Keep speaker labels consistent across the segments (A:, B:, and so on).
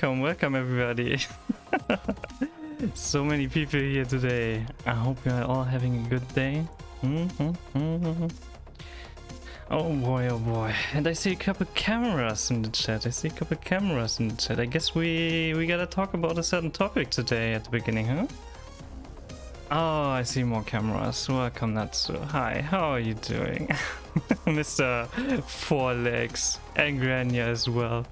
A: Welcome everybody. So many people here today. I hope you are all having a good day. Oh boy. And I see a couple cameras in the chat. I guess we gotta talk about a certain topic today at the beginning, huh? Oh, I see more cameras. Welcome, Natsu. Hi, how are you doing? Mr. Four Legs and Grania as well.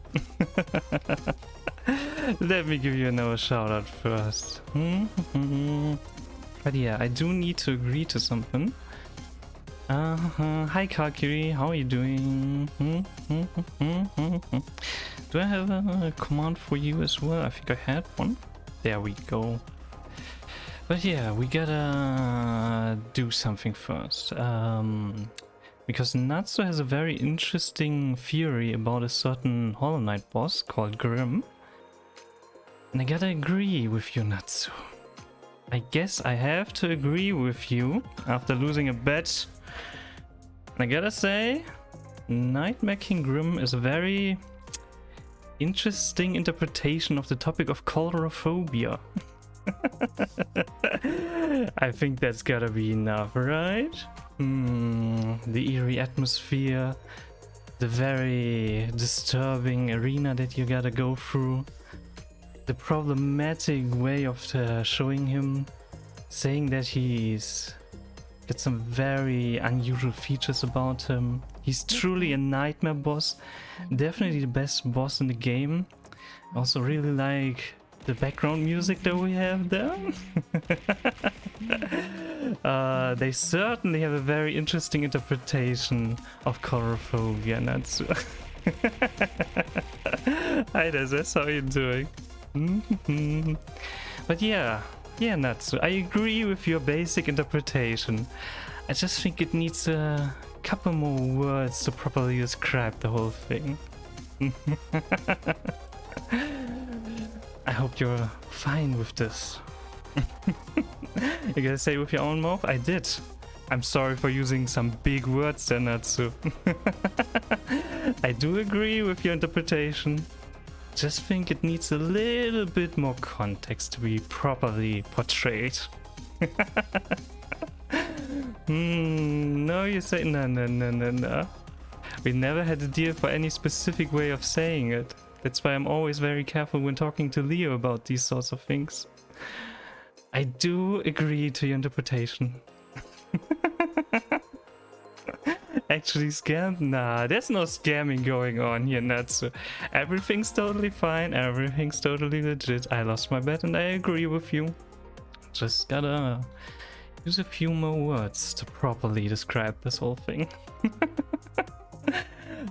A: Let me give you another shout out first. But yeah, I do need to agree to something. Hi Kalkiri, how are you doing? Do I have a command for you as well? I think I had one. There we go. But yeah, we gotta do something first. Because Natsu has a very interesting theory about a certain Hollow Knight boss called Grim. And I gotta agree with you, Natsu. I guess I have to agree with you after losing a bet. And I gotta say, Nightmare King Grim is a very interesting interpretation of the topic of coulrophobia. I think that's gotta be enough, right? The eerie atmosphere, the very disturbing arena that you gotta go through, the problematic way of showing him, saying that he's got some very unusual features about him. He's truly a nightmare boss, definitely the best boss in the game. Also really like the background music that we have there. They certainly have a very interesting interpretation of coulrophobia, Natsu. Hi Dezes, how are you doing? But yeah, Natsu, I agree with your basic interpretation. I just think it needs a couple more words to properly describe the whole thing. I hope you're fine with this. You gotta say it with your own mouth? I did. I'm sorry for using some big words there, Natsu. I do agree with your interpretation. Just think it needs a little bit more context to be properly portrayed. No, you say no. We never had a deal for any specific way of saying it. That's why I'm always very careful when talking to Leo about these sorts of things. I do agree to your interpretation. Actually scammed? Nah, there's no scamming going on here, Natsu. Everything's totally fine, everything's totally legit. I lost my bet and I agree with you. Just gotta use a few more words to properly describe this whole thing.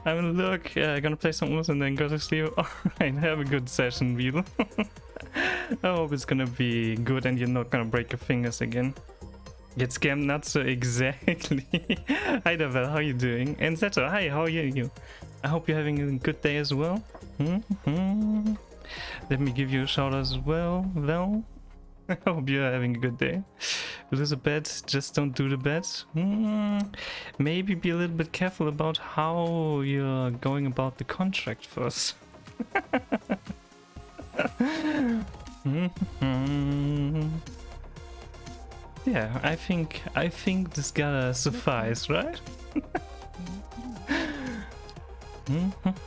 A: I mean, look, gonna play some moves and then go to sleep. Alright, have a good session, Beetle. I hope it's gonna be good and you're not gonna break your fingers again. Get scammed, Natsu, exactly. Hi Devel, how you doing? And Zeto, hi, how are you? I hope you're having a good day as well. Let me give you a shout out as well. I hope you're having a good day. Lose a bet, just don't do the bet. Maybe be a little bit careful about how you're going about the contract first. Yeah, I think this gotta suffice, right?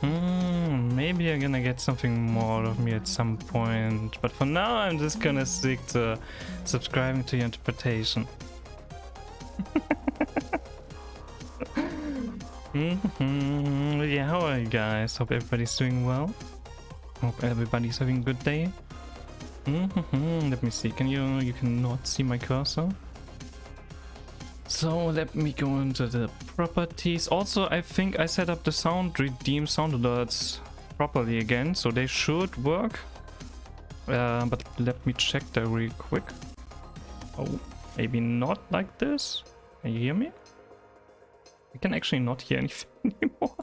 A: Maybe you're gonna get something more out of me at some point, but for now I'm just gonna stick to subscribing to your interpretation. Yeah, how are you guys? Hope everybody's doing well. Hope everybody's having a good day. Let me see, you cannot see my cursor? So let me go into the properties. Also, I think I set up the redeem sound alerts properly again, so they should work. But let me check that real quick. Oh, maybe not like this. Can you hear me? I can actually not hear anything anymore.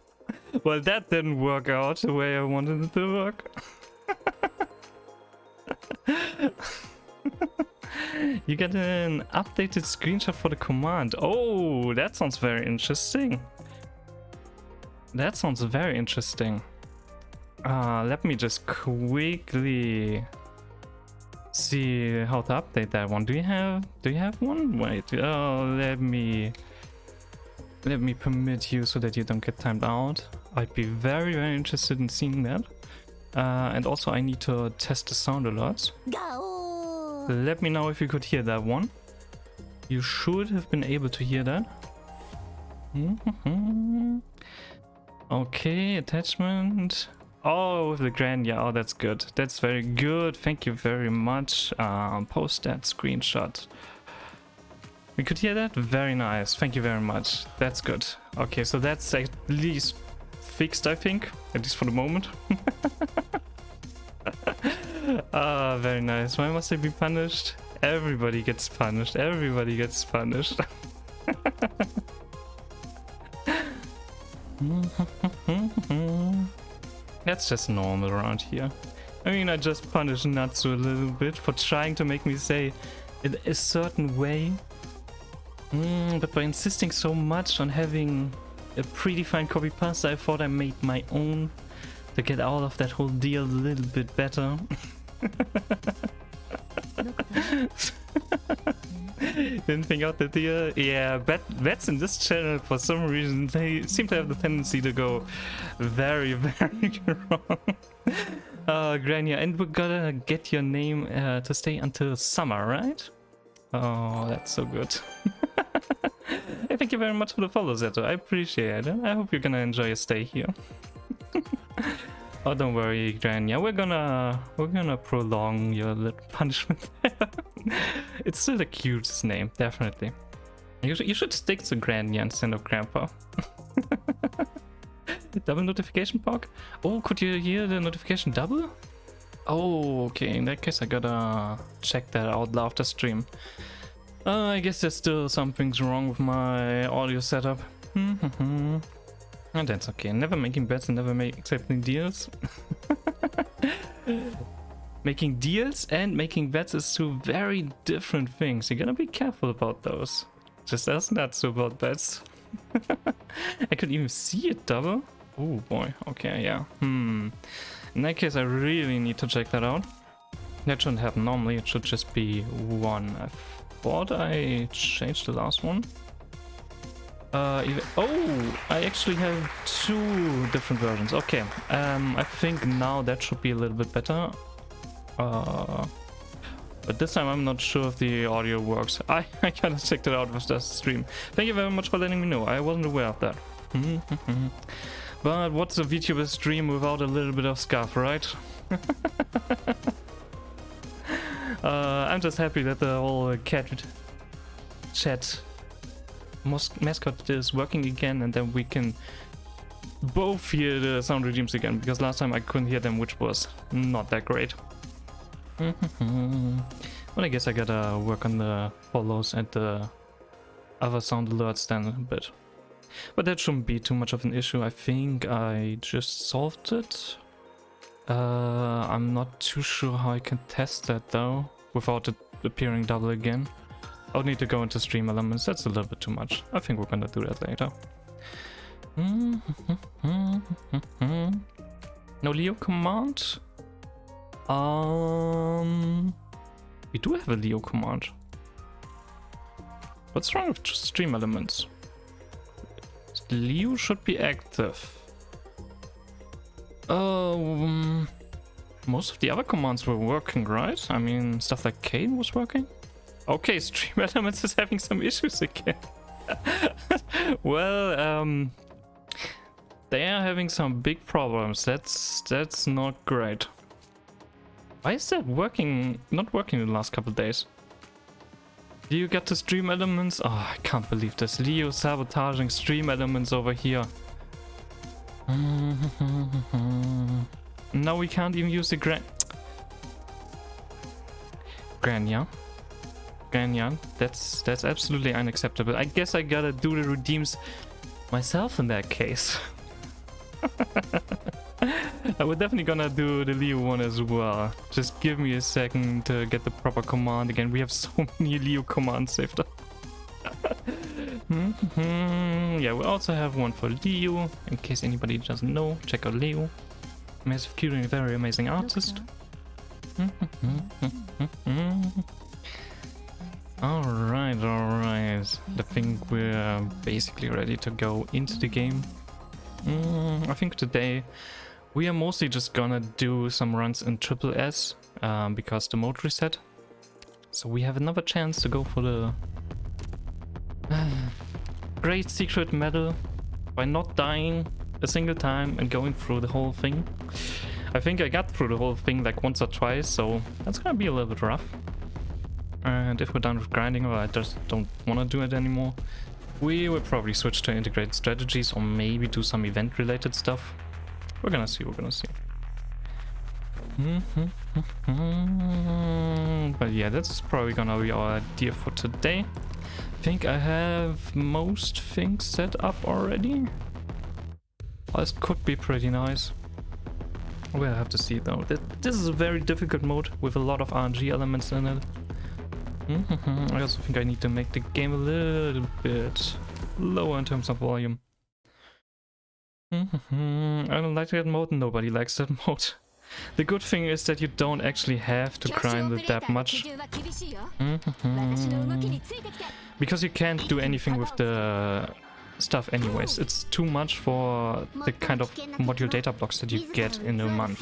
A: Well, that didn't work out the way I wanted it to work. You get an updated screenshot for the command. Oh, that sounds very interesting. Let me just quickly see how to update that one. Do you have one? Wait, let me permit you so that you don't get timed out. I'd be very interested in seeing that. And also I need to test the sound alerts.
B: Go.
A: Let me know if you could hear that one. You should have been able to hear that. Okay, attachment. Oh, with the Grania. Oh, that's good. That's very good. Thank you very much. Post that screenshot. We could hear that? Very nice. Thank you very much. That's good. Okay, so that's at least fixed, I think. At least for the moment. Very nice. Why must I be punished? Everybody gets punished. Everybody gets punished. That's just normal around here. I mean, I just punished Natsu a little bit for trying to make me say it a certain way. But by insisting so much on having a predefined copy pasta, I thought I made my own to get out of that whole deal a little bit better. Didn't think out the deal. Yeah, vets in this channel, for some reason, they seem to have the tendency to go very, very wrong. Grania, and we're gonna get your name to stay until summer, right? Oh, that's so good. Hey, thank you very much for the follow, Zeto. I appreciate it. I hope you're gonna enjoy your stay here. Oh, don't worry, Grania. We're gonna prolong your little punishment there. It's still the cutest name, definitely. You should stick to Grania instead of Grandpa. Double notification pog? Oh, could you hear the notification double? Oh, okay. In that case, I gotta check that out after stream. I guess there's still something's wrong with my audio setup. And that's okay. Never making bets and never accepting deals. Making deals and making bets is two very different things. You gotta be careful about those. Just as not so about bets. I could even see it double. Oh boy. Okay, yeah. In that case, I really need to check that out. That shouldn't happen normally. It should just be one. I thought I changed the last one. Oh, I actually have two different versions. Okay, I think now that should be a little bit better. But this time I'm not sure if the audio works. I kind of checked it out with the stream. Thank you very much for letting me know. I wasn't aware of that. But what's a VTuber stream without a little bit of scuff, right? I'm just happy that the whole cat chat mascot is working again, and then we can both hear the sound regimes again, because last time I couldn't hear them, which was not that great. Well, I guess I gotta work on the follows and the other sound alerts then a bit. But that shouldn't be too much of an issue. I think I just solved it. I'm not too sure how I can test that though, without it appearing double again. I'll need to go into stream elements. That's a little bit too much. I think we're gonna do that later. No Leo command? We do have a Leo command. What's wrong with stream elements? Leo should be active. Most of the other commands were working, right? I mean, stuff like Kane was working. Okay, stream elements is having some issues again. Well, they are having some big problems. That's not great. Why is that not working in the last couple of days? Do you get to stream elements? Oh, I can't believe this. Leo sabotaging stream elements over here. Now we can't even use the Grania. That's absolutely unacceptable. I guess I gotta do the redeems myself in that case. We're definitely gonna do the Leo one as well. Just give me a second to get the proper command again. We have so many Leo commands saved up. Yeah, we also have one for Leo. In case anybody doesn't know, check out Leo. Massive Cutie, very amazing artist. Alright, alright. I think we're basically ready to go into the game. I think today we are mostly just gonna do some runs in SSS because the mode reset. So we have another chance to go for the great secret medal by not dying a single time and going through the whole thing. I think I got through the whole thing like once or twice, so that's gonna be a little bit rough. And if we're done with grinding or I just don't want to do it anymore, we will probably switch to integrated strategies or maybe do some event related stuff. We're gonna see, we're gonna see. But yeah, that's probably gonna be our idea for today. I think I have most things set up already. This could be pretty nice. We'll have to see though. This is a very difficult mode with a lot of RNG elements in it. I also think I need to make the game a little bit lower in terms of volume. I don't like that mode, nobody likes that mode. The good thing is that you don't actually have to grind it that much. Because you can't do anything with the stuff anyways. It's too much for the kind of module data blocks that you get in a month.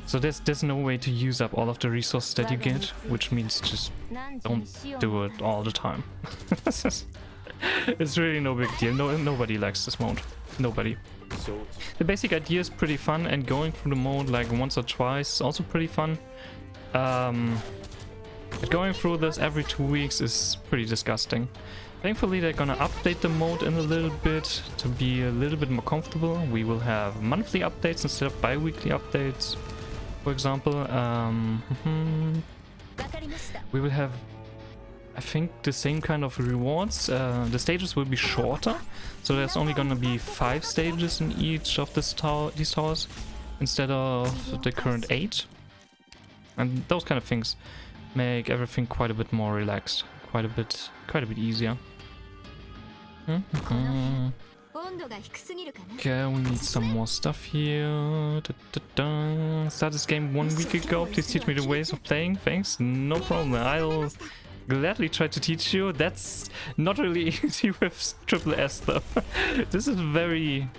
A: So there's no way to use up all of the resources that you get, which means just don't do it all the time. It's really no big deal. Nobody likes this mode. Nobody. The basic idea is pretty fun, and going through the mode like once or twice is also pretty fun. But going through this every 2 weeks is pretty disgusting. Thankfully they're gonna update the mode in a little bit to be a little bit more comfortable. We will have monthly updates instead of bi-weekly updates, for example. We will have, I think, the same kind of rewards. The stages will be shorter, so there's only gonna be 5 stages in each of these towers instead of the current 8. And those kind of things make everything quite a bit more relaxed, quite a bit easier. Okay, we need some more stuff here. Started this game 1 week ago. Please teach me the ways of playing. Thanks. No problem. I'll gladly try to teach you. That's not really easy with SSS though. This is very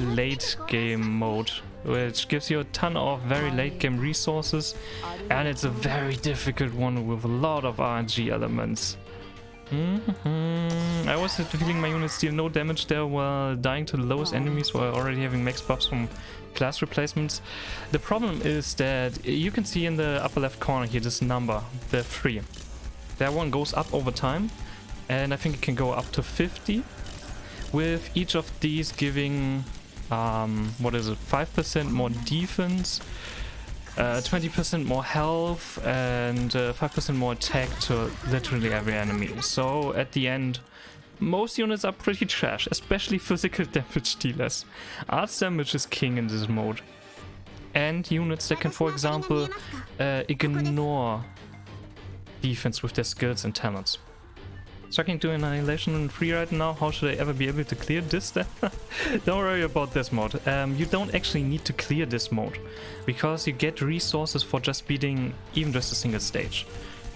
A: late game mode, which gives you a ton of very late game resources, and it's a very difficult one with a lot of RNG elements. I was feeling my units deal no damage there while dying to the lowest enemies while already having max buffs from class replacements. The problem is that you can see in the upper left corner here this number, the 3. That one goes up over time, and I think it can go up to 50, with each of these giving, what is it, 5% more defense, 20% more health, and 5% more attack to literally every enemy. So at the end, most units are pretty trash, especially physical damage dealers. Arts damage is king in this mode. And units that can, for example, ignore defense with their skills and talents. Sucking to Annihilation 3 right now, how should I ever be able to clear this then? Don't worry about this mode. You don't actually need to clear this mode, because you get resources for just beating even just a single stage.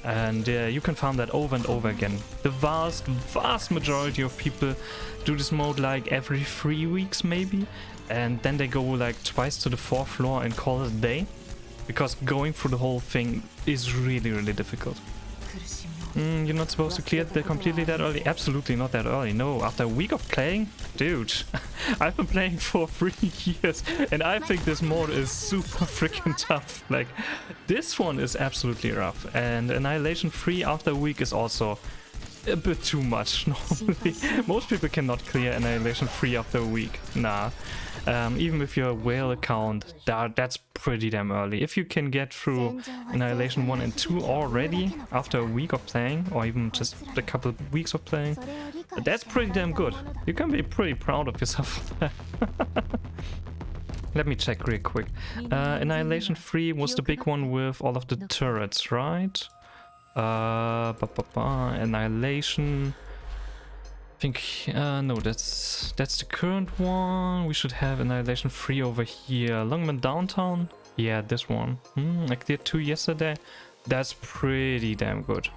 A: And you can farm that over and over again. The vast majority of people do this mode like every 3 weeks maybe, and then they go like twice to the 4th floor and call it a day, because going through the whole thing is really difficult. You're not supposed to clear it completely that early? Absolutely not that early, no. After a week of playing? Dude, I've been playing for 3 years and I think this mode is super freaking tough. Like, this one is absolutely rough, and Annihilation 3 after a week is also a bit too much normally. Most people cannot clear Annihilation 3 after a week. Nah. Even with your whale account, that's pretty damn early. If you can get through Annihilation 1 and 2 already after a week of playing, or even just a couple of weeks of playing, that's pretty damn good. You can be pretty proud of yourself for that. Let me check real quick. Annihilation 3 was the big one with all of the turrets, right? Annihilation I think, no, that's the current one. We should have Annihilation 3 over here. Longman Downtown? Yeah, this one. I cleared 2 yesterday. That's pretty damn good.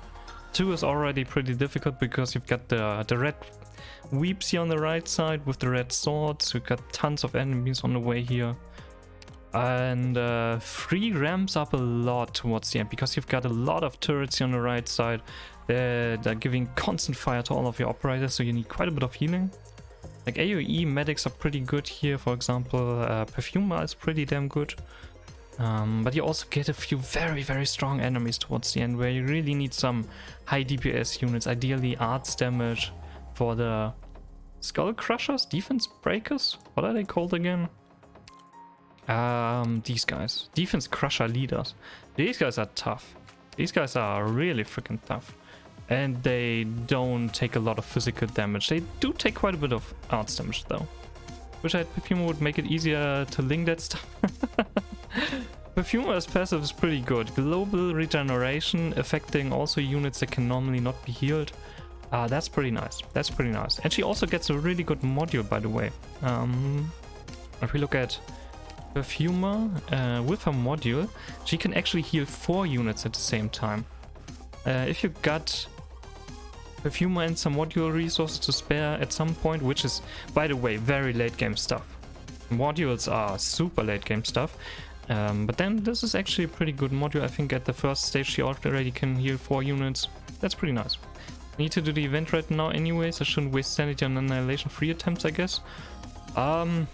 A: 2 is already pretty difficult because you've got the red weeps here on the right side with the red swords. You've got tons of enemies on the way here. And 3 ramps up a lot towards the end because you've got a lot of turrets here on the right side. They're giving constant fire to all of your operators, so you need quite a bit of healing. Like AoE medics are pretty good here, for example. Perfumer is pretty damn good. But you also get a few very, very strong enemies towards the end where you really need some high DPS units, ideally arts damage for the Skull Crushers, Defense Breakers? What are they called again? These guys. Defense Crusher Leaders. These guys are tough. These guys are really freaking tough. And they don't take a lot of physical damage. They do take quite a bit of arts damage though. Wish I had Perfumer would make it easier to link that stuff. Perfumer's passive is pretty good. Global regeneration affecting also units that can normally not be healed. That's pretty nice. That's pretty nice. And she also gets a really good module, by the way. If we look at Perfumer, with her module, she can actually heal 4 units at the same time. If you got Perfumer and some module resources to spare at some point, which is, by the way, very late game stuff. Modules are super late game stuff. But then this is actually a pretty good module. I think at the first stage she already can heal 4 units. That's pretty nice. I need to do the event right now anyways. I shouldn't waste sanity on Annihilation 3 attempts, I guess. I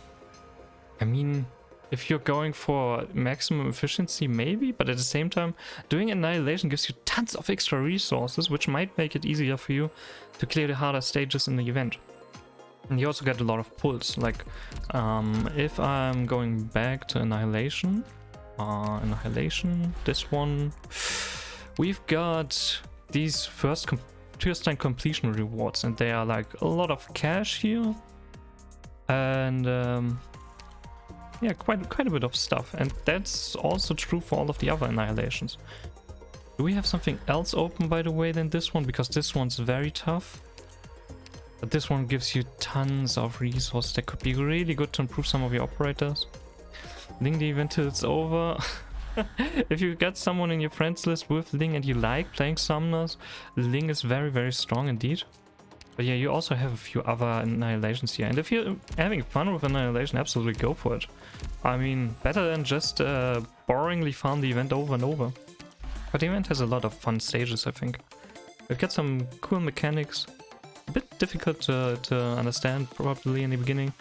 A: mean, if you're going for maximum efficiency, maybe, but at the same time, doing Annihilation gives you tons of extra resources, which might make it easier for you to clear the harder stages in the event. And you also get a lot of pulls, like if I'm going back to Annihilation, this one, we've got these first time completion rewards, and they are like a lot of cash here, and yeah, quite a bit of stuff, and that's also true for all of the other Annihilations. Do we have something else open, by the way, than this one? Because this one's very tough. But this one gives you tons of resources that could be really good to improve some of your operators. Link the event till it's over. If you get someone in your friends list with Ling and you like playing summoners, Ling is very, very strong indeed. But yeah, you also have a few other Annihilations here. And if you're having fun with Annihilation, absolutely go for it. I mean, better than just boringly farm the event over and over. But the event has a lot of fun stages, I think. We've got some cool mechanics. A bit difficult to understand probably in the beginning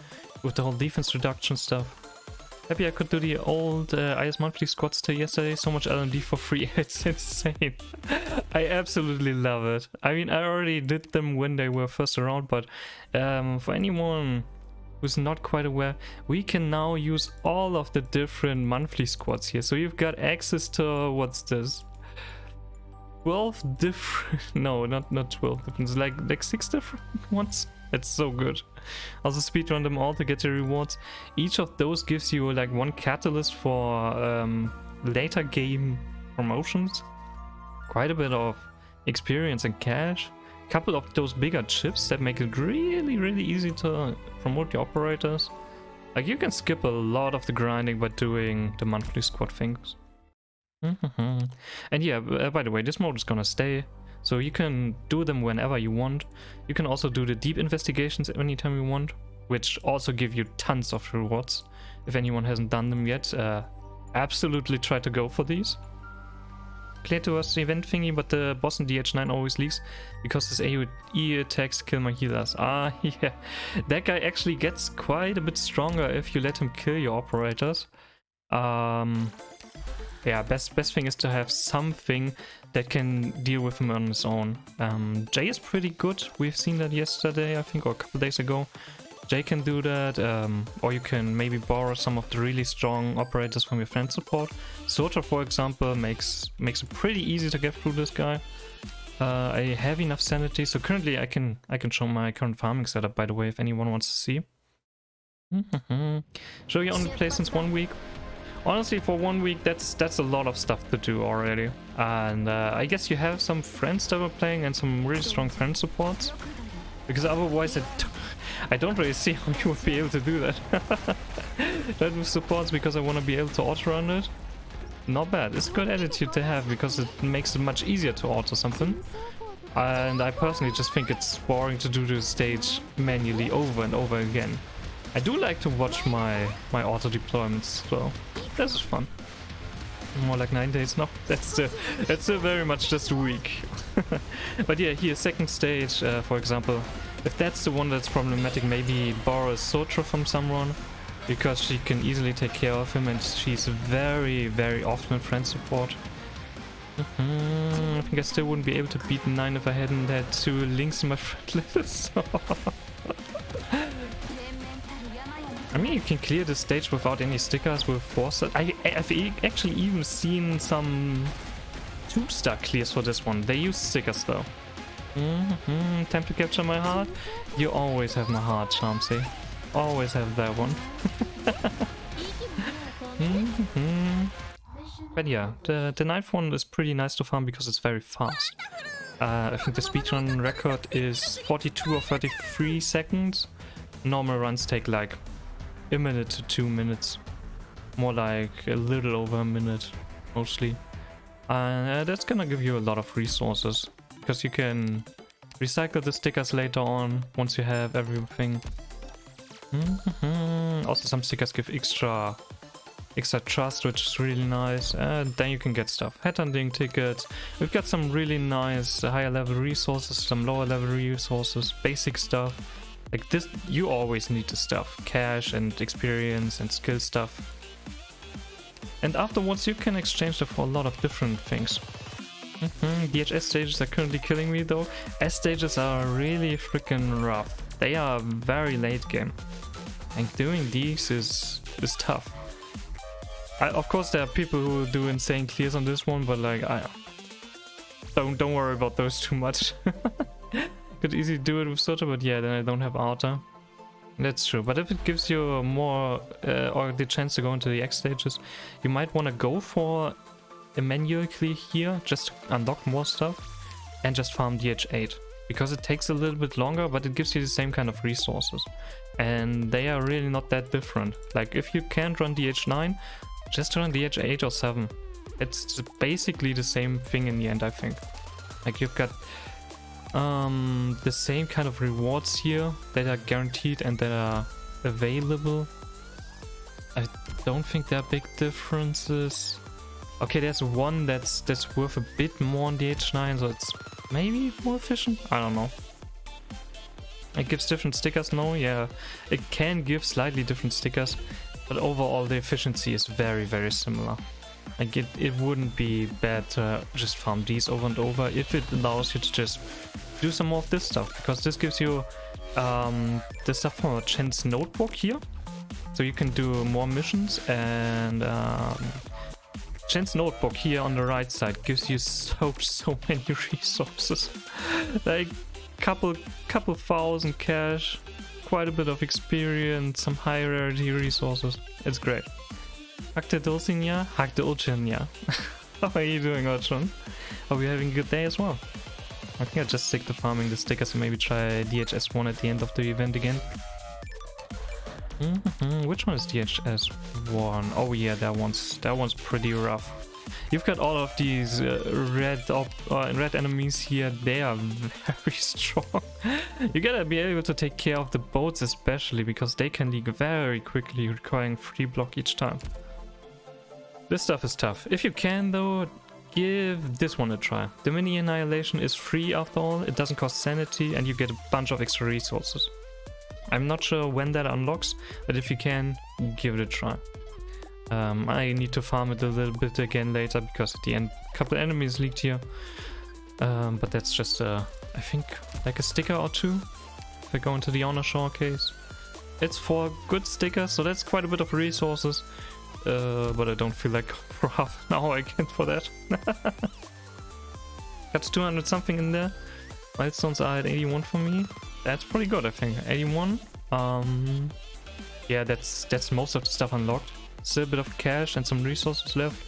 A: with the whole defense reduction stuff. Happy I could do the old IS monthly squads till yesterday. So much LMD for free. It's insane. I absolutely love it. I mean, I already did them when they were first around, but for anyone who's not quite aware, we can now use all of the different monthly squads here. So you've got access to, what's this? 12 different, no, not 12 different, like 6 different ones. It's so good. Also speedrun them all to get the rewards. Each of those gives you like 1 catalyst for later game promotions. Quite a bit of experience and cash. A couple of those bigger chips that make it really, really easy to promote your operators. Like you can skip a lot of the grinding by doing the monthly squad things. And yeah, by the way, this mode is gonna stay, so you can do them whenever you want. You can also do the deep investigations anytime you want, which also give you tons of rewards. If anyone hasn't done them yet, absolutely try to go for these. Clear towards the event thingy, but the boss in DH9 always leaves because his AoE attacks kill my healers. Ah, yeah, that guy actually gets quite a bit stronger if you let him kill your operators. Yeah, best thing is to have something that can deal with him on his own. Jay is pretty good. We've seen that yesterday, I think, or a couple days ago. Jay can do that, or you can maybe borrow some of the really strong operators from your friend support. Sota, for example, makes it pretty easy to get through this guy. I have enough sanity, so currently I can show my current farming setup, by the way, if anyone wants to see. Show you only play since 1 week. Honestly, for 1 week, that's a lot of stuff to do already. And I guess you have some friends that are playing and some really strong friend supports. Because otherwise I don't really see how you would be able to do that. That with supports because I want to be able to auto-run it. Not bad. It's a good attitude to have because it makes it much easier to auto something. And I personally just think it's boring to do the stage manually over and over again. I do like to watch my auto deployments, so this is fun. More like 9 days now. That's still very much just a week. But yeah, here second stage, for example, if that's the one that's problematic, maybe borrow a Sotra from someone, because she can easily take care of him and she's very, very often friend support. I think I still wouldn't be able to beat 9 if I hadn't had 2 links in my friend list. I mean, you can clear the stage without any stickers with 4-star. I've actually even seen some 2-star clears for this one. They use stickers though. Time to capture my heart? You always have my heart, Shamsi. Always have that one. But yeah, the 9th one is pretty nice to farm because it's very fast. I think the speedrun record is 42 or 33 seconds. Normal runs take like a minute to 2 minutes. More like a little over a minute, mostly. That's gonna give you a lot of resources, because you can recycle the stickers later on once you have everything. Also some stickers give extra trust, which is really nice, and then you can get stuff. Headhunting tickets. We've got some really nice higher level resources, some lower level resources, basic stuff. Like this, you always need the stuff. Cash and experience and skill stuff. And afterwards you can exchange them for a lot of different things. DHS stages are currently killing me though. S stages are really freaking rough. They are very late game. And doing these is tough. Of course there are people who do insane clears on this one, but like don't worry about those too much. Could easily do it with Soto, but yeah, then I don't have Arta. That's true, but if it gives you more or the chance to go into the X stages, you might want to go for a manual clear here, just to unlock more stuff, and just farm DH8. Because it takes a little bit longer, but it gives you the same kind of resources. And they are really not that different. Like if you can't run DH9, just run DH8 or 7. It's basically the same thing in the end, I think. Like you've got the same kind of rewards here that are guaranteed and that are available. I don't think there are big differences. Okay, there's one that's worth a bit more on DH9, so it's maybe more efficient? I don't know. It gives different stickers? No, yeah. It can give slightly different stickers, but overall the efficiency is very, very similar. Like it wouldn't be bad to just farm these over and over if it allows you to just do some more of this stuff, because this gives you the stuff from Chen's notebook here, so you can do more missions. And Chen's notebook here on the right side gives you so many resources, like couple thousand cash, quite a bit of experience, some high rarity resources. It's great. Hakte Dulcinia, Hakte Ulchinia. How are you doing, Ulchin? Hope you're having a good day as well. I think I'll just stick to farming the stickers and maybe try DHS1 at the end of the event again. Which one is DHS1? Oh yeah, that one's pretty rough. You've got all of these red enemies here. They are very strong. You gotta be able to take care of the boats especially, because they can leak very quickly, requiring 3 block each time. This stuff is tough. If you can though, give this one a try. The mini annihilation is free after all, it doesn't cost sanity, and you get a bunch of extra resources. I'm not sure when that unlocks, but if you can, give it a try. I need to farm it a little bit again later, because at the end a couple enemies leaked here. But that's just I think like a sticker or 2 if I go into the honor showcase. It's 4 good stickers, so that's quite a bit of resources. But I don't feel like for half an hour again for that. Got 200 something in there. Milestones are at 81 for me. That's pretty good, I think. 81. Yeah, that's most of the stuff unlocked. Still a bit of cash and some resources left.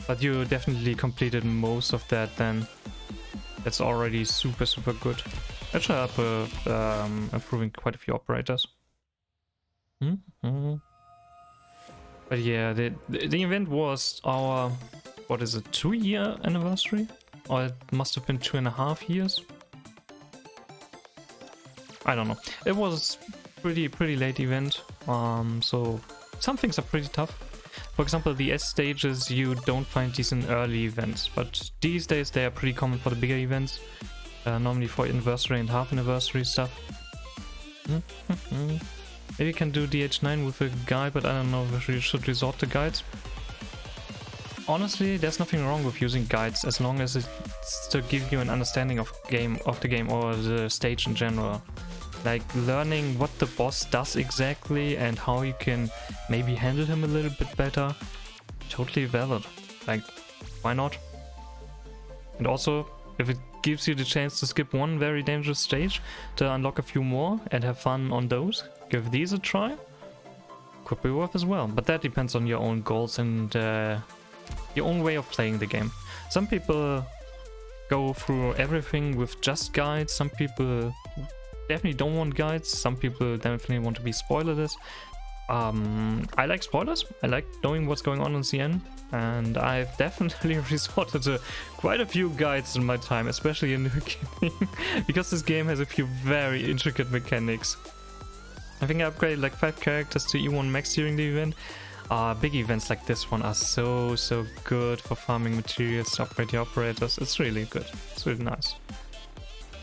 A: But you definitely completed most of that then. That's already super good. That should help with improving quite a few operators. But yeah, the event was our, what is it, 2-year anniversary? Or it must have been 2.5 years? I don't know. It was pretty late event, so some things are pretty tough. For example, the S stages, you don't find these in early events, but these days they are pretty common for the bigger events. Normally for anniversary and half anniversary stuff. Maybe you can do DH9 with a guide, but I don't know if you should resort to guides. Honestly, there's nothing wrong with using guides as long as it's to give you an understanding of the game or the stage in general. Like learning what the boss does exactly and how you can maybe handle him a little bit better. Totally valid. Like, why not? And also, if it gives you the chance to skip one very dangerous stage to unlock a few more and have fun on those, give these a try. Could be worth as well, but that depends on your own goals and your own way of playing the game. Some people go through everything with just guides, some people definitely don't want guides, some people definitely want to be spoilerless. I like spoilers, I like knowing what's going on CN, and I've definitely resorted to quite a few guides in my time, especially in the beginning, because this game has a few very intricate mechanics. I think I upgraded like 5 characters to E1 max during the event. Big events like this one are so good for farming materials to upgrade your operators. It's really good, it's really nice.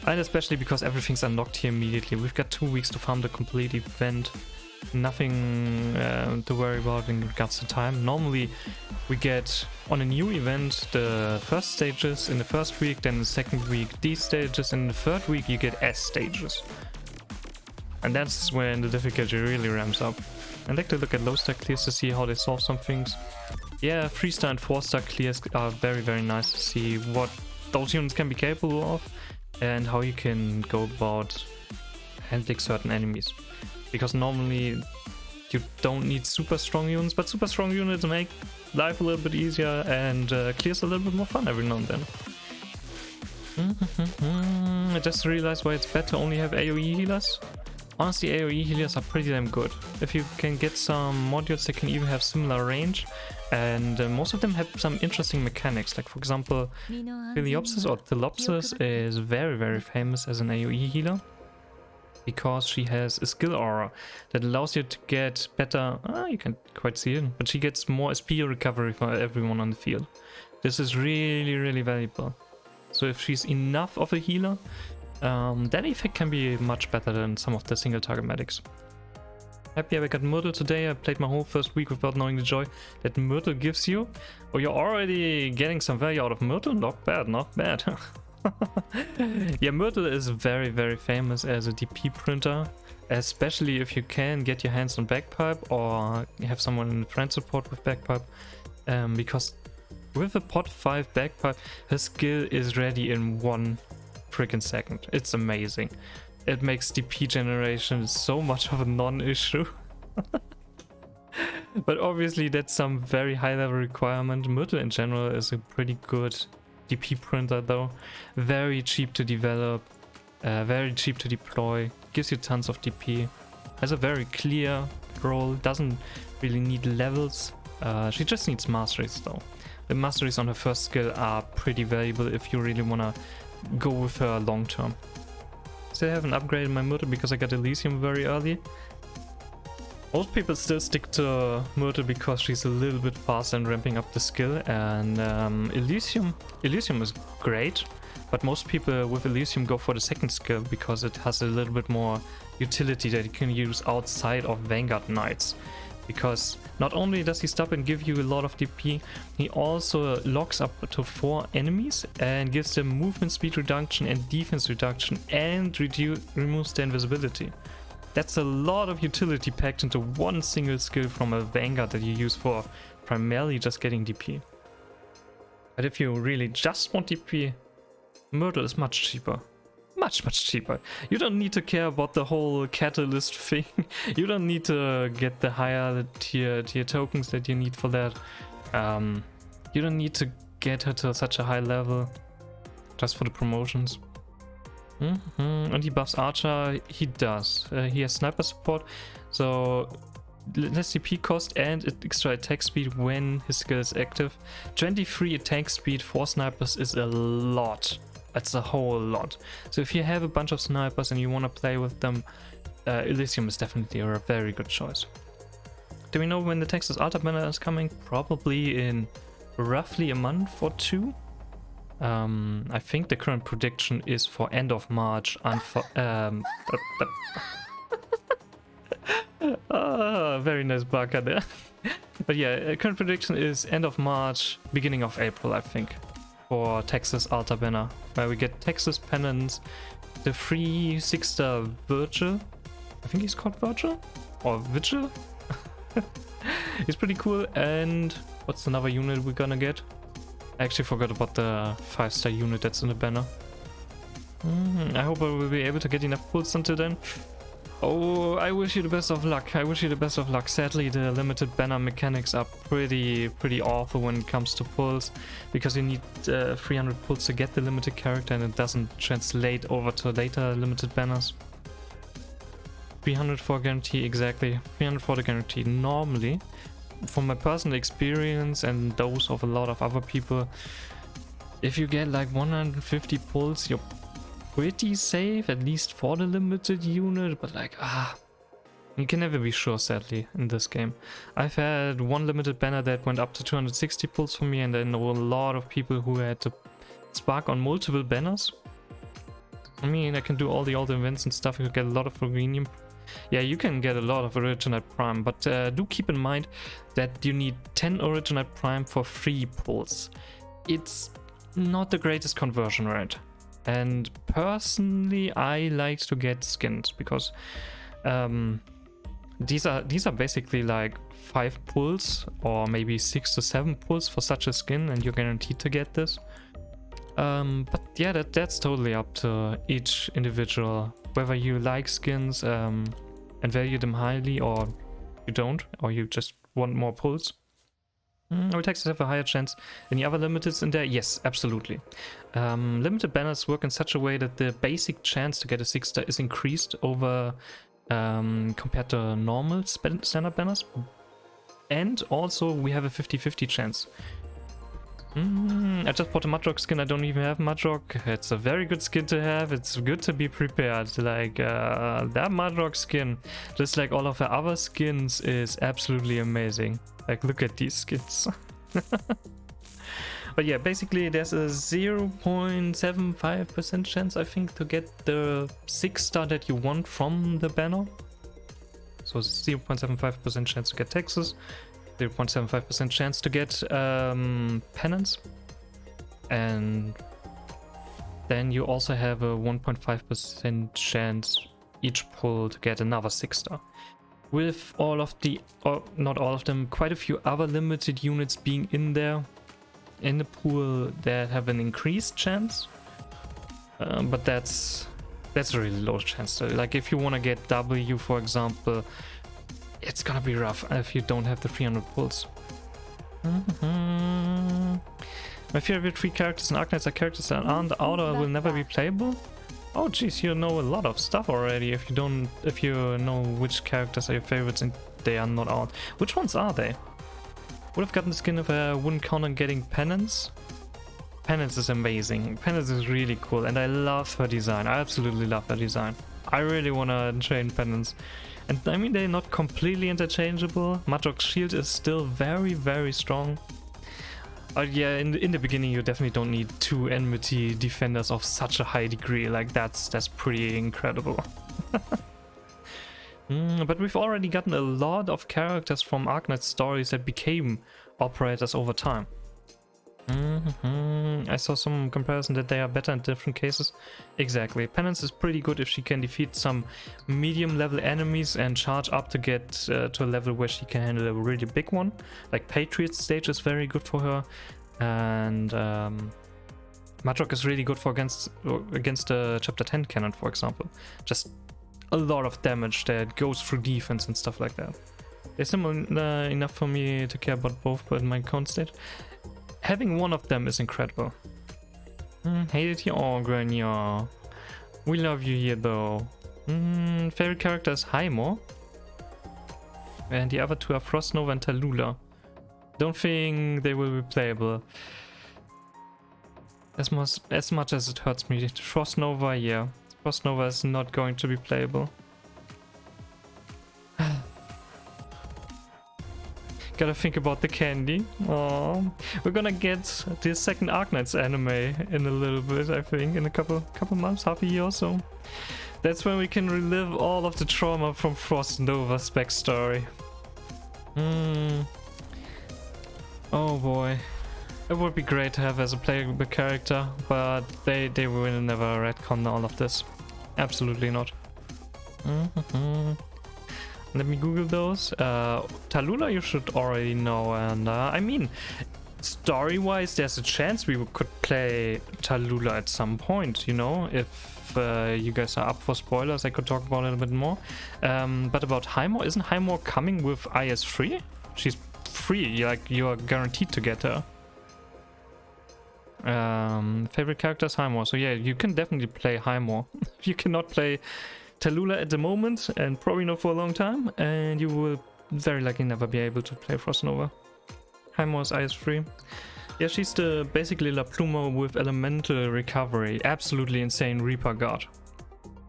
A: And especially because everything's unlocked here immediately. We've got 2 weeks to farm the complete event. Nothing to worry about in regards to time. Normally we get on a new event the first stages in the first week, then the second week D stages, and the third week you get S stages. And that's when the difficulty really ramps up. I like to look at low star clears to see how they solve some things. Yeah, 3-star and 4-star clears are very nice to see what those units can be capable of and how you can go about handling certain enemies. Because normally you don't need super strong units, but super strong units make life a little bit easier and clears a little bit more fun every now and then. I just realized why it's better to only have AoE healers. Honestly, AoE healers are pretty damn good. If you can get some modules that can even have similar range, and most of them have some interesting mechanics. Like for example, Philiopsis is very famous as an AoE healer, because she has a skill aura that allows you to get better, you can't quite see it, but she gets more SP recovery for everyone on the field. This is really valuable. So if she's enough of a healer, that effect can be much better than some of the single target medics. Happy I got Myrtle today. I played my whole first week without knowing the joy that Myrtle gives you. Oh, you're already getting some value out of Myrtle? Not bad, not bad. Yeah, Myrtle is very famous as a DP printer, especially if you can get your hands on Bagpipe or have someone in friend support with Bagpipe, because with a pot 5 Bagpipe, her skill is ready in 1 freaking second. It's amazing. It makes DP generation so much of a non-issue. But obviously that's some very high level requirement. Myrtle in general is a pretty good DP printer though. Very cheap to develop, very cheap to deploy, gives you tons of DP, has a very clear role, doesn't really need levels. She just needs masteries though. The masteries on her first skill are pretty valuable if you really wanna go with her long term. Still haven't upgraded my Myrtle because I got Elysium very early. Most people still stick to Myrtle because she's a little bit faster in ramping up the skill, and Elysium is great, but most people with Elysium go for the second skill because it has a little bit more utility that you can use outside of Vanguard Knights. Because not only does he stop and give you a lot of DP, he also locks up to 4 enemies and gives them movement speed reduction and defense reduction and removes their invisibility. That's a lot of utility packed into one single skill from a Vanguard that you use for primarily just getting DP. But if you really just want DP, Myrtle is much cheaper. Much cheaper. You don't need to care about the whole catalyst thing. You don't need to get the higher tier tokens that you need for that. You don't need to get her to such a high level just for the promotions. And he buffs Archer, he does. He has sniper support, so less CP cost and extra attack speed when his skill is active. 23 attack speed for snipers is a lot. That's a whole lot. So if you have a bunch of snipers and you want to play with them, Elysium is definitely a very good choice. Do we know when the Texas Altar banner is coming? Probably in roughly a month or two. I think the current prediction is for end of March. Very nice bugger there. But yeah, current prediction is end of March, beginning of April, I think, for Texas Altar banner, where we get Texas Penance, the free 6-star Virgil. I think he's called Virgil or Vigil. He's pretty cool. And what's another unit we're gonna get? I actually forgot about the 5-star unit that's in the banner. I hope I will be able to get enough pulls until then. Oh, I wish you the best of luck. I wish you the best of luck. Sadly, the limited banner mechanics are pretty awful when it comes to pulls, because you need 300 pulls to get the limited character, and it doesn't translate over to later limited banners. 300 for guarantee, exactly. 300 for the guarantee. Normally, from my personal experience and those of a lot of other people, if you get like 150 pulls, you're pretty safe, at least for the limited unit, but like, you can never be sure, sadly, in this game. I've had one limited banner that went up to 260 pulls for me, and I know a lot of people who had to spark on multiple banners. I mean, I can do all the events and stuff, you get a lot of Rogenium. Yeah, you can get a lot of Original Prime, but do keep in mind that you need 10 Original Prime for 3 pulls. It's not the greatest conversion rate. And personally, I like to get skins, because these are basically like 5 pulls or maybe 6 to 7 pulls for such a skin, and you're guaranteed to get this. But yeah, that's totally up to each individual, whether you like skins and value them highly, or you don't, or you just want more pulls. Will Texas have a higher chance than the other limiteds in there? Yes, absolutely. Limited banners work in such a way that the basic chance to get a 6-star is increased over compared to normal standard banners. And also we have a 50-50 chance. I just bought a Mudrock skin. I don't even have Mudrock. It's a very good skin to have. It's good to be prepared. Like that Mudrock skin, just like all of the other skins, is absolutely amazing. Like, look at these skins. But yeah, basically there's a 0.75% chance, I think, to get the 6-star that you want from the banner. So 0.75% chance to get Texas, 0.75% chance to get Penance, and then you also have a 1.5% chance each pull to get another 6-star. With all of the, or not all of them, quite a few other limited units being in there in the pool that have an increased chance, but that's a really low chance. So, like, if you want to get W, for example, it's gonna be rough if you don't have the 300 pulls. My favorite 3 characters in Arknights are characters that aren't out or will never be playable. Oh geez, you know a lot of stuff already. If you know which characters are your favorites and they are not out. Which ones are they? Would have gotten the skin if I wouldn't count on getting Penance. Penance is amazing. Penance is really cool, and I love her design. I absolutely love her design. I really wanna train Penance. And I mean, they're not completely interchangeable. Mudrock's shield is still very strong. Yeah, in the beginning you definitely don't need 2 enmity defenders of such a high degree. Like, that's pretty incredible. But we've already gotten a lot of characters from Arknights stories that became operators over time. I saw some comparison that they are better in different cases. Exactly. Penance is pretty good if she can defeat some medium level enemies and charge up to get to a level where she can handle a really big one. Like Patriot stage is very good for her, and Mudrock is really good for against the chapter 10 cannon, for example. Just a lot of damage that goes through defense and stuff like that. They're similar enough for me to care about both, but in my current state, having one of them is incredible. Hated your Ogren, yeah. We love you here though. Favorite character is Haimo. And the other two are Frost Nova and Tallulah. Don't think they will be playable. As much as it hurts me. Frost Nova, yeah. Frost Nova is not going to be playable. Gotta think about the candy. Oh, we're gonna get the second Arknights anime in a little bit, I think, in a couple months, half a year or so. That's when we can relive all of the trauma from Frost Nova's backstory. Oh boy. It would be great to have as a playable character, but they will never retcon all of this. Absolutely not. Let me Google those. Tallulah you should already know, and I mean, story-wise there's a chance we could play Tallulah at some point, you know, if you guys are up for spoilers I could talk about it a bit more. But about Haimo, isn't Haimo coming with IS3? She's free, like you're guaranteed to get her. Favorite character is Haimo, so yeah, you can definitely play Haimo. You cannot play Tallulah at the moment, and probably not for a long time, and you will very likely never be able to play Frost Nova. Haimo is IS3. Yeah, she's the basically La Pluma with elemental recovery. Absolutely insane Reaper God.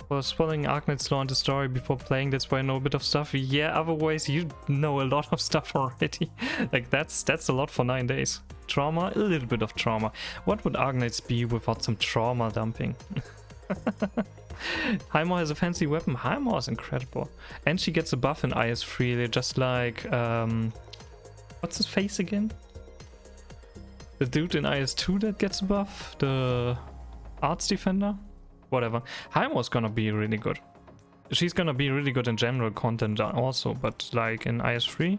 A: Was following Arknights lore and the story before playing, that's why I know a bit of stuff. Yeah, otherwise you know a lot of stuff already. Like that's a lot for 9 days. Trauma, a little bit of trauma. What would Arknights be without some trauma dumping? Haimo has a fancy weapon. Haimo is incredible. And she gets a buff in IS3. They're just like, what's his face again? The dude in IS2 that gets a buff? The arts defender? Whatever. Haimo's gonna be really good. She's gonna be really good in general content also, but like in IS3,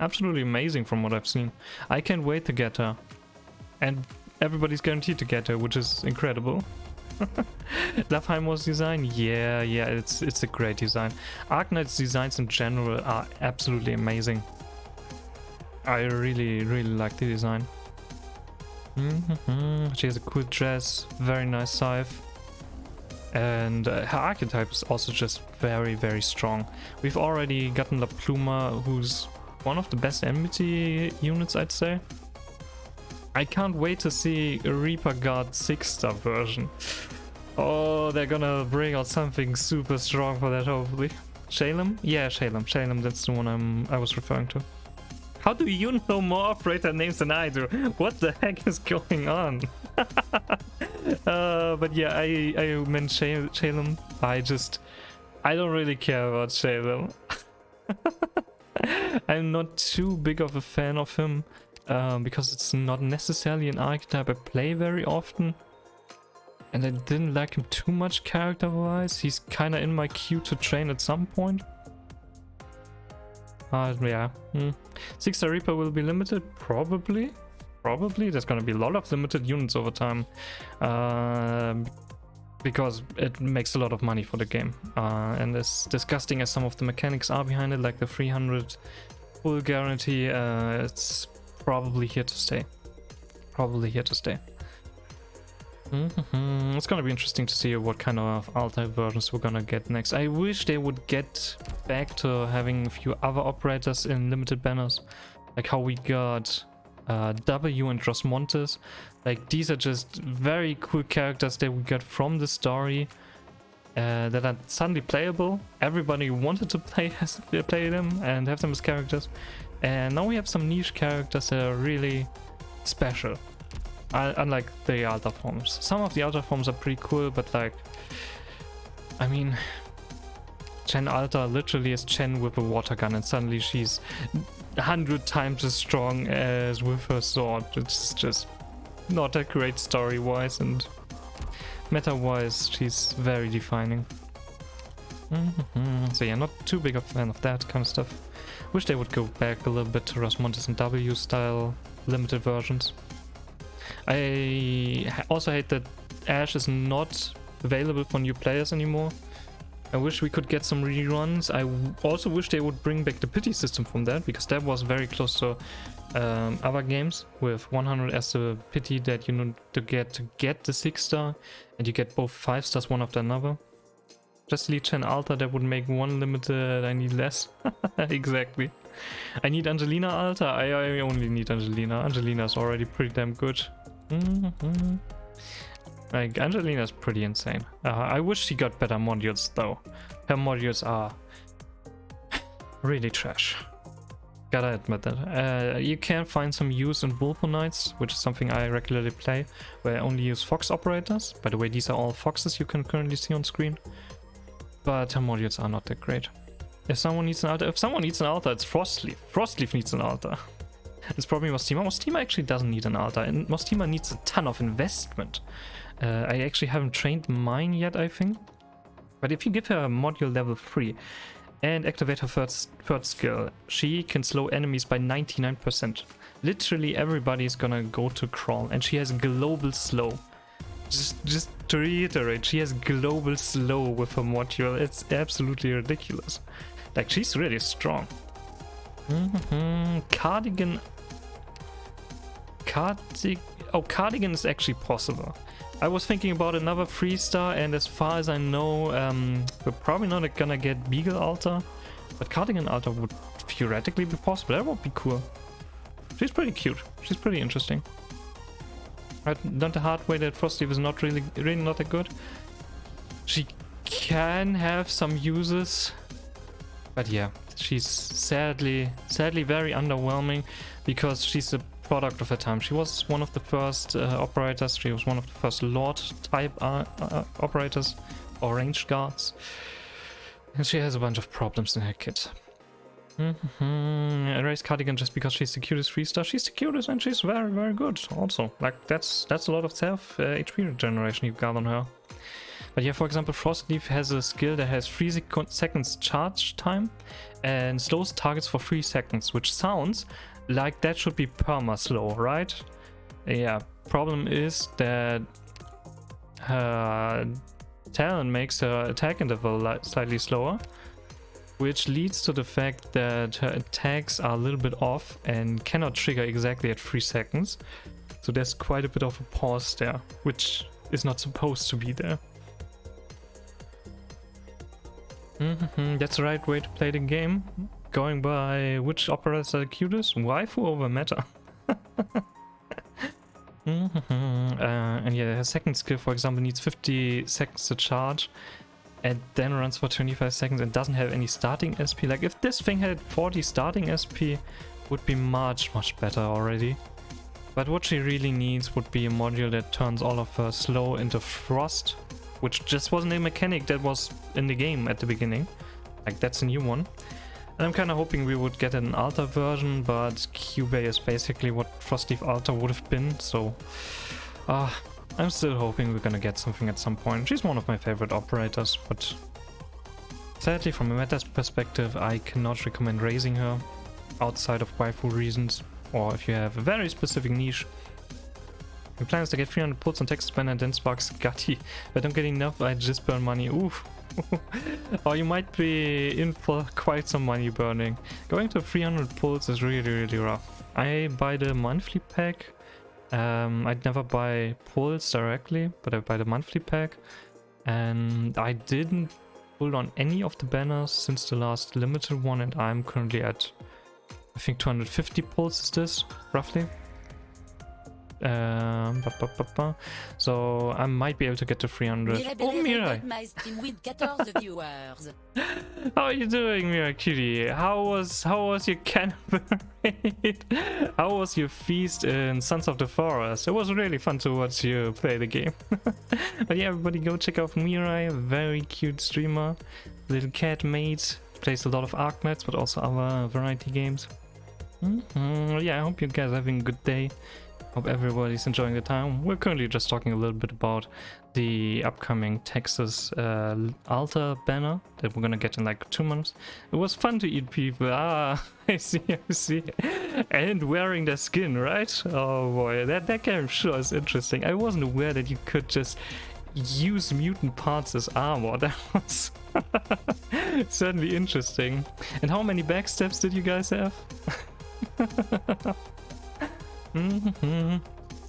A: absolutely amazing from what I've seen. I can't wait to get her. And everybody's guaranteed to get her, which is incredible. Love Haimo's design? Yeah, it's a great design. Arknights designs in general are absolutely amazing. I really like the design. She has a cool dress, very nice scythe. And her archetype is also just very strong. We've already gotten La Pluma, who's one of the best enmity units, I'd say. I can't wait to see a Reaper God 6-star version. Oh, they're gonna bring out something super strong for that, hopefully. Shalem? Yeah, Shalem. Shalem, that's the one I was referring to. How do you know more operator names than I do? What the heck is going on? But yeah, I meant Shalem. I don't really care about Shalem. I'm not too big of a fan of him. Because it's not necessarily an archetype I play very often. And I didn't like him too much character-wise. He's kinda in my queue to train at some point. Yeah. 6-star Reaper will be limited? Probably. There's gonna be a lot of limited units over time. Because it makes a lot of money for the game. And as disgusting as some of the mechanics are behind it, like the 300 full guarantee, it's probably here to stay. It's gonna be interesting to see what kind of altar versions we're gonna get next. I wish they would get back to having a few other operators in limited banners, like how we got W and Rosmontes. Like these are just very cool characters that we got from the story that are suddenly playable. Everybody wanted to play them and have them as characters. And now we have some niche characters that are really special. Unlike the altar forms. Some of the altar forms are pretty cool, but like, I mean, Chen Altar literally is Chen with a water gun, and suddenly she's 100 times as strong as with her sword. It's just not that great story-wise, and meta-wise, she's very defining. So yeah, not too big of a fan of that kind of stuff. Wish they would go back a little bit to Rosmontes and W style limited versions. I also hate that Ash is not available for new players anymore. I wish we could get some reruns. I also wish they would bring back the pity system from that, because that was very close to other games with 100 as the pity that you need to get the 6-star, and you get both 5 stars one after another. Just Leech and Alta, that would make one limited. I need less. Exactly. I need Angelina Alta. I only need Angelina. Angelina's already pretty damn good. Like, Angelina's pretty insane. I wish she got better modules though. Her modules are really trash. Gotta admit that. You can find some use in Arknights, which is something I regularly play, where I only use Fox operators. By the way, these are all Foxes you can currently see on screen. But her modules are not that great. If someone needs an altar, it's Frostleaf. Frostleaf needs an altar. It's probably Mostima. Mostima actually doesn't need an altar, and Mostima needs a ton of investment. I actually haven't trained mine yet, I think. But if you give her a module level 3 and activate her third skill, she can slow enemies by 99%. Literally everybody is gonna go to crawl, and she has global slow. Just to reiterate, she has global slow with her module. It's absolutely ridiculous. Like, she's really strong. Cardigan. Oh, Cardigan is actually possible. I was thinking about another 3-star, and as far as I know, we're probably not gonna get Beagle Altar, but Cardigan Altar would theoretically be possible. That would be cool. She's pretty cute. She's pretty interesting. Right, not the hard way that Frostleaf is not really not that good. She can have some uses, but yeah, she's sadly very underwhelming, because she's a product of her time. She was one of the first operators. She was one of the first Lord type operators or ranged guards, and she has a bunch of problems in her kit. Erase Cardigan just because she's the cutest 3-star. She's the cutest, and she's very good also. Like, that's a lot of self HP regeneration you've got on her. But yeah, for example, Frostleaf has a skill that has 3 seconds charge time and slows targets for 3 seconds, which sounds like that should be perma slow, right? Yeah, problem is that her talent makes her attack interval slightly slower, which leads to the fact that her attacks are a little bit off and cannot trigger exactly at 3 seconds. So there's quite a bit of a pause there, which is not supposed to be there. That's the right way to play the game. Going by which operators are the cutest? Waifu over meta. And yeah, her second skill, for example, needs 50 seconds to charge, and then runs for 25 seconds and doesn't have any starting SP. Like, if this thing had 40 starting SP, would be much better already. But what she really needs would be a module that turns all of her slow into frost, which just wasn't a mechanic that was in the game at the beginning. Like, that's a new one. And I'm kind of hoping we would get an altar version, but Cubase is basically what Frostleaf Altar would have been, so I'm still hoping we're gonna get something at some point. She's one of my favorite operators, but sadly from a meta perspective I cannot recommend raising her outside of waifu reasons, or if you have a very specific niche. My plan is to get 300 pulls on Texas Banner and then spark Scotty. If I don't get enough, I just burn money. Oof. Or you might be in for quite some money burning. Going to 300 pulls is really rough. I buy the monthly pack. I'd never buy pulls directly, but I buy the monthly pack. And I didn't pull on any of the banners since the last limited one, and I'm currently at, I think, 250 pulls is this, roughly. So I might be able to get to 300. Oh, Mirai! How are you doing, Mirai Cutie? How was your camp raid? How was your feast in Sons of the Forest? It was really fun to watch you play the game. But yeah, everybody go check out Mirai, a very cute streamer, little cat mate, plays a lot of Arknights, but also other variety games. Yeah, I hope you guys are having a good day. Hope everybody's enjoying the time. We're currently just talking a little bit about the upcoming Texas Altar banner that we're gonna get in like 2 months. It was fun to eat people. Ah, I see. And wearing their skin, right? Oh boy, that game sure is interesting. I wasn't aware that you could just use mutant parts as armor. That was certainly interesting. And how many backstabs did you guys have?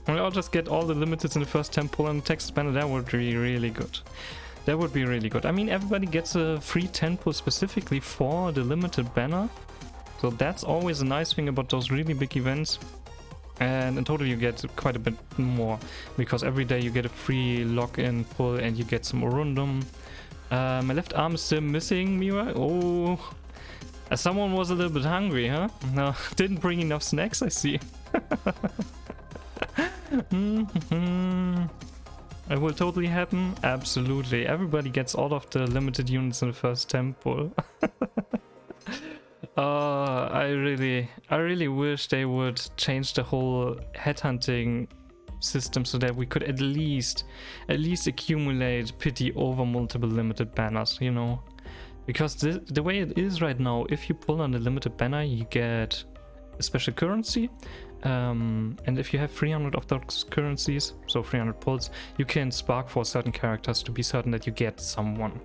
A: I'll just get all the limiteds in the first 10 pull and Texas banner. That would be really good. That would be really good. I mean, everybody gets a free 10 pull specifically for the limited banner. So that's always a nice thing about those really big events. And in total you get quite a bit more, because every day you get a free lock-in pull and you get some Orundum. My left arm is still missing, Mira. Oh, someone was a little bit hungry, huh? No, didn't bring enough snacks, I see. It will totally happen. Absolutely. Everybody gets all of the limited units in the first 10 pull. I really wish they would change the whole headhunting system so that we could at least accumulate pity over multiple limited banners, you know? Because the way it is right now, if you pull on a limited banner, you get a special currency. And if you have 300 of those currencies, so 300 pulls, you can spark for certain characters to be certain that you get someone.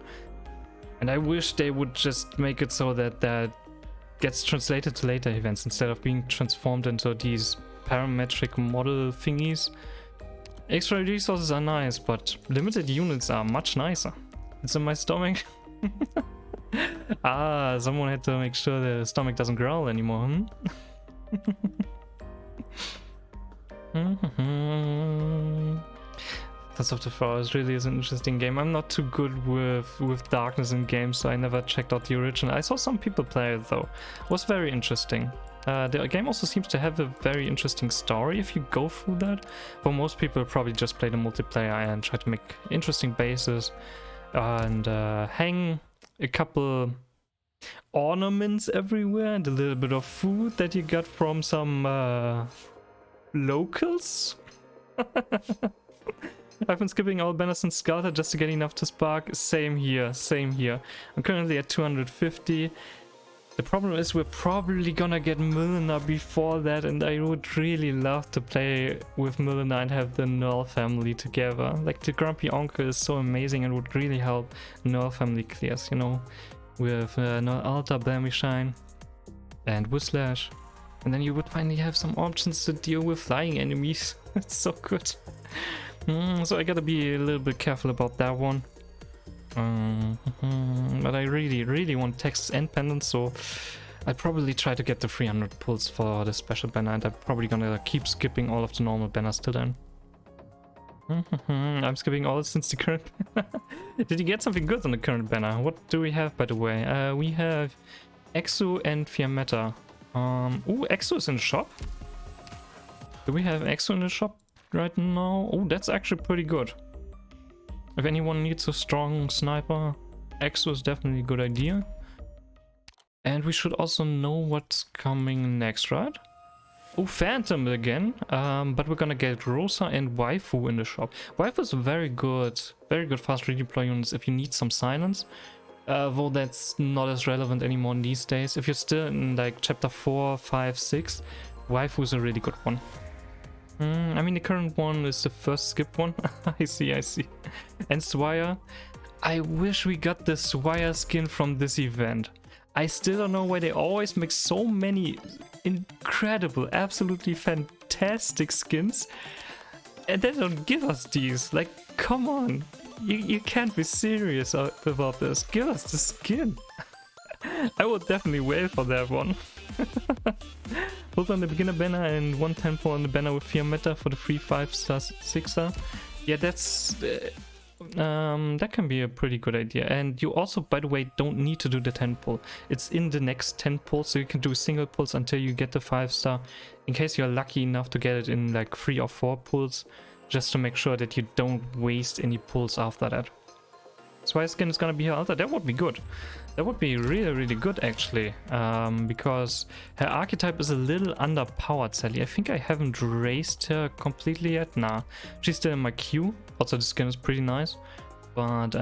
A: And I wish they would just make it so that that gets translated to later events instead of being transformed into these parametric model thingies. Extra resources are nice, but limited units are much nicer. It's in my stomach. Ah, someone had to make sure the stomach doesn't growl anymore, Sons of the Forest really is an interesting game. I'm not too good with darkness in games, so I never checked out the original. I saw some people play it though. It was very interesting. The game also seems to have a very interesting story if you go through that. For most people probably just play the multiplayer and try to make interesting bases and hang a couple ornaments everywhere and a little bit of food that you got from some locals. I've been skipping all banners and Skelter just to get enough to spark. Same here, same here. I'm currently at 250. The problem is we're probably gonna get Milliner before that, and I would really love to play with Milliner and have the Null family together. Like, the Grumpy Uncle is so amazing and would really help Null family clears, you know, with Null Altar, Blamishine, and Whislash. And then you would finally have some options to deal with flying enemies. It's so good. So I gotta be a little bit careful about that one. But I really want Texas and Pendant, so I'd probably try to get the 300 pulls for the special banner, and I'm probably gonna keep skipping all of the normal banners till then. I'm skipping all since the current. Did you get something good on the current banner? What do we have, by the way? We have Exo and Fiammetta. Oh, Exo is in the shop. Do we have Exo in the shop right now? Oh, that's actually pretty good. If anyone needs a strong sniper, Exo is definitely a good idea. And we should also know what's coming next, right? Oh, Phantom again. But we're gonna get Rosa and Waifu in the shop. Waifu is very good fast redeploy units if you need some silence. Though that's not as relevant anymore these days. If you're still in like chapter 4, 5, 6, Waifu is a really good one. I mean, the current one is the first skip one. I see. And Swire. I wish we got the Swire skin from this event. I still don't know why they always make so many incredible, absolutely fantastic skins, and they don't give us these. Like, come on. You can't be serious about this. Give us the skin. I would definitely wait for that one. Both on the beginner banner and 1 tempo on the banner with Fiammetta for the free 5-star 6-star. Yeah, that's that can be a pretty good idea. And you also, by the way, don't need to do the 10 pull. It's in the next 10 pulls, so you can do single pulls until you get the 5-star. In case you're lucky enough to get it in like 3 or 4 pulls, just to make sure that you don't waste any pulls after that. Swire skin is gonna be her altar. That would be good. That would be really good, actually, because her archetype is a little underpowered, sadly. I think I haven't raised her completely yet. Nah, she's still in my queue. Also, the skin is pretty nice, but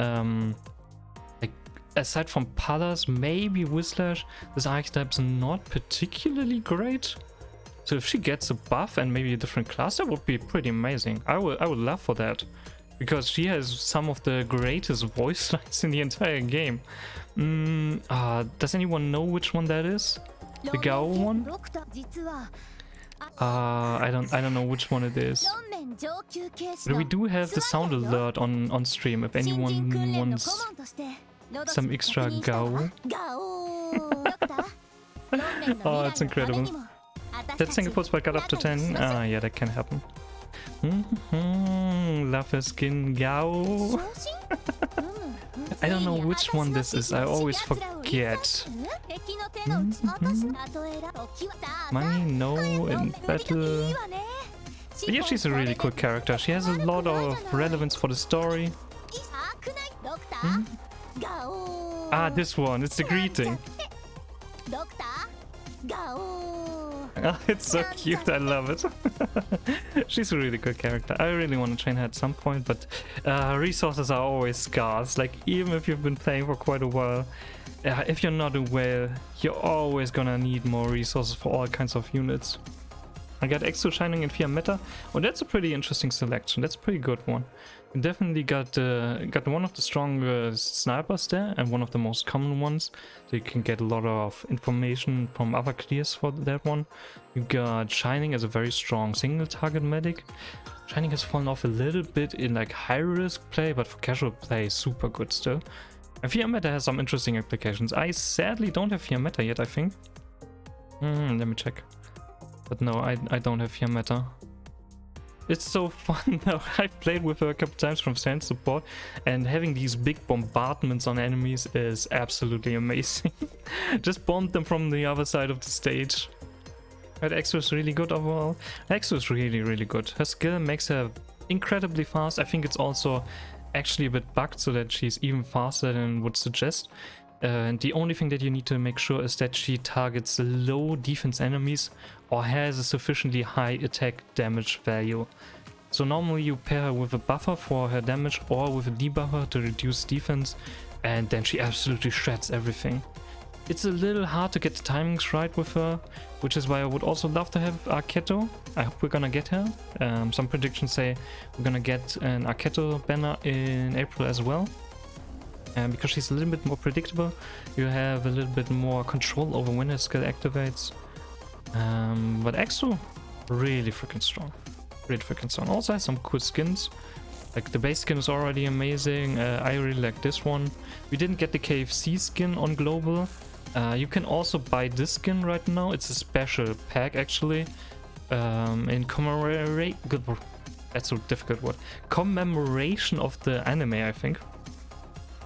A: like, aside from Pallas, maybe Whislash, this archetype is not particularly great. So if she gets a buff and maybe a different class, that would be pretty amazing. I would love for that. because she has some of the greatest voice lines in the entire game. Does anyone know which one that is? The Gao one? I don't know which one it is. But we do have the sound alert on stream if anyone wants some extra Gao. Oh, it's incredible. That single post got up to 10. Yeah, that can happen. Love her skin Gao. I don't know which one this is. I always forget. Money, no, in battle. But yeah, she's a really cool character. She has a lot of relevance for the story. This one. It's the greeting. Oh, it's so cute, I love it. She's a really good character. I really want to train her at some point, but resources are always scarce. Like, even if you've been playing for quite a while, if you're not a whale, you're always gonna need more resources for all kinds of units. I got Exo Shining and Fear Meta. Oh, that's a pretty interesting selection. That's a pretty good one. You definitely got one of the strongest snipers there and one of the most common ones. So you can get a lot of information from other clears for that one. You got Shining as a very strong single target medic. Shining has fallen off a little bit in like high risk play, but for casual play, super good still. And Fear Meta has some interesting applications. I sadly don't have Fear Meta yet, I think. Let me check. But no, I don't have Fear Meta. It's so fun though. I've played with her a couple times from sand support, and having these big bombardments on enemies is absolutely amazing. Just bomb them from the other side of the stage. But Exo is really good overall. Exo is really, really good. Her skill makes her incredibly fast. I think it's also actually a bit bugged so that she's even faster than would suggest. And the only thing that you need to make sure is that she targets low defense enemies or has a sufficiently high attack damage value. So normally you pair her with a buffer for her damage or with a debuffer to reduce defense, and then she absolutely shreds everything. It's a little hard to get the timings right with her, which is why I would also love to have Arketo. I hope we're gonna get her. Some predictions say we're gonna get an Arketo banner in April as well. And because she's a little bit more predictable, you have a little bit more control over when her skill activates. But Exo, really freaking strong. Really freaking strong. Also has some cool skins. Like the base skin is already amazing. I really like this one. We didn't get the KFC skin on global. You can also buy this skin right now. It's a special pack actually. In that's a difficult word. Commemoration of the anime, I think.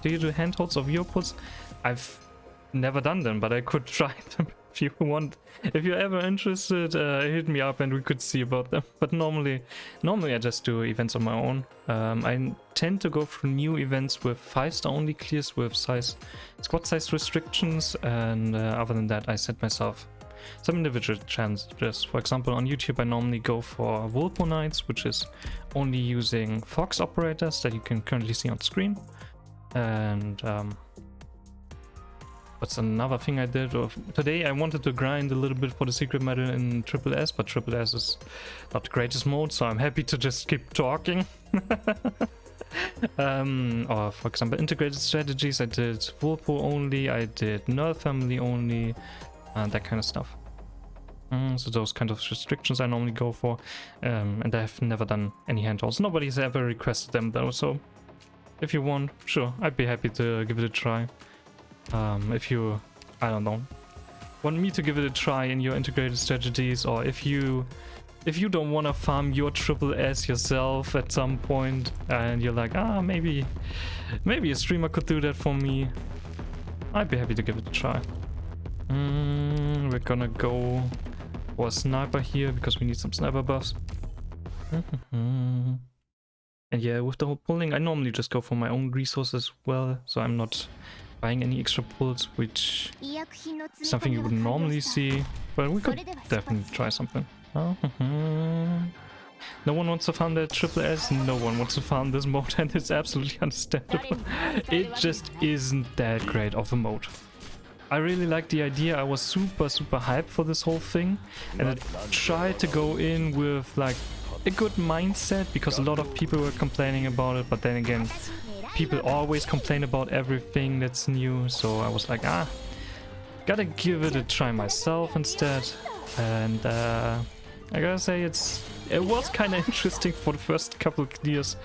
A: Do you do handholds of your puts? I've never done them, but I could try them if you want. If you're ever interested, hit me up and we could see about them. But normally I just do events on my own. I tend to go through new events with 5-star only clears with squad size restrictions, and other than that I set myself some individual challenges. For example, on YouTube I normally go for Arknights, which is only using Fox operators that you can currently see on screen. And what's another thing I did? Today I wanted to grind a little bit for the secret medal in SSS, but SSS is not the greatest mode, so I'm happy to just keep talking. Or for example, integrated strategies, I did Whirlpool only, I did Nerf family only, that kind of stuff. So those kind of restrictions I normally go for, and I've never done any handholds. Nobody's ever requested them though, so if you want, sure, I'd be happy to give it a try. If you, I don't know, want me to give it a try in your integrated strategies, or if you don't want to farm your SSS yourself at some point, and you're like, maybe a streamer could do that for me, I'd be happy to give it a try. We're gonna go for a sniper here because we need some sniper buffs. And yeah, with the whole pulling, I normally just go for my own resources as well, so I'm not buying any extra pulls, which is something you wouldn't normally see, but we could definitely try something. No one wants to farm that SSS, no one wants to farm this mode, and it's absolutely understandable. It just isn't that great of a mode. I really like the idea. I was super hyped for this whole thing, and I tried to go in with like a good mindset, because a lot of people were complaining about it, but then again, people always complain about everything that's new, so I was like, gotta give it a try myself instead. And I gotta say, it was kind of interesting for the first couple of clears,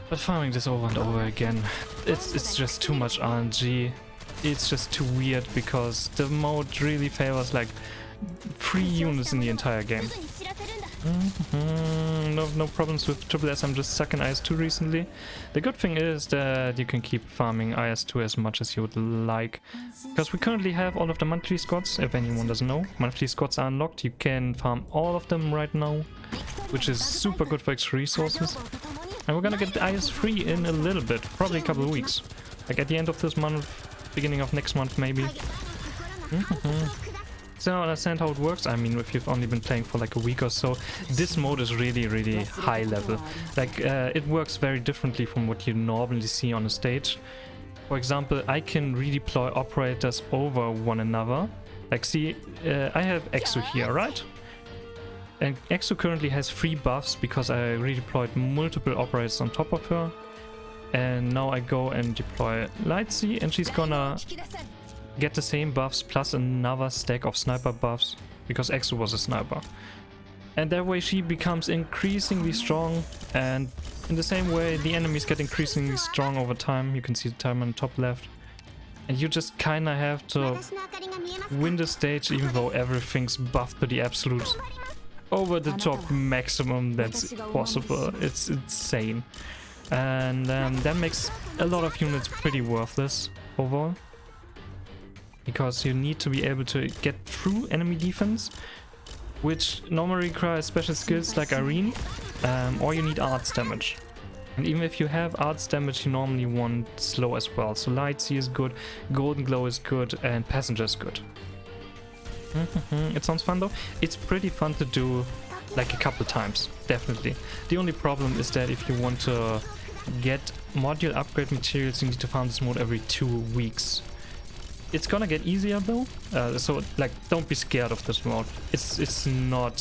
A: but farming this over and over again, it's just too much RNG. It's just too weird, because the mode really favors like 3 units in the entire game. No problems with SSS. I'm just sucking IS-2 recently. The good thing is that you can keep farming IS-2 as much as you would like, because we currently have all of the monthly squads. If anyone doesn't know, monthly squads are unlocked. You can farm all of them right now, which is super good for extra resources. And we're gonna get the IS-3 in a little bit, probably a couple of weeks, like at the end of this month, beginning of next month maybe. So I understand how it works. I mean, if you've only been playing for like a week or so, this mode is really high level. Like it works very differently from what you normally see on a stage. For example, I can redeploy operators over one another. Like see, I have Exu here, right? And Exu currently has 3 buffs because I redeployed multiple operators on top of her. And now I go and deploy Lightsea, and she's gonna get the same buffs plus another stack of sniper buffs, because Exu was a sniper. And that way she becomes increasingly strong, and in the same way the enemies get increasingly strong over time. You can see the time on the top left. And you just kinda have to win the stage even though everything's buffed to the absolute over the top maximum that's possible. It's insane. And that makes a lot of units pretty worthless overall, because you need to be able to get through enemy defense, which normally requires special skills like Irene, or you need arts damage. And even if you have arts damage, you normally want slow as well. So Lightsea is good, Golden Glow is good, and Passenger is good. It sounds fun though. It's pretty fun to do like a couple times, definitely. The only problem is that if you want to get module upgrade materials, you need to farm this mode every 2 weeks. It's gonna get easier though, so like don't be scared of this mode. It's not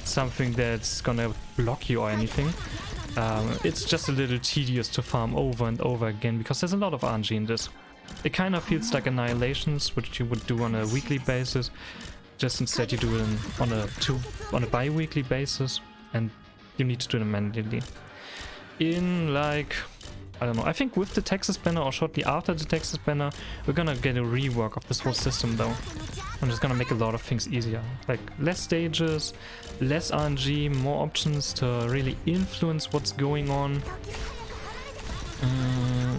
A: something that's gonna block you or anything. It's just a little tedious to farm over and over again, because there's a lot of RNG in this. It kind of feels like Annihilations, which you would do on a weekly basis, just instead you do it on a bi-weekly basis, and you need to do them manually. In like, I don't know, I think with the Texas banner or shortly after the Texas banner, we're gonna get a rework of this whole system though. I'm just gonna make a lot of things easier. Like less stages, less RNG, more options to really influence what's going on.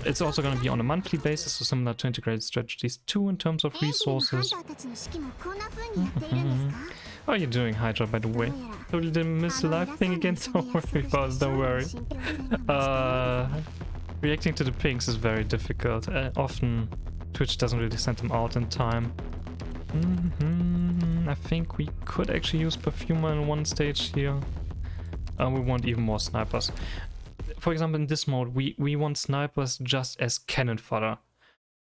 A: It's also gonna be on a monthly basis, so similar to Integrated Strategies 2 in terms of resources. How are you doing, Hydra, by the way? Totally didn't miss the live thing again? Don't worry about it, don't worry. Reacting to the pings is very difficult. Often Twitch doesn't really send them out in time. I think we could actually use Perfumer in one stage here. We want even more snipers. For example, in this mode, we want snipers just as cannon fodder.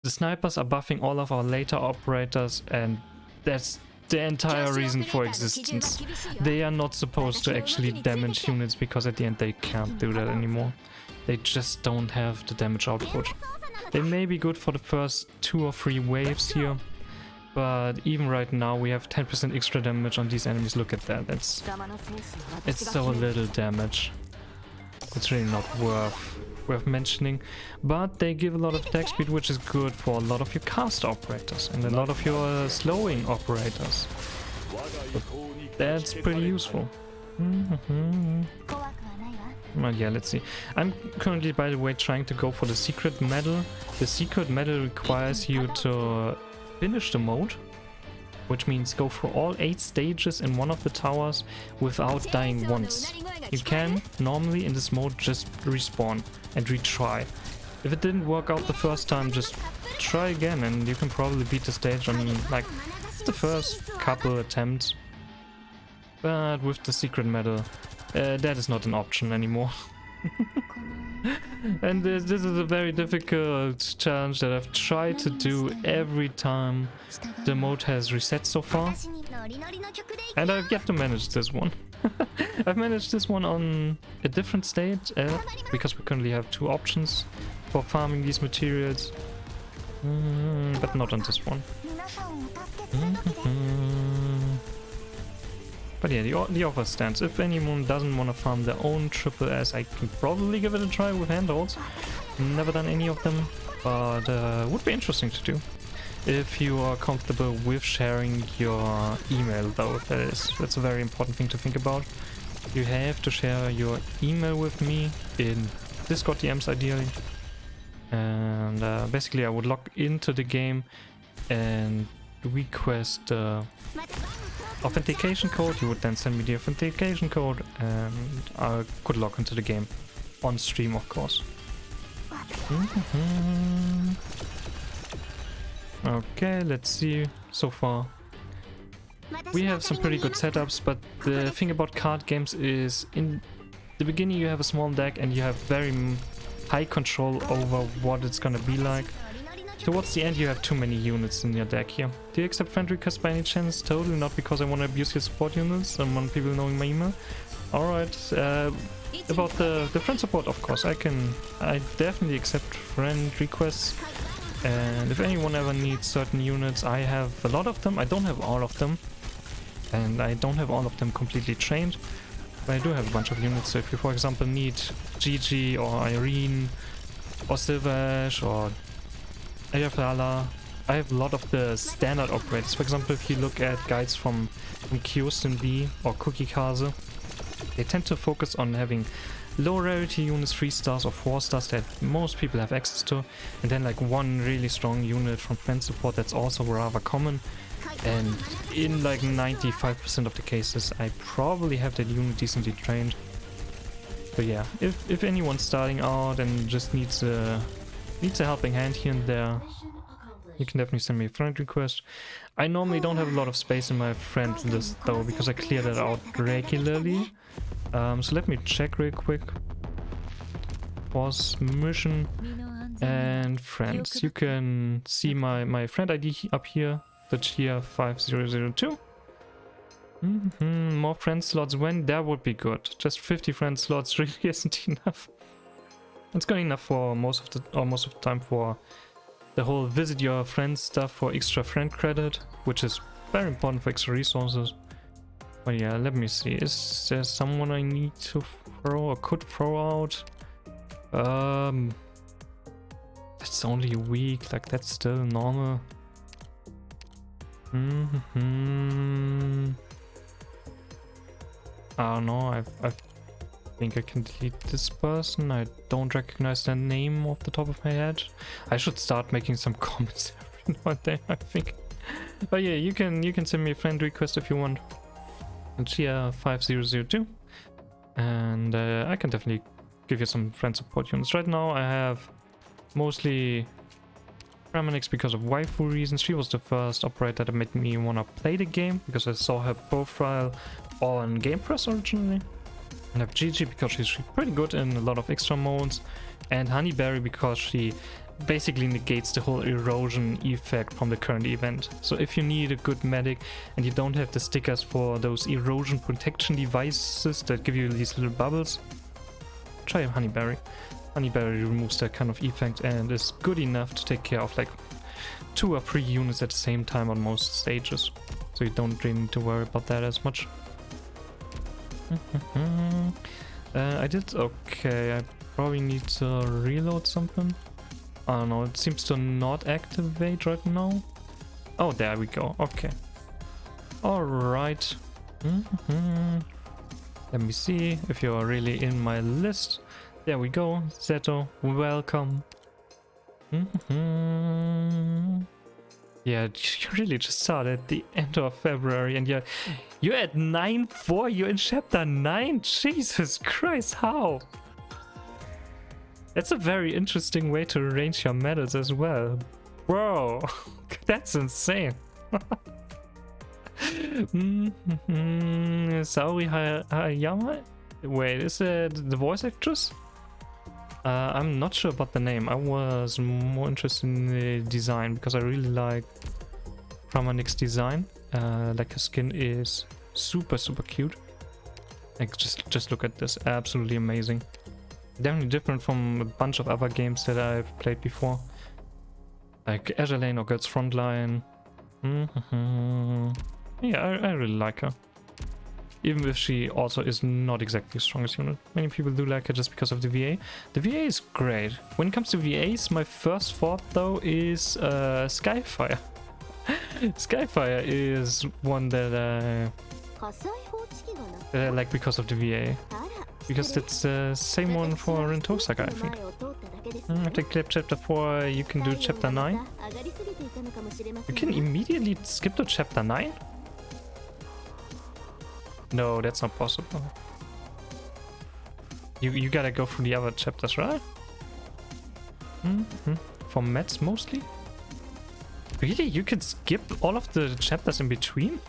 A: The snipers are buffing all of our later operators, and that's the entire reason for existence. They are not supposed to actually damage units, because at the end they can't do that anymore. They just don't have the damage output. They may be good for the first 2 or 3 waves here, but even right now we have 10% extra damage on these enemies. Look at that, it's so little damage. It's really not worth mentioning, but they give a lot of attack speed, which is good for a lot of your cast operators and a lot of your slowing operators. But that's pretty useful. Well, yeah, let's see. I'm currently, by the way, trying to go for the secret medal. The secret medal requires you to finish the mode, which means go through all 8 stages in one of the towers without dying once. You can normally in this mode just respawn and retry. If it didn't work out the first time, just try again and you can probably beat the stage on like the first couple attempts. But with the secret medal, that is not an option anymore. And this is a very difficult challenge that I've tried to do every time the mode has reset so far. And I've yet to manage this one. I've managed this one on a different state because we currently have 2 options for farming these materials, but not on this one. But yeah, the offer stands. If anyone doesn't want to farm their own SSS, I can probably give it a try with handholds. Never done any of them, but would be interesting to do. If you are comfortable with sharing your email though, that's a very important thing to think about. You have to share your email with me in Discord DMs ideally. And basically I would log into the game and request authentication code. You would then send me the authentication code and I could log into the game on stream, of course. Okay, let's see. So far we have some pretty good setups, but the thing about card games is in the beginning you have a small deck and you have very high control over what it's gonna be like. Towards the end you have too many units in your deck here. Do you accept friend requests by any chance? Totally not because I want to abuse your support units and want people knowing my email. Alright, about the friend support, of course, I definitely accept friend requests. And if anyone ever needs certain units, I have a lot of them. I don't have all of them. And I don't have all of them completely trained. But I do have a bunch of units. So if you, for example, need Gigi or Irene or Silvash or Ayafala, I have a lot of the standard operators. For example, if you look at guides from Kyosten V or Cookie Kaze, they tend to focus on having low rarity units, 3 stars or 4 stars that most people have access to, and then like one really strong unit from friend support that's also rather common. And in like 95% of the cases I probably have that unit decently trained. So yeah, if anyone's starting out and just needs a helping hand here and there, you can definitely send me a friend request. I normally don't have a lot of space in my friend list though, because I clear that out regularly. So let me check real quick. Pause mission and friends. You can see my friend ID up here, the Chia 5002. More friend slots when? That would be good. Just 50 friend slots really isn't enough. It's good enough for most of the time for the whole visit your friends stuff for extra friend credit, which is very important for extra resources. But yeah, let me see. Is there someone I need to throw or could throw out? That's only a week, like that's still normal. I don't know, I think I can delete this person. I don't recognize their name off the top of my head. I should start making some comments every now and then, I think. But yeah, you can send me a friend request if you want. Chia 5002, and I can definitely give you some friend support units. Right now I have mostly Ramanix because of waifu reasons. She was the first operator that made me want to play the game because I saw her profile on Game Press originally. And I have Gigi because she's pretty good in a lot of extra modes, and Honeyberry because she basically negates the whole erosion effect from the current event. So if you need a good medic and you don't have the stickers for those erosion protection devices that give you these little bubbles, try Honeyberry. Honeyberry removes that kind of effect and is good enough to take care of like 2 or 3 units at the same time on most stages. So you don't really need to worry about that as much. I did okay. I probably need to reload something. I don't know, it seems to not activate right now. Oh, there we go. Okay. Alright. Let me see if you're really in my list. There we go. Zeto, welcome. Yeah, you really just started at the end of February and you're at 9-4, you're in chapter 9? Jesus Christ, how? That's a very interesting way to arrange your medals as well. Bro, that's insane. Saori Hayama? Wait, is it the voice actress? I'm not sure about the name. I was more interested in the design because I really like Pramanix's design. Like her skin is super cute. Like, just look at this. Absolutely amazing. Definitely different from a bunch of other games that I've played before. Like Azure Lane or Girls Frontline. Yeah, I really like her. Even if she also is not exactly the strongest unit. Many people do like her just because of the VA. The VA is great. When it comes to VAs, my first thought though is Skyfire. Skyfire is one that I like because of the VA. Because it's the same one for Rentosaka, I think. After chapter 4, you can do chapter 9. You can immediately skip to chapter 9? No, that's not possible. You gotta go through the other chapters, right? For mets mostly? Really? You can skip all of the chapters in between?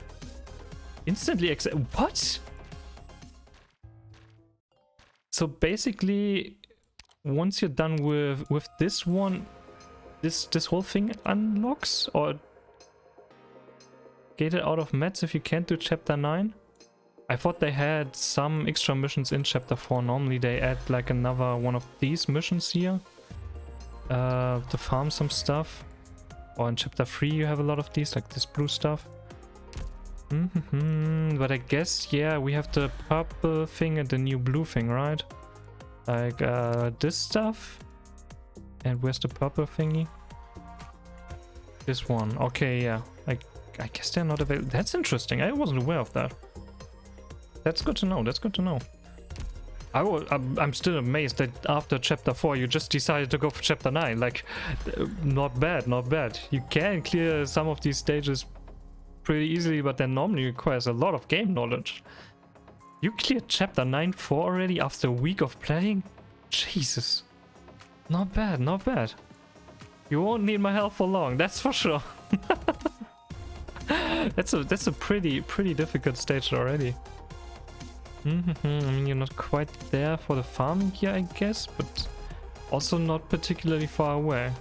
A: Instantly accept. What? So basically, once you're done with this one, this whole thing unlocks, or get it out of mets if you can't do chapter 9? I thought they had some extra missions in chapter 4. Normally they add like another one of these missions here to farm some stuff. Or in chapter 3 you have a lot of these, like this blue stuff. But I guess, yeah, we have the purple thing and the new blue thing, right? Like this stuff. And where's the purple thingy? This one. Okay, yeah. I guess they're not available. That's interesting. I wasn't aware of that. That's good to know. That's good to know. I'm still amazed that after chapter 4 you just decided to go for chapter 9. Like, not bad, not bad. You can clear some of these stages pretty easily, but that normally requires a lot of game knowledge. You cleared chapter 9-4 already after a week of playing? Jesus. Not bad, not bad. You won't need my help for long, that's for sure. That's a pretty difficult stage already. I mean, you're not quite there for the farming here, I guess, but also not particularly far away.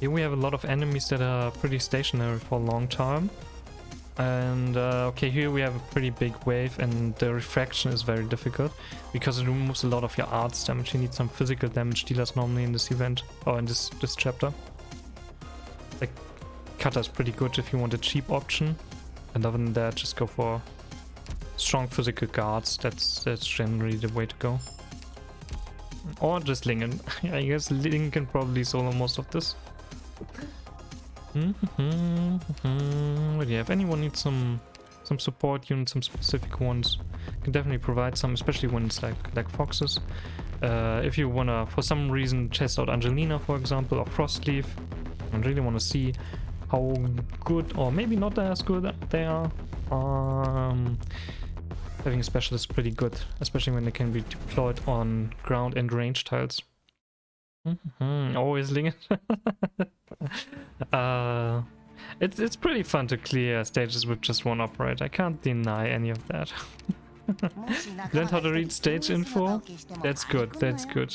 A: Here we have a lot of enemies that are pretty stationary for a long time. And okay, here we have a pretty big wave, and the refraction is very difficult because it removes a lot of your arts damage. You need some physical damage dealers normally in this event, or in this chapter. Like, Cutter is pretty good if you want a cheap option, and other than that, just go for strong physical guards. That's generally the way to go. Or just Lingen. I guess Lingen can probably solo most of this. But yeah, if anyone needs some support units, some specific ones, can definitely provide some, especially when it's like foxes. If you wanna, for some reason, test out Angelina, for example, or Frostleaf, and really wanna see how good, or maybe not as good they are, having a specialist is pretty good, especially when they can be deployed on ground and range tiles. Always Lingen. It's pretty fun to clear stages with just one operator. I can't deny any of that. Learned how to read stage info? That's good, that's good.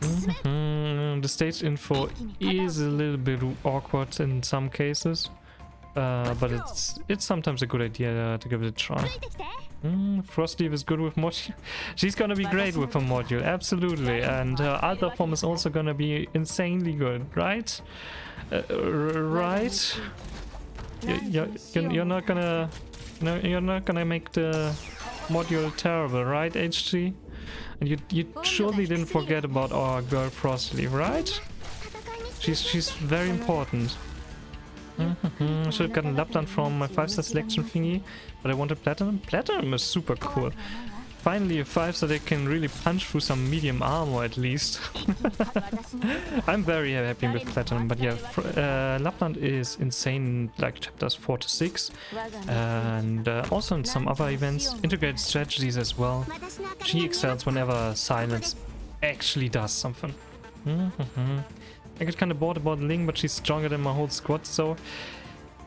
A: The stage info is a little bit awkward in some cases, but it's sometimes a good idea to give it a try. Frostleaf is good with module. She's gonna be great with a module, absolutely, and her alter form is also gonna be insanely good, right? Right? You're not gonna, no, you're not gonna make the module terrible, right, HG? And you surely didn't forget about our girl Frostleaf, right? She's very important. Should have gotten Lapland from my 5-star selection thingy, but I wanted Platinum. Platinum is super cool. Finally a 5-star that can really punch through some medium armor at least. I'm very happy with Platinum, but yeah, Lapland is insane, like chapters 4 to 6, and also in some other events, integrated strategies as well. She excels whenever Silence actually does something. I get kind of bored about Ling, but she's stronger than my whole squad, so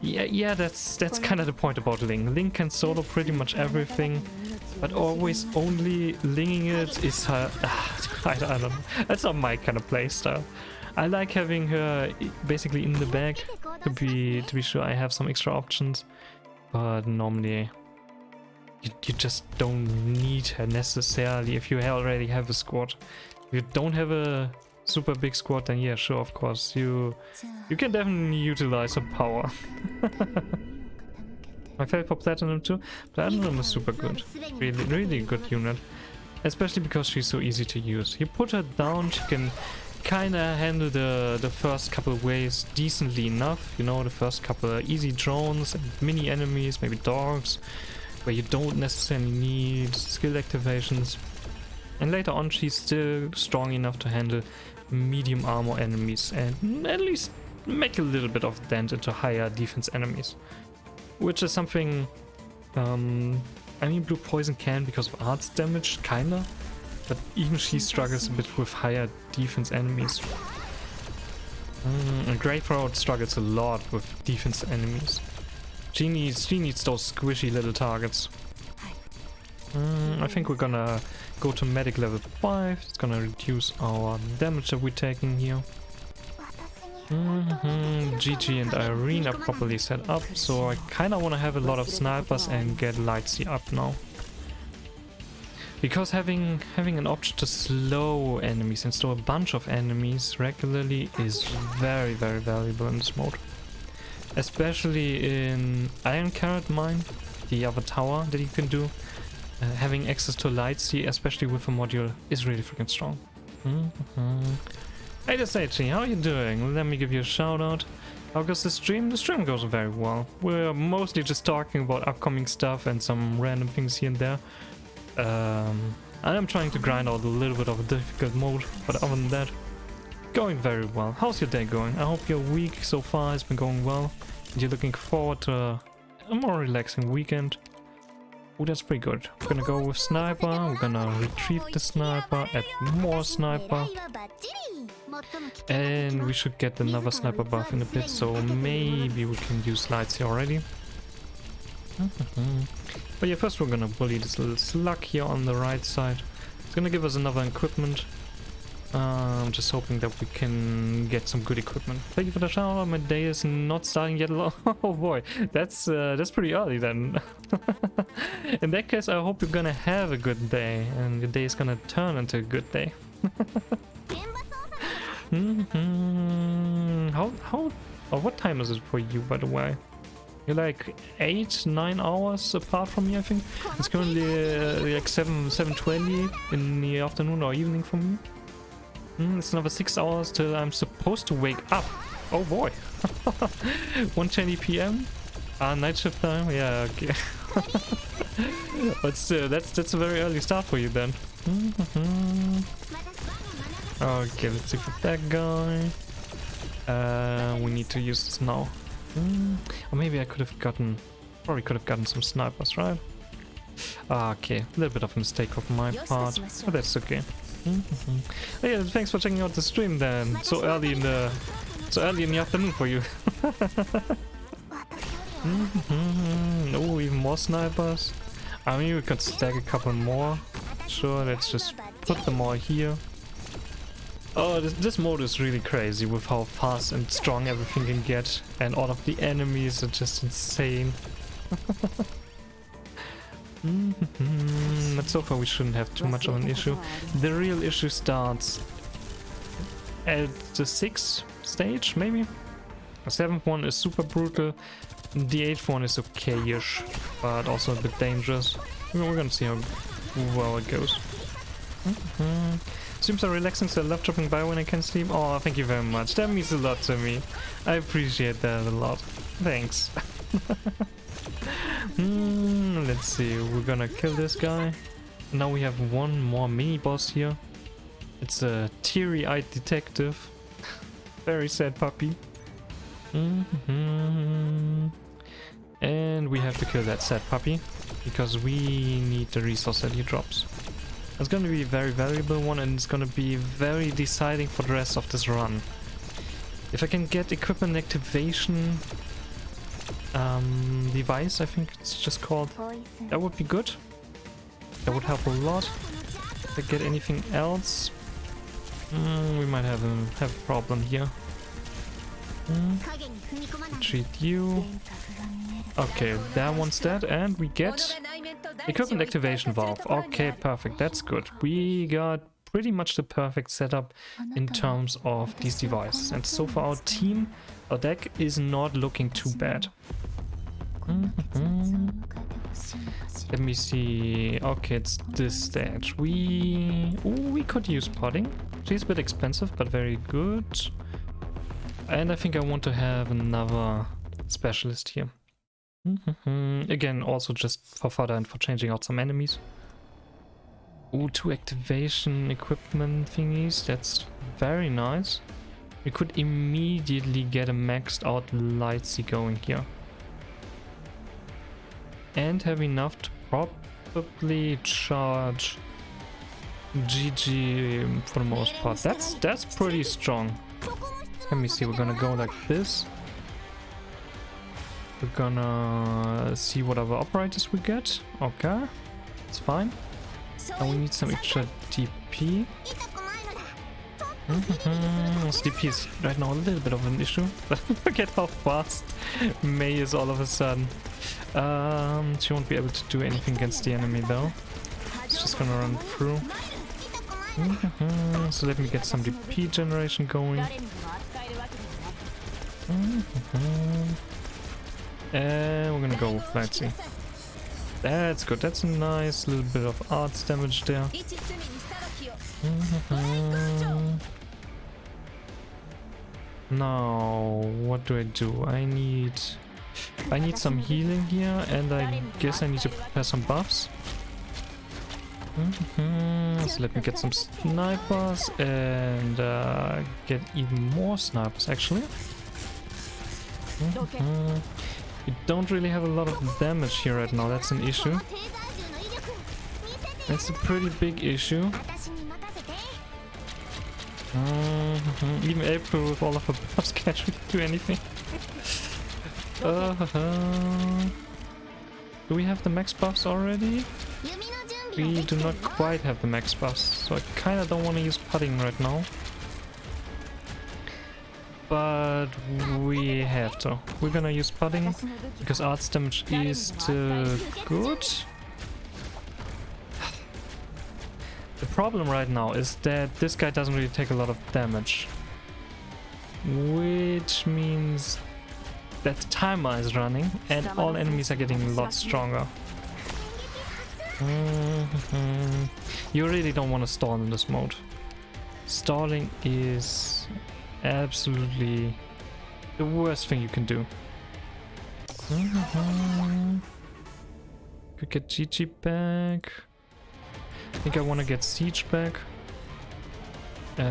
A: yeah, that's kind of the point about Ling. Ling can solo pretty much everything, but always only Linging it is her. I don't know. That's not my kind of playstyle. I like having her basically in the bag to be sure I have some extra options, but normally you just don't need her necessarily if you already have a squad. If you don't have a super big squad, then yeah, sure, of course, you can definitely utilize her power. My favorite for Platinum too. Platinum is super good. Really good unit. Especially because she's so easy to use. You put her down, she can kinda handle the first couple of waves decently enough. You know, the first couple of easy drones and mini enemies, maybe dogs, where you don't necessarily need skill activations. And later on she's still strong enough to handle medium armor enemies and at least make a little bit of dent into higher defense enemies. Which is something, I mean, Blue Poison can because of arts damage, kinda. But even she struggles a bit with higher defense enemies. And Grey Throat struggles a lot with defense enemies. She needs those squishy little targets. I think we're gonna go to medic level 5. It's gonna reduce our damage that we're taking here. Gigi and Irene are properly set up, so I kinda wanna have a lot of snipers and get Lightsy up now. Because having an option to slow enemies and slow a bunch of enemies regularly is very valuable in this mode. Especially in Iron Carrot Mine, the other tower that you can do. Having access to Lightsy, especially with a module, is really freaking strong. Hey Desaichi, how are you doing? Let me give you a shout out. How goes the stream? The stream goes very well. We're mostly just talking about upcoming stuff and some random things here and there. I am trying to grind out a little bit of a difficult mode, but other than that, going very well. How's your day going? I hope your week so far has been going well. And you're looking forward to a more relaxing weekend. Oh, that's pretty good. We're gonna go with sniper, we're gonna retrieve the sniper, add more sniper. And we should get another sniper buff in a bit, so maybe we can use Lightsy already. But yeah, first we're gonna bully this little slug here on the right side. It's gonna give us another equipment. I'm just hoping that we can get some good equipment. Thank you for the shout out. My day is not starting yet. Oh boy, that's pretty early then. In that case, I hope you're gonna have a good day and your day is gonna turn into a good day. What time is it for you, by the way? You're like 8-9 hours apart from me, I think. It's currently like 7:20 in the afternoon or evening for me. It's another 6 hours till I'm supposed to wake up. Oh boy. 1:20 p.m. Night shift time. Yeah, okay. But still, that's a very early start for you then. Okay, let's see for that guy. We need to use this now. Or maybe I probably could have gotten some snipers, right? Okay, a little bit of a mistake of my part, but that's okay. Yeah, thanks for checking out the stream then. So early in the afternoon for you. Oh, even more snipers. I mean, we could stack a couple more. Sure, let's just put them all here. Oh, this mode is really crazy with how fast and strong everything can get, and all of the enemies are just insane. But so far we shouldn't have too much of an issue. The real issue starts at the 6th stage, maybe? The 7th one is super brutal. The 8th one is okay-ish, but also a bit dangerous. We're gonna see how well it goes. Streams are relaxing, so I love dropping by when I can sleep. Oh, thank you very much. That means a lot to me. I appreciate that a lot. Thanks. Let's see. We're gonna kill this guy. Now we have one more mini boss here. It's a teary-eyed detective. Very sad puppy. And we have to kill that sad puppy because we need the resource that he drops. It's gonna be a very valuable one, and it's gonna be very deciding for the rest of this run. If I can get equipment activation device, I think it's just called, that would be good. That would help a lot. If I get anything else, we might have a problem here. Treat you. Okay, that one's dead, and we get Equipment activation valve. Okay, perfect. That's good. We got pretty much the perfect setup in terms of these devices. And so far our deck is not looking too bad. Let me see. Okay, it's this stage. We could use potting. She's a bit expensive, but very good. And I think I want to have another specialist here. Again, also just for fodder and for changing out some enemies. Ooh, 2 activation equipment thingies. That's very nice. We could immediately get a maxed out Lightsy going here. And have enough to probably charge GG for the most part. That's pretty strong. Let me see, we're gonna go like this. We're gonna see what other operators we get. Okay, it's fine. And we need some extra DP. DP is right now a little bit of an issue. But look at how fast May is all of a sudden. She won't be able to do anything against the enemy though. It's just gonna run through. So let me get some DP generation going. And we're gonna go with Lightsy. That's good. That's a nice little bit of arts damage there. Now, what do? I need some healing here, and I guess I need to prepare some buffs. So let me get some snipers and get even more snipers actually. We don't really have a lot of damage here right now, that's an issue. That's a pretty big issue. Even April with all of her buffs can't really do anything. Do we have the max buffs already? We do not quite have the max buffs, so I kinda don't want to use putting right now. But we have to. We're gonna use putting because arts damage is still good. The problem right now is that this guy doesn't really take a lot of damage, which means that the timer is running and all enemies are getting a lot stronger. You really don't want to stall in this mode. Stalling is absolutely the worst thing you can do. Could get GG back. I think I want to get Siege back. Do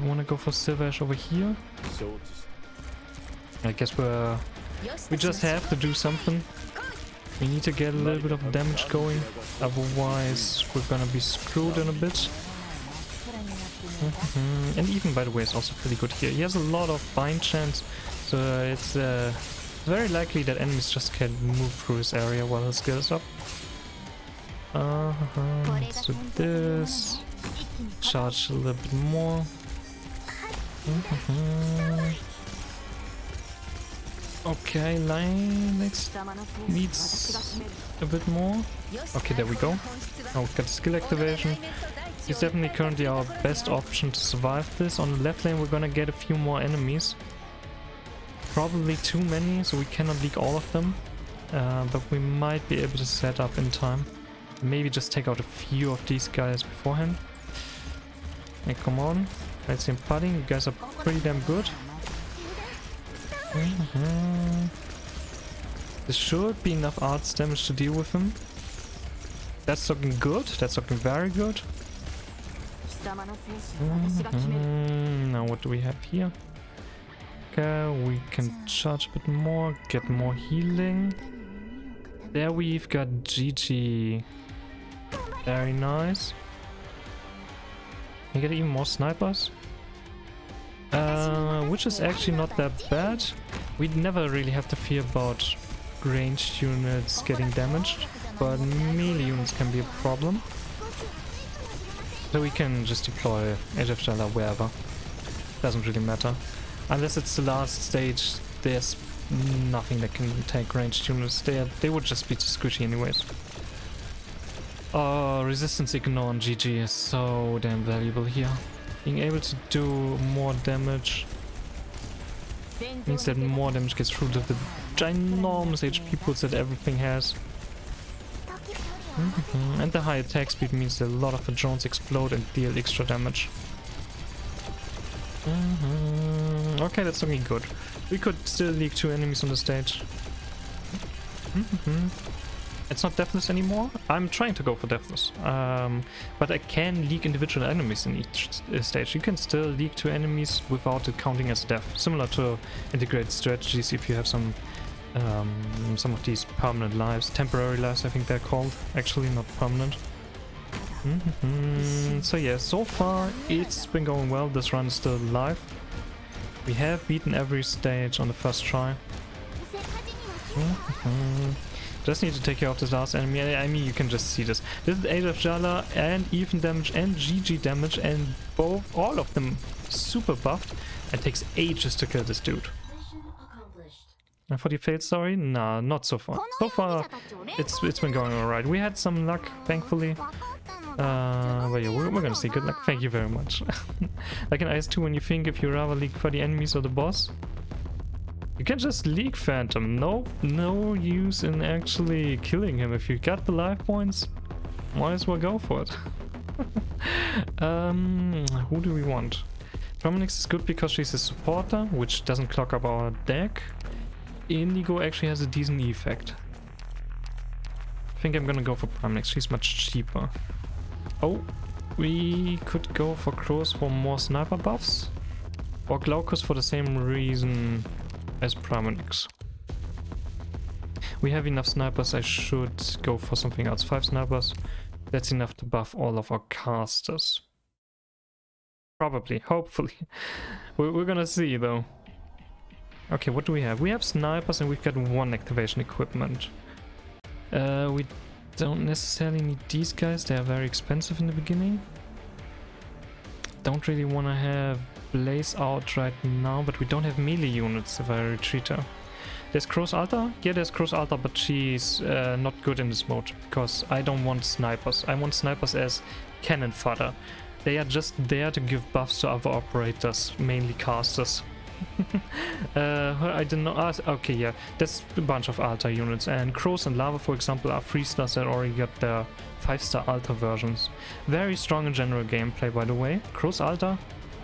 A: you want to go for Silver Ash over here? I guess we just have to do something. We need to get a little bit of damage going, otherwise we're gonna be screwed in a bit. And even, by the way, it's also pretty good here. He has a lot of bind chance, so it's very likely that enemies just can't move through his area while his skill is up. Let's do this. Charge a little bit more. Okay, line needs a bit more. Okay, there we go. Now we've got skill activation. He's definitely currently our best option to survive this. On the left lane we're gonna get a few more enemies. Probably too many, so we cannot leak all of them. But we might be able to set up in time. Maybe just take out a few of these guys beforehand. Hey, come on. Let's see him putting. You guys are pretty damn good. There should be enough arts damage to deal with him. That's looking good. That's looking very good. Now what do we have here? Okay, we can charge a bit more, get more healing. There we've got GG. Very nice. You get even more snipers. Which is actually not that bad. We never really have to fear about ranged units getting damaged, but melee units can be a problem. So we can just deploy HF wherever. Doesn't really matter. Unless it's the last stage, there's nothing that can take ranged units. They would just be too squishy anyways. Oh, resistance ignore on GG is so damn valuable here. Being able to do more damage means that more damage gets through the ginormous HP pools that everything has. And the high attack speed means that a lot of the drones explode and deal extra damage. Okay, that's looking good. We could still leak 2 enemies on the stage. It's not deathless anymore. I'm trying to go for deathless. But I can leak individual enemies in each stage. You can still leak 2 enemies without it counting as death. Similar to integrated strategies if you have some of these permanent lives. Temporary lives, I think they're called. Actually, not permanent. So yeah, so far it's been going well. This run is still alive. We have beaten every stage on the first try. Just need to take care of this last enemy. I mean, you can just see this. This is Age of Jala and even damage and GG damage, and all of them super buffed. It takes ages to kill this dude. And for the failed story? Nah, not so far. So far, it's been going alright. We had some luck, thankfully. But yeah, we're gonna say good luck. Thank you very much. Like in Ice 2, when you think if you rather leak for the enemies or the boss, you can just leak Phantom. No use in actually killing him. If you got the life points, might as well go for it. Who do we want? Dominix is good because she's a supporter, which doesn't clog up our deck. Indigo actually has a decent effect. I think I'm gonna go for Primex. She's much cheaper. Oh, we could go for Crows for more sniper buffs, or Glaucus for the same reason as Primex. We have enough snipers. I should go for something else. 5 snipers. That's enough to buff all of our casters. Probably, hopefully. We're gonna see though. Okay, what do we have? We have snipers and we've got 1 activation equipment. We don't necessarily need these guys. They are very expensive in the beginning. Don't really want to have Blaze out right now, but we don't have melee units if I retreat her. There's Crow's Altar? Yeah, there's Crow's Altar, but she's not good in this mode because I don't want snipers. I want snipers as cannon fodder. They are just there to give buffs to other operators, mainly casters. I don't know. Okay, yeah, there's a bunch of altar units, and Crows and Lava, for example, are 3-stars that already got their 5-star altar versions. Very strong in general gameplay, by the way. Crows Altar,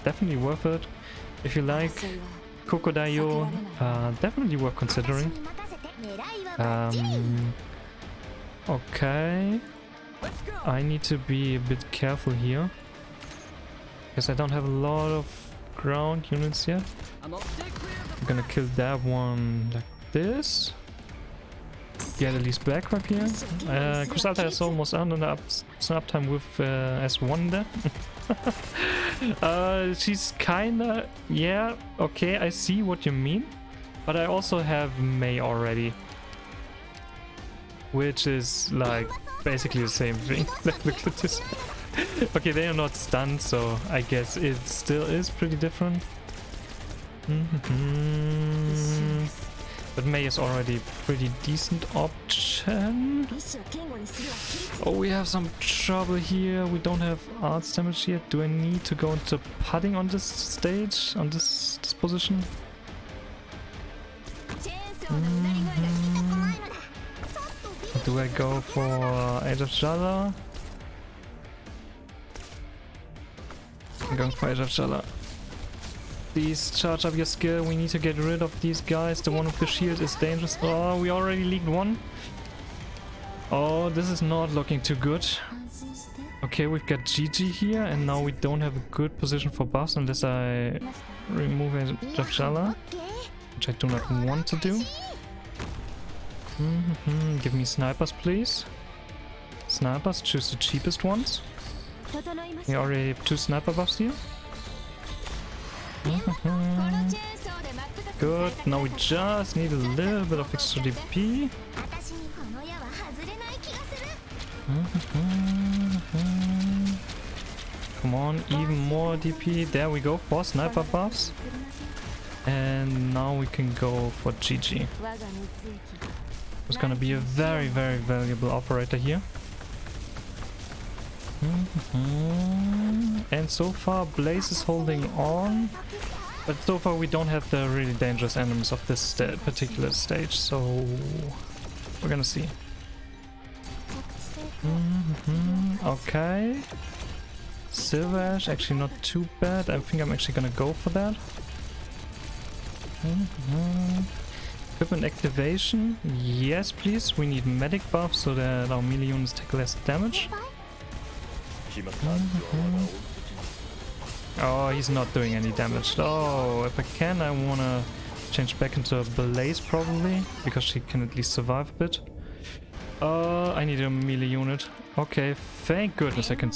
A: definitely worth it. If you like Kokodayo, definitely worth considering. Okay, I need to be a bit careful here because I don't have a lot of ground units yet. I'm gonna kill that one like this. Get at least Blackrock here. Crusalta is almost on the uptime with S1 there. She's kinda... yeah, okay, I see what you mean. But I also have Mei already. Which is like basically the same thing. Look at this. Okay, they are not stunned, so I guess it still is pretty different. But Mei is already a pretty decent option. Oh, we have some trouble here. We don't have arts damage yet. Do I need to go into putting on this stage, on this position? Do I go for Age of Jala? I'm going for Age of Jala. Please charge up your skill. We need to get rid of these guys. The one with the shield is dangerous. Oh, we already leaked one. Oh, this is not looking too good. Okay, we've got GG here, and now we don't have a good position for buffs unless I remove Age of Jala, which I do not want to do. Give me snipers, please. Snipers, choose the cheapest ones. We already have 2 sniper buffs here. Good, now we just need a little bit of extra DP. Come on, even more DP. There we go, 4 sniper buffs. And now we can go for GG. It's gonna be a very, very valuable operator here. And so far Blaze is holding on, but so far we don't have the really dangerous enemies of this particular stage, so we're gonna see. Okay. Silver Ash, actually not too bad. I think I'm actually gonna go for that. Equipment activation. Yes, please. We need medic buff so that our melee units take less damage. Oh, he's not doing any damage. Oh, if I can, I wanna change back into a Blaze probably, because she can at least survive a bit. I need a melee unit. Okay, thank goodness I can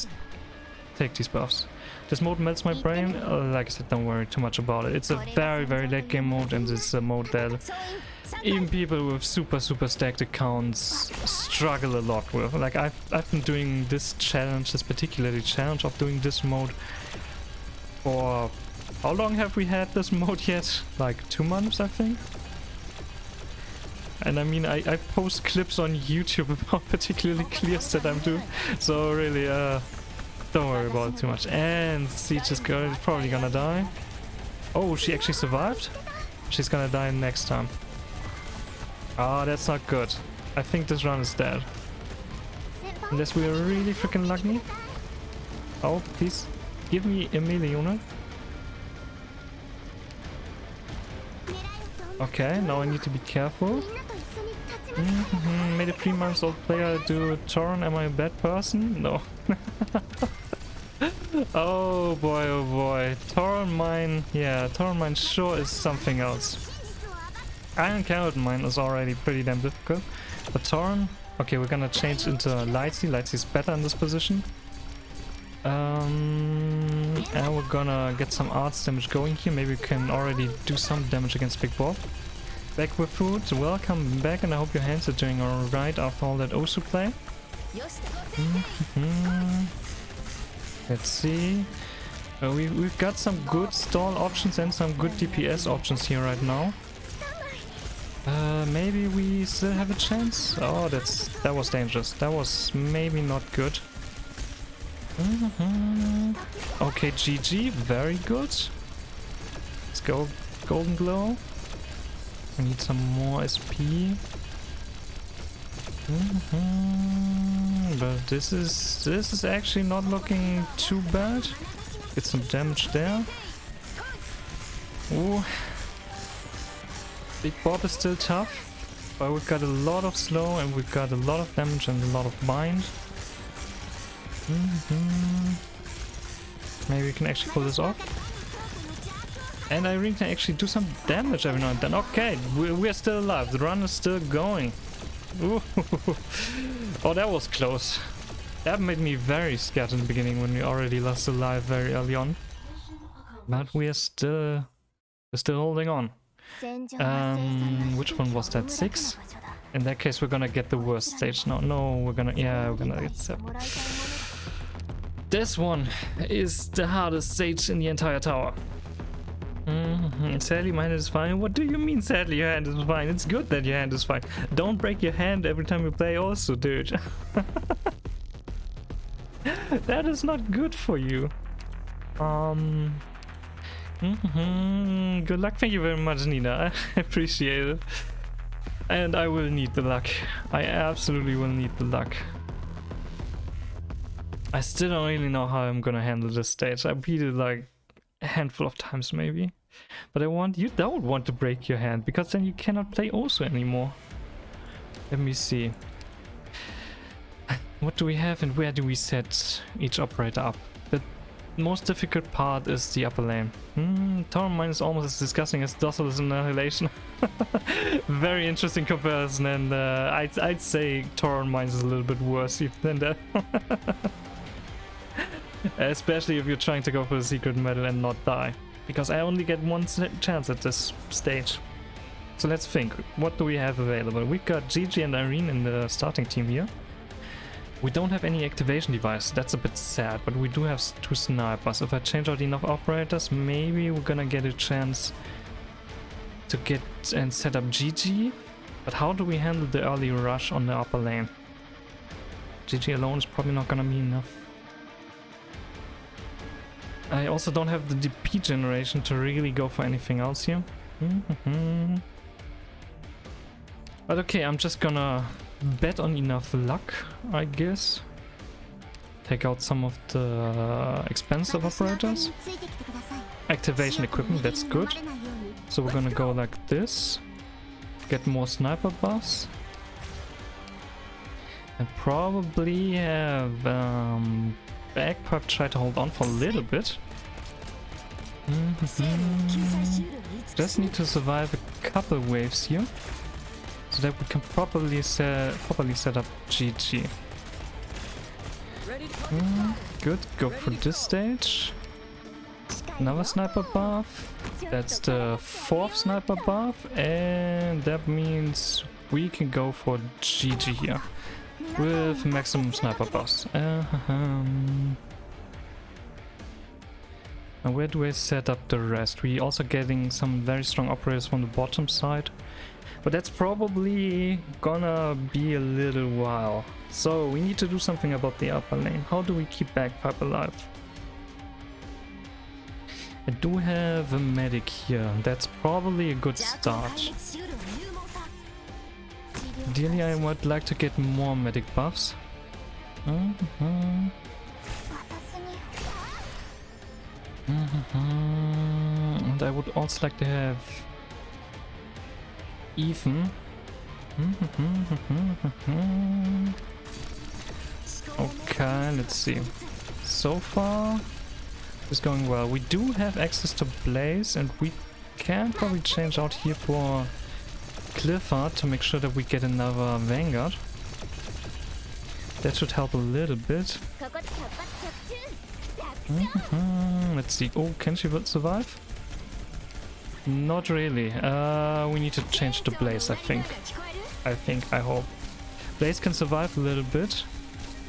A: take these buffs. This mode melts my brain. Like I said, don't worry too much about it. It's a very, very late game mode, and it's a mode that even people with super stacked accounts struggle a lot with. Like I've been doing this challenge, this particularly challenge of doing this mode for... How long have we had this mode yet? Like 2 months, I think. And I mean, I post clips on YouTube about particularly clears that I'm doing. So really, don't worry about it too much. And Siege is probably gonna die. Oh, she actually survived? She's gonna die next time. Ah, that's not good. I think this run is dead. Unless we are really freaking lucky. Oh, please give me a melee unit. Okay, now I need to be careful. Made a 3-month-old player do Toron. Am I a bad person? No. Oh boy. Toron mine, yeah, Toron mine sure is something else. Iron Carrot mine is already pretty damn difficult. But Toron, okay, we're gonna change into Lightsy. Lightsy's better in this position. And we're gonna get some arts damage going here. Maybe we can already do some damage against Big Bob. Back with food. Welcome back, and I hope your hands are doing alright after all that Osu play. Let's see. We've got some good stall options and some good DPS options here right now. Maybe we still have a chance. Oh, that was dangerous. That was maybe not good. Okay, GG, very good. Let's go, Golden Glow. I need some more SP. But this is actually not looking too bad. Get some damage there. Ooh. Big Bob is still tough, but we've got a lot of slow and we've got a lot of damage and a lot of bind. Maybe we can actually pull this off. And Irene can actually do some damage every now and then. Okay, we're still alive. The run is still going. Ooh. Oh, that was close. That made me very scared in the beginning when we already lost a life very early on. But we are still holding on. Which one was that? 6? In that case, we're gonna get the worst stage now. No, we're gonna get 7. This one is the hardest stage in the entire tower. Sadly, my hand is fine. What do you mean, sadly, your hand is fine? It's good that your hand is fine. Don't break your hand every time you play also, dude. That is not good for you. Good luck. Thank you very much, Nina. I appreciate it. And I will need the luck. I absolutely will need the luck. I still don't really know how I'm gonna handle this stage. I beat it like a handful of times maybe. But you don't want to break your hand, because then you cannot play Osu anymore. Let me see. What do we have and where do we set each operator up? The most difficult part is the upper lane. Tower Mine is almost as disgusting as Docilus Annihilation. Very interesting comparison, and I'd say Tower Mine is a little bit worse than that. Especially if you're trying to go for the secret medal and not die. Because I only get one chance at this stage. So let's think. What do we have available? We've got Gigi and Irene in the starting team here. We don't have any activation device. That's a bit sad, but we do have 2 snipers. If I change out enough operators, maybe we're gonna get a chance to get and set up GG. But how do we handle the early rush on the upper lane? GG alone is probably not gonna be enough. I also don't have the DP generation to really go for anything else here. But okay, I'm just gonna bet on enough luck, I guess. Take out some of the expensive operators. Activation equipment, that's good. So we're gonna go like this. Get more sniper buffs. And probably have Bagpipe try to hold on for a little bit. Just need to survive a couple waves here, so that we can properly set up GG. Good, go for this stage. Another sniper buff. That's the 4th sniper buff, and that means we can go for GG here with maximum sniper buffs. And where do I set up the rest? We also getting some very strong operators from the bottom side, but that's probably gonna be a little while. So we need to do something about the upper lane. How do we keep Bagpipe alive? I do have a medic here. That's probably a good start. Ideally, I would like to get more medic buffs. And I would also like to have Ethan. Okay, let's see. So far, it's going well. We do have access to Blaze, and we can probably change out here for Clifford to make sure that we get another Vanguard. That should help a little bit. Let's see. Oh, can she survive? Not really. We need to change to Blaze, I think. I hope. Blaze can survive a little bit,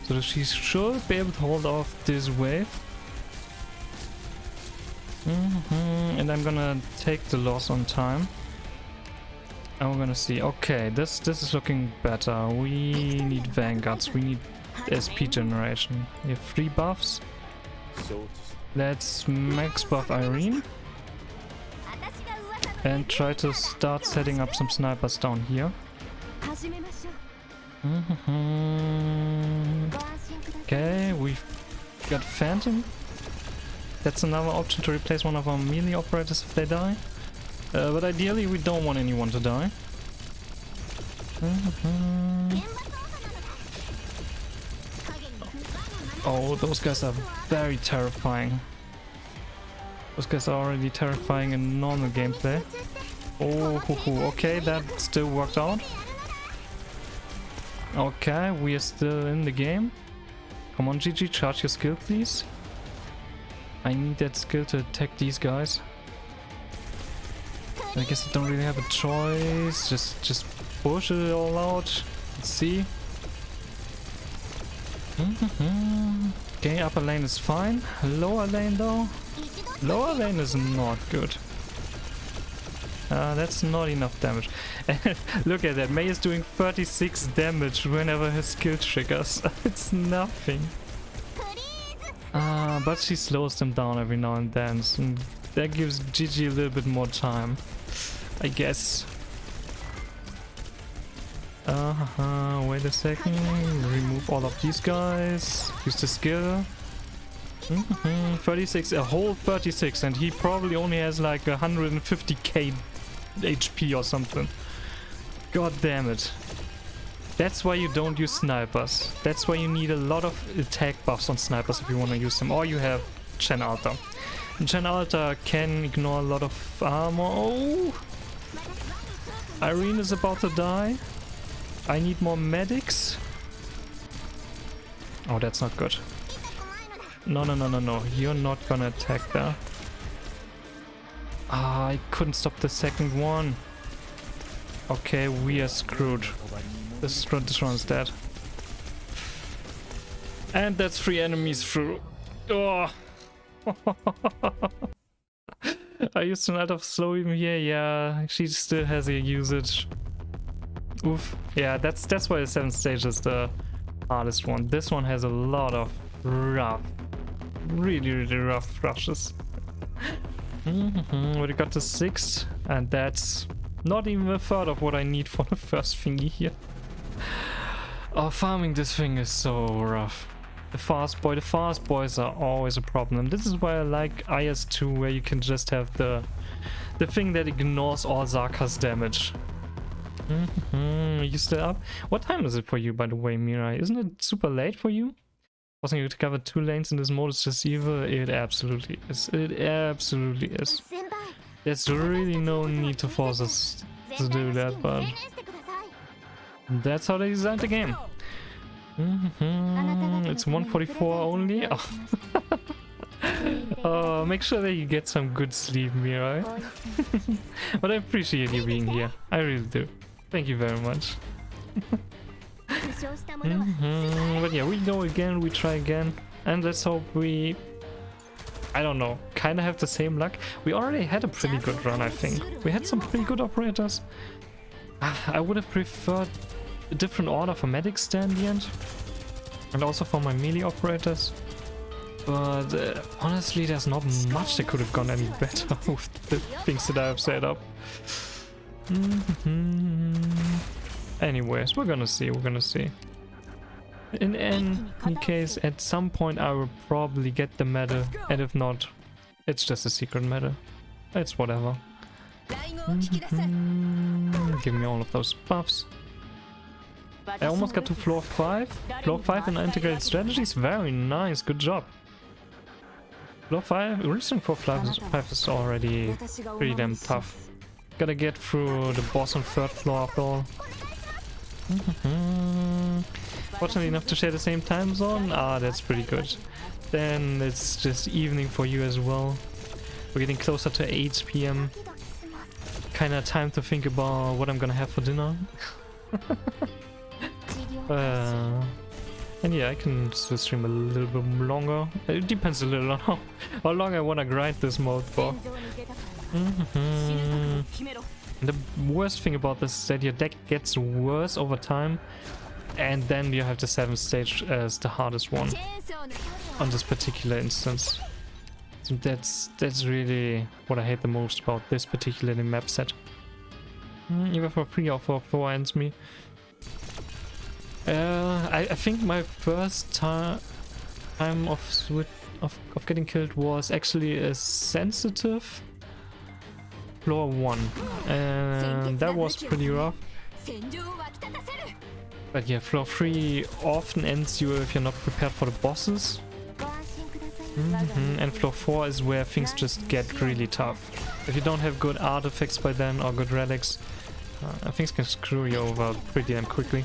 A: so that she should be able to hold off this wave. And I'm gonna take the loss on time. And we're gonna see. Okay, this is looking better. We need Vanguards. We need SP generation. We have 3 buffs. Let's max buff Irene. And try to start setting up some snipers down here. Okay, we've got Phantom. That's another option to replace one of our melee operators if they die. But ideally we don't want anyone to die. Oh, those guys are very terrifying. Those guys are already terrifying in normal gameplay. Oh, okay, that still worked out. Okay, we are still in the game. Come on, GG, charge your skill, please. I need that skill to attack these guys. I guess I don't really have a choice. Just push it all out. Let's see. Okay, upper lane is fine. Lower lane though. Lower lane is not good. That's not enough damage. And look at that. Mei is doing 36 damage whenever her skill triggers. It's nothing. But she slows them down every now and then. So that gives GG a little bit more time, I guess. Wait a second. Remove all of these guys. Use the skill. 36, a whole 36, and he probably only has like 150k HP or something. God damn it. That's why you don't use snipers. That's why you need a lot of attack buffs on snipers if you want to use them. Or you have Chen Alta. And Chen Alta can ignore a lot of armor. Oh! Irene is about to die. I need more medics. Oh, that's not good. No. You're not gonna attack there. I couldn't stop the second one. Okay, we are screwed. This one's dead. And that's 3 enemies through. Oh. I used an out of slow even here. Yeah, she still has a usage. Oof. Yeah, that's why the 7th stage is the hardest one. This one has a lot of rough, really rough rushes. We got the 6th, and that's not even a third of what I need for the first thingy here. Oh, farming this thing is so rough. The fast boys are always a problem. This is why I like IS2, where you can just have the thing that ignores all Zarka's damage. You still up? What time is it for you, by the way, Mirai? Isn't it super late for you? Wasn't you to cover 2 lanes in this mode is just evil? It absolutely is. It absolutely is. There's really no need to force us to do that, but that's how they designed the game. It's 144 only. Oh. Make sure that you get some good sleep, Mirai. But I appreciate you being here. I really do. Thank you very much. But yeah, we go again, we try again, and let's hope we, I don't know, kind of have the same luck. We already had a pretty good run, I think. We had some pretty good operators. I would have preferred a different order for medics there in the end, and also for my melee operators. But honestly, there's not much that could have gone any better with the things that I have set up. Anyways, we're gonna see. In any case, at some point I will probably get the medal, and if not, it's just a secret medal. It's whatever. Give me all of those buffs. I almost got to floor 5. Floor 5 in integrated strategies. Very nice, good job. Floor 5, reaching floor 5 is already pretty damn tough. Gotta get through the boss on 3rd floor after all. Fortunately enough to share the same time zone. Ah, that's pretty good. Then it's just evening for you as well. We're getting closer to 8 PM. Kinda time to think about what I'm gonna have for dinner. And yeah, I can still stream a little bit longer. It depends a little on how long I wanna grind this mode for. The worst thing about this is that your deck gets worse over time, and then you have the 7th stage as the hardest one on this particular instance. So that's really what I hate the most about this particular map set. Either for 3 or for 4 ends me. I think my first time of getting killed was actually a sensitive floor 1, and that was pretty rough. But yeah, floor 3 often ends you if you're not prepared for the bosses. And floor 4 is where things just get really tough. If you don't have good artifacts by then or good relics, things can screw you over pretty damn quickly.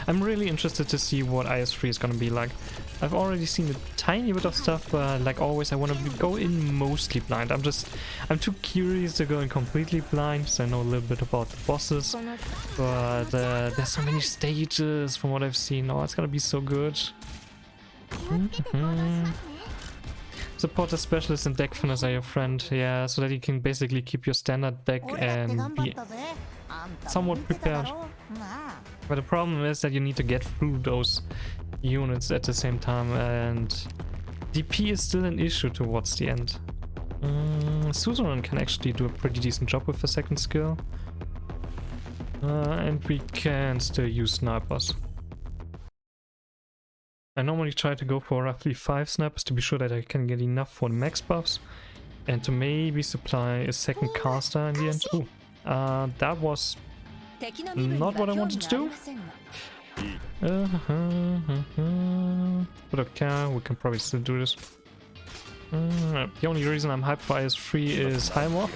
A: I'm really interested to see what IS3 is gonna be like. I've already seen a tiny bit of stuff, but like always I want to go in mostly blind. I'm too curious to go in completely blind, so I know a little bit about the bosses. But there's so many stages from what I've seen. Oh, it's gonna be so good. Support a specialist and deck finisher your friend, yeah, so that you can basically keep your standard deck and be somewhat prepared. But the problem is that you need to get through those units at the same time, and DP is still an issue towards the end. Suzerain can actually do a pretty decent job with the 2nd skill. And we can still use snipers. I normally try to go for roughly 5 snipers to be sure that I can get enough for the max buffs, and to maybe supply a 2nd caster in the end. Oh, that was not what I wanted to do. But okay, we can probably still do this. The only reason I'm hyped for IS3 is Heimer.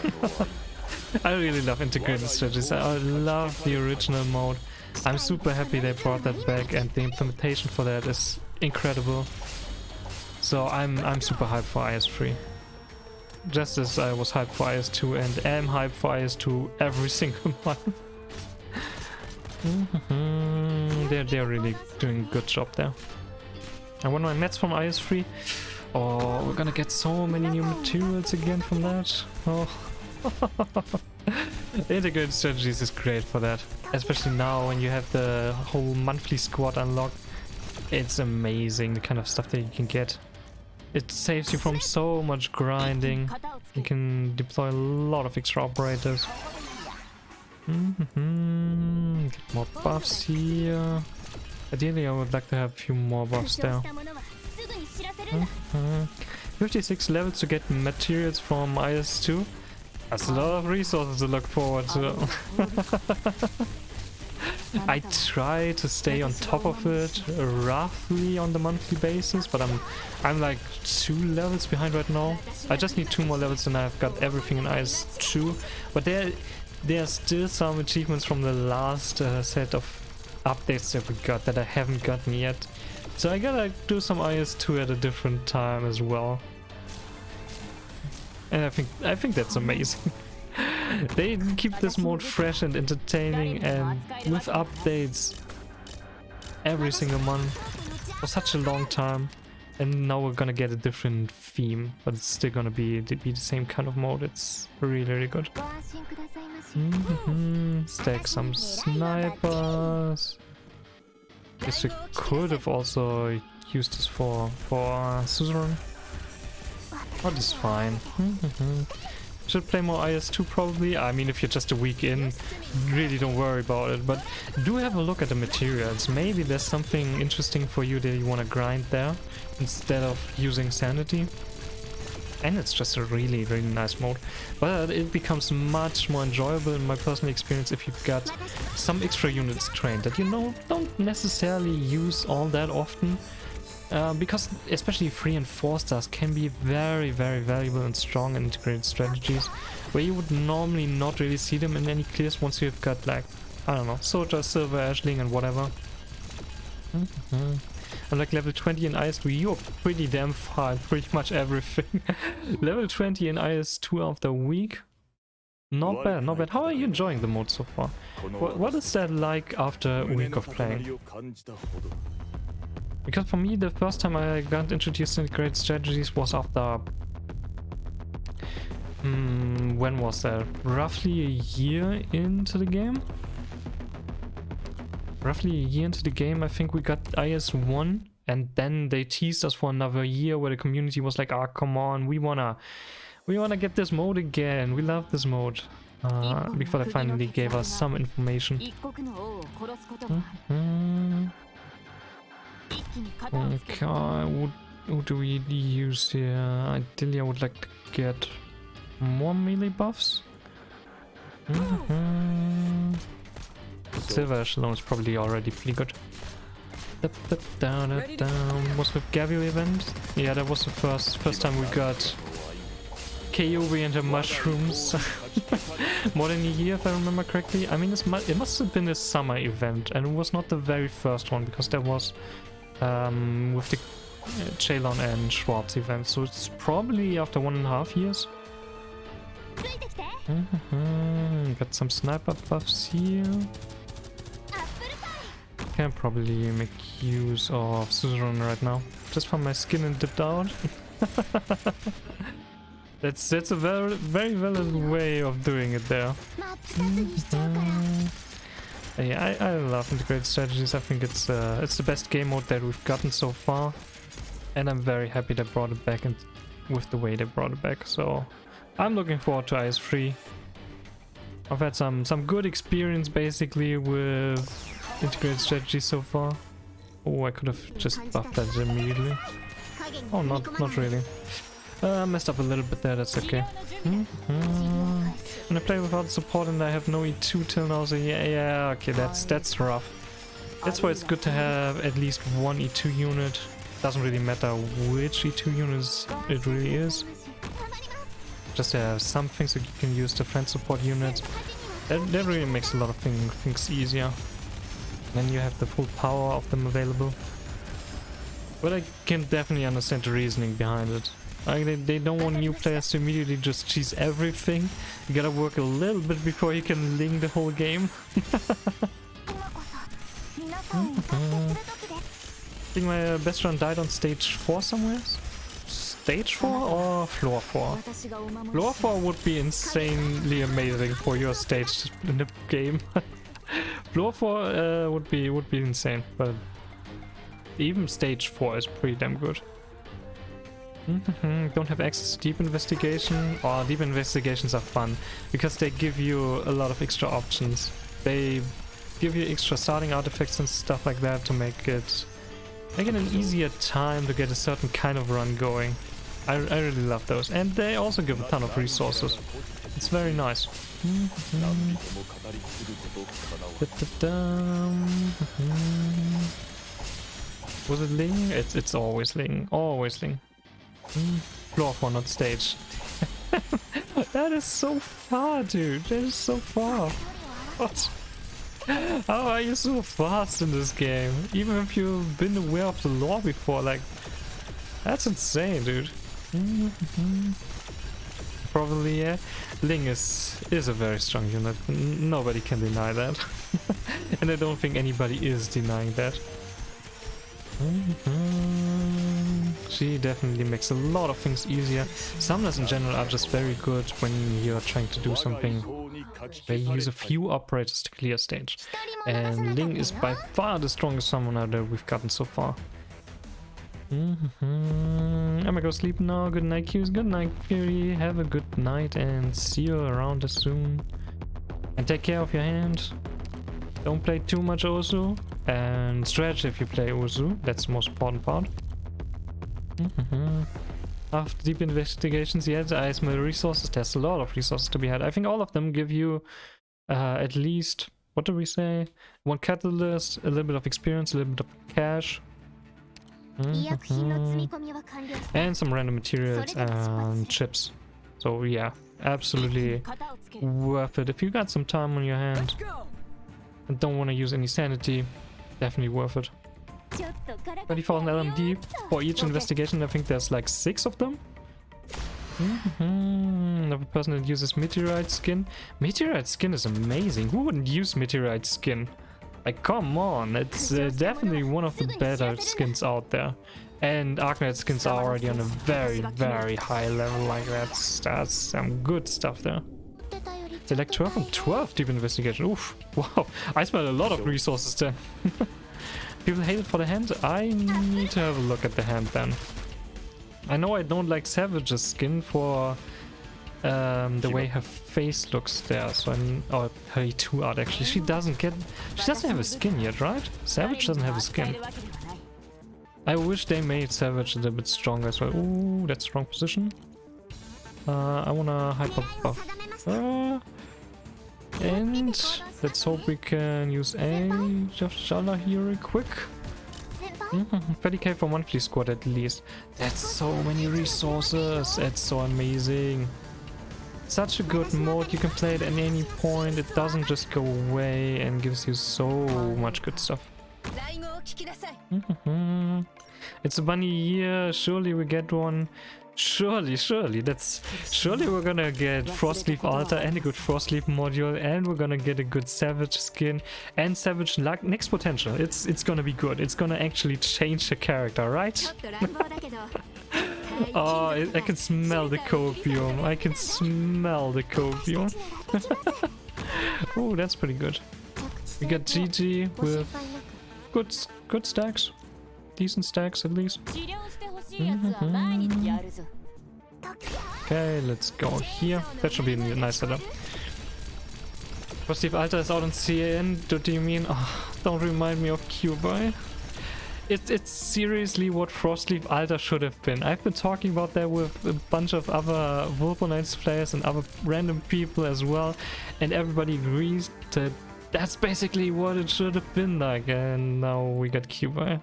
A: I really love integrated strategies. I love the original mode. I'm super happy they brought that back, and the implementation for that is incredible. So I'm super hyped for IS3. Just as I was hyped for IS2 and am hyped for IS2 every single month. They're really doing a good job there. I won my mats from IS3. Oh, we're gonna get so many new materials again from that. Oh. Integrated strategies is great for that. Especially now when you have the whole monthly squad unlocked. It's amazing the kind of stuff that you can get. It saves you from so much grinding. You can deploy a lot of extra operators. Get more buffs here. Ideally I would like to have a few more buffs there. 56 levels to get materials from IS2. That's a lot of resources to look forward to. I try to stay on top of it roughly on the monthly basis, but I'm like 2 levels behind right now. I just need 2 more levels and I've got everything in IS2. But there are still some achievements from the last set of updates that we got that I haven't gotten yet. So I gotta do some IS2 at a different time as well. And I think that's amazing. They keep this mode fresh and entertaining and with updates every single month for such a long time. And now we're gonna get a different theme, but it's still gonna be the same kind of mode. It's really, really good. Stack some snipers. Guess we could have also used this for Suzerain. But it's fine. Should play more IS2 probably. I mean, if you're just a week in, really don't worry about it. But do have a look at the materials. Maybe there's something interesting for you that you want to grind there instead of using sanity. And it's just a really, really nice mode. But it becomes much more enjoyable in my personal experience if you've got some extra units trained that you know don't necessarily use all that often. Because especially 3 and 4 stars can be very, very valuable and strong in integrated strategies, where you would normally not really see them in any clears once you've got, like, I don't know, Soldier, Silver, Ashling and whatever. And like level 20 in IS2, you're pretty damn far in pretty much everything. Level 20 in IS2 after a week? Not bad, not bad. How are you enjoying the mode so far? What is that like after a week of playing? Because for me, the first time I got introduced to integrated strategies was after... when was that? Roughly a year into the game? Roughly a year into the game, I think we got IS1, and then they teased us for another year where the community was like, ah, come on, we wanna get this mode again, we love this mode. Before they finally gave us some information. Okay, what do we use here? Ideally I would like to get more melee buffs. Silver Echelon is probably already pretty good. Was with Gavio event? Yeah, that was the first time we got Kyuubi and the mushrooms. More than a year if I remember correctly. I mean, it must have been a summer event, and it was not the very first one, because that was with the Chalon and Schwartz event, so it's probably after 1.5 years. Got some sniper buffs here. Can probably make use of Suzerain right now. Just for my skin and dipped out. That's a very, very valid way of doing it there. Yeah, I love integrated strategies. I think it's the best game mode that we've gotten so far, and I'm very happy they brought it back and with the way they brought it back. So I'm looking forward to IS3. I've had some good experience basically with integrated strategies so far. Oh, I could have just buffed that immediately. Oh, not really. Messed up a little bit there, that's okay. When I play without support and I have no E2 till now, so yeah, okay, that's rough. That's why it's good to have at least one E2 unit. Doesn't really matter which E2 unit it really is. Just have some things that you can use the friend support units. That really makes a lot of things easier. Then you have the full power of them available. But I can definitely understand the reasoning behind it. Like they don't want new players to immediately just cheese everything. You gotta work a little bit before you can ling the whole game. I think my best run died on stage 4 somewhere. stage 4 or floor 4? Floor 4 would be insanely amazing for your stage in the game. Floor 4 would be insane, but even stage 4 is pretty damn good. Don't have access to deep investigation. Oh, deep investigations are fun because they give you a lot of extra options. They give you extra starting artifacts and stuff like that to make it an easier time to get a certain kind of run going. I really love those, and they also give a ton of resources. It's very nice. Was it Ling? It's always Ling. Always Ling. Floor 4, not stage. That is so far, dude. That is so far. What? How are you so fast in this game? Even if you've been aware of the lore before, like, that's insane, dude. Probably, yeah. Ling is a very strong unit. Nobody can deny that. And I don't think anybody is denying that. She definitely makes a lot of things easier. Summoners in general are just very good when you're trying to do something where you use a few operators to clear stage. And Ling is by far the strongest summoner that we've gotten so far. I'm gonna go sleep now. Good night, Q's. Good night, Fury. Have a good night and see you around soon. And take care of your hand. Don't play too much Osu. And stretch if you play Osu. That's the most important part. After deep investigations, yet I smell resources. There's a lot of resources to be had. I think all of them give you at least, what do we say? One catalyst, a little bit of experience, a little bit of cash. And some random materials and chips. So yeah, absolutely worth it. If you got some time on your hand and don't want to use any sanity, definitely worth it. 30,000 LMD for each investigation. I think there's like 6 of them. Another person that uses meteorite skin. Meteorite skin is amazing. Who wouldn't use meteorite skin? Like, come on, it's definitely one of the better skins out there. And Arknight skins are already on a very, very high level. Like, that's some good stuff there. They like 12 and 12 deep investigation. Oof, wow, I smell a lot of resources then. People hate it for the hand. I need to have a look at the hand then. I know I don't like Savage's skin for the way her face looks there. So or her E2 art actually. She doesn't have a skin yet, right? Savage doesn't have a skin. I wish they made Savage a little bit stronger as well. Ooh, that's strong position. I wanna hyper buff. And let's hope we can use Age of Shala here real quick. 30k for monthly squad at least. That's so many resources. It's so amazing. Such a good mode. You can play it at any point. It doesn't just go away and gives you so much good stuff. It's a bunny year. Surely we get one. Surely we're gonna get Frostleaf Altar and a good Frostleaf module, and we're gonna get a good Savage skin and Savage next potential. It's gonna be good. It's gonna actually change the character, right? Oh, I can smell the copium. I can smell the copium. Oh, that's pretty good. We got GG with good stacks. Decent stacks at least. Okay, let's go here. That should be a nice setup. Frostleaf Altar is out on CAN. What do you mean? Oh, don't remind me of Cuba. It's seriously what Frostleaf Altar should have been. I've been talking about that with a bunch of other Vulponites players and other random people as well, and everybody agrees that that's basically what it should have been like, and now we got Cuba.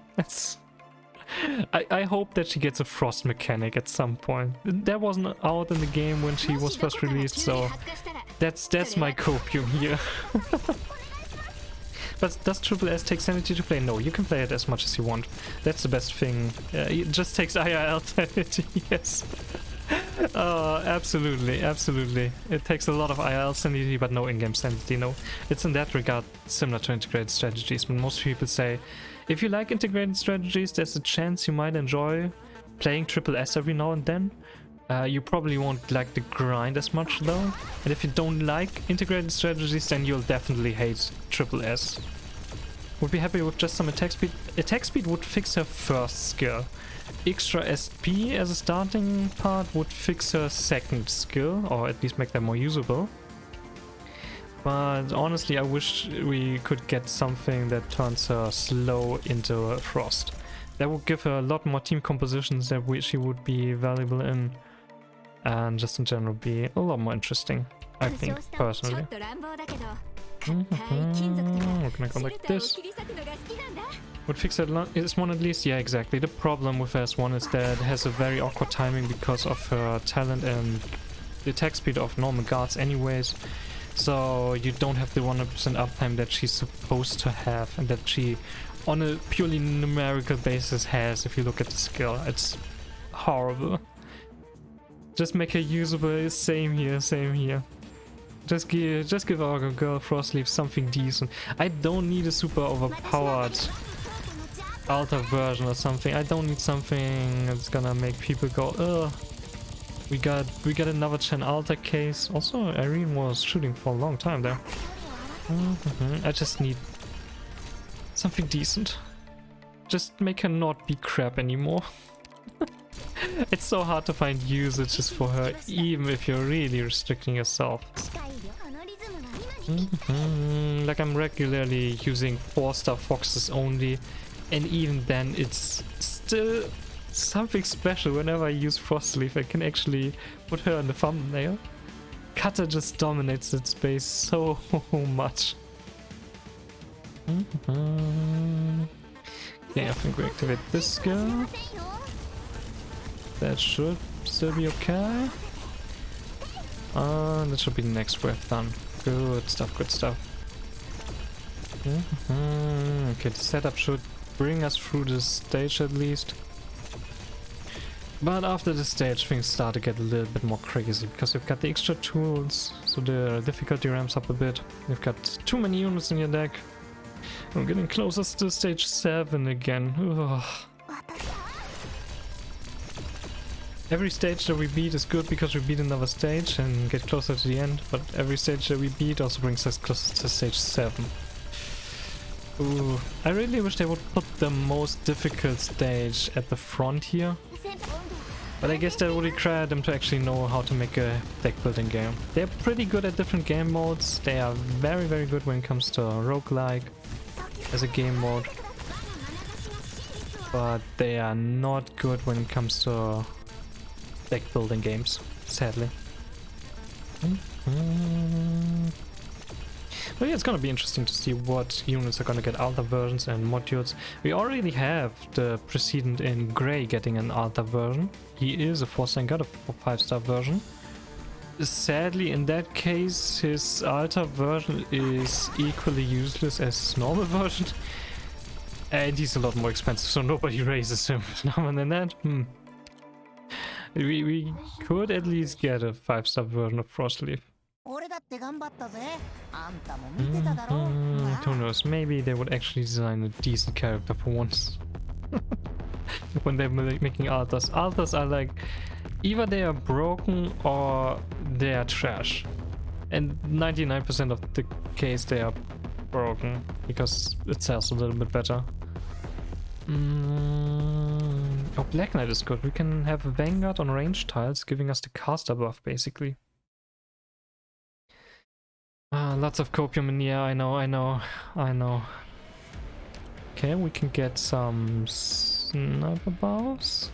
A: I hope that she gets a frost mechanic at some point. That wasn't out in the game when she was first released, so that's my copium here. But does Triple S take sanity to play? No, you can play it as much as you want. That's the best thing. It just takes IRL sanity, yes. Absolutely, absolutely. It takes a lot of IRL sanity, but no in-game sanity, no. It's in that regard similar to integrated strategies, when most people say, if you like integrated strategies, there's a chance you might enjoy playing Triple S every now and then. You probably won't like the grind as much though. And if you don't like integrated strategies, then you'll definitely hate Triple S. Would be happy with just some attack speed. Attack speed would fix her first skill. Extra SP as a starting part would fix her second skill, or at least make them more usable. But honestly, I wish we could get something that turns her slow into a frost. That would give her a lot more team compositions that she would be valuable in, and just in general be a lot more interesting, I think, personally. We're gonna go like this. Would fix that S1 at least? Yeah, exactly. The problem with S1 is that it has a very awkward timing because of her talent and the attack speed of normal guards anyways. So you don't have the 100% uptime that she's supposed to have, and that she on a purely numerical basis has if you look at the skill. It's horrible. Just make her usable. Same here, same here. Just give our girl Frostleaf something decent. I don't need a super overpowered altar version or something. I don't need something that's gonna make people go, ugh. We got another Chen altar case. Also, Irene was shooting for a long time there. I just need something decent. Just make her not be crap anymore. It's so hard to find usages for her, even if you're really restricting yourself. Like I'm regularly using 4-star foxes only, and even then it's still something special whenever I use Frostleaf. I can actually put her in the thumbnail. Cutter just dominates that space so much. Okay, I think we activate this skill. That should still be okay. That should be the next wave done. Good stuff, good stuff. Okay, the setup should bring us through this stage at least. But after this stage, things start to get a little bit more crazy, because we've got the extra tools, so the difficulty ramps up a bit. We've got too many units in your deck. We're getting closer to stage 7 again. Ugh. Every stage that we beat is good because we beat another stage and get closer to the end, but every stage that we beat also brings us closer to stage 7. Ooh, I really wish they would put the most difficult stage at the front here. But I guess that would require them to actually know how to make a deck building game. They're pretty good at different game modes. They are very, very good when it comes to roguelike as a game mode. But they are not good when it comes to deck building games, sadly. Well, yeah, it's gonna be interesting to see what units are gonna get altar versions and modules. We already have the precedent in Grey getting an altar version. He is a 4-star and got a 5-star version. Sadly, in that case, his altar version is equally useless as his normal version. And he's a lot more expensive, so nobody raises him. Other than that, we could at least get a 5-star version of Frostleaf. Who knows, maybe they would actually design a decent character for once. When they're making altars. Altars are like, either they are broken or they are trash. And 99% of the case they are broken, because it sells a little bit better. Oh, Black Knight is good. We can have a Vanguard on range tiles, giving us the caster buff, basically. Lots of copium in the air, I know. Okay, we can get some sniper bows.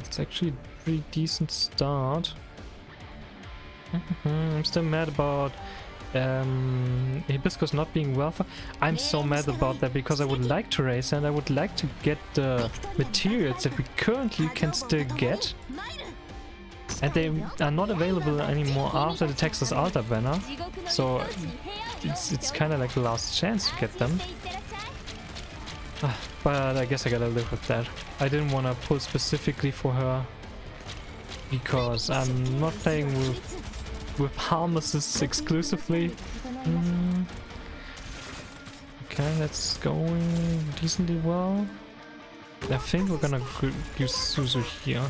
A: It's actually a pretty decent start. I'm still mad about Hibiscus not being welfare. I'm so mad about that because I would like to race and I would like to get the materials that we currently can still get. And they are not available anymore after the Texas Altar banner. So it's kind of like the last chance to get them. But I guess I gotta live with that. I didn't want to pull specifically for her because I'm not playing with Harnesses exclusively. Okay, that's going decently well. I think we're gonna use Suzu here.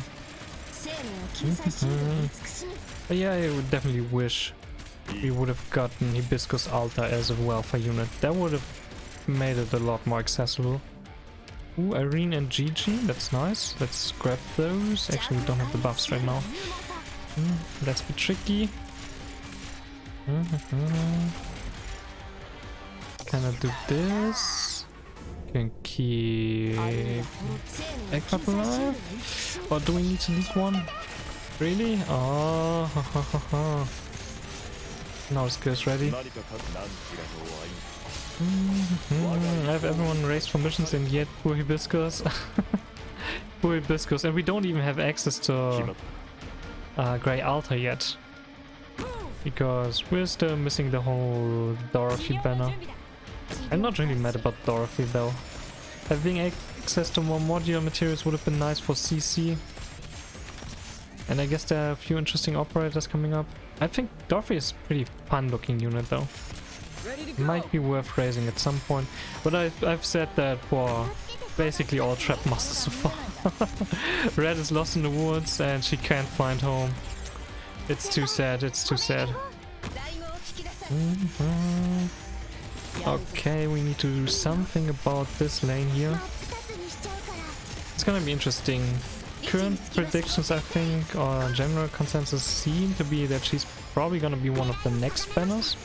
A: But yeah, I would definitely wish we would have gotten Hibiscus Alta as a welfare unit. That would have made it a lot more accessible. Ooh, Irene and Gigi, that's nice. Let's grab those. Actually, we don't have the buffs right now. That's a bit tricky. Can I do this? Can keep Ekap alive? Or do we need to leak one? Really? Oh, now this guy's ready. I have everyone raised for missions and yet poor Hibiscus. Poor Hibiscus, and we don't even have access to Grey Altar yet. Because we're still missing the whole Dorothy banner. I'm not really mad about Dorothy though. Having access to more modular materials would have been nice for CC. And I guess there are a few interesting operators coming up. I think Dorothy is a pretty fun looking unit though. Might be worth raising at some point. But I've said that for basically all trap masters so far. Red is lost in the woods and she can't find home. It's too sad, it's too sad. Okay, we need to do something about this lane here. It's gonna be interesting. Current predictions, I think, or general consensus seem to be that she's probably gonna be one of the next banners.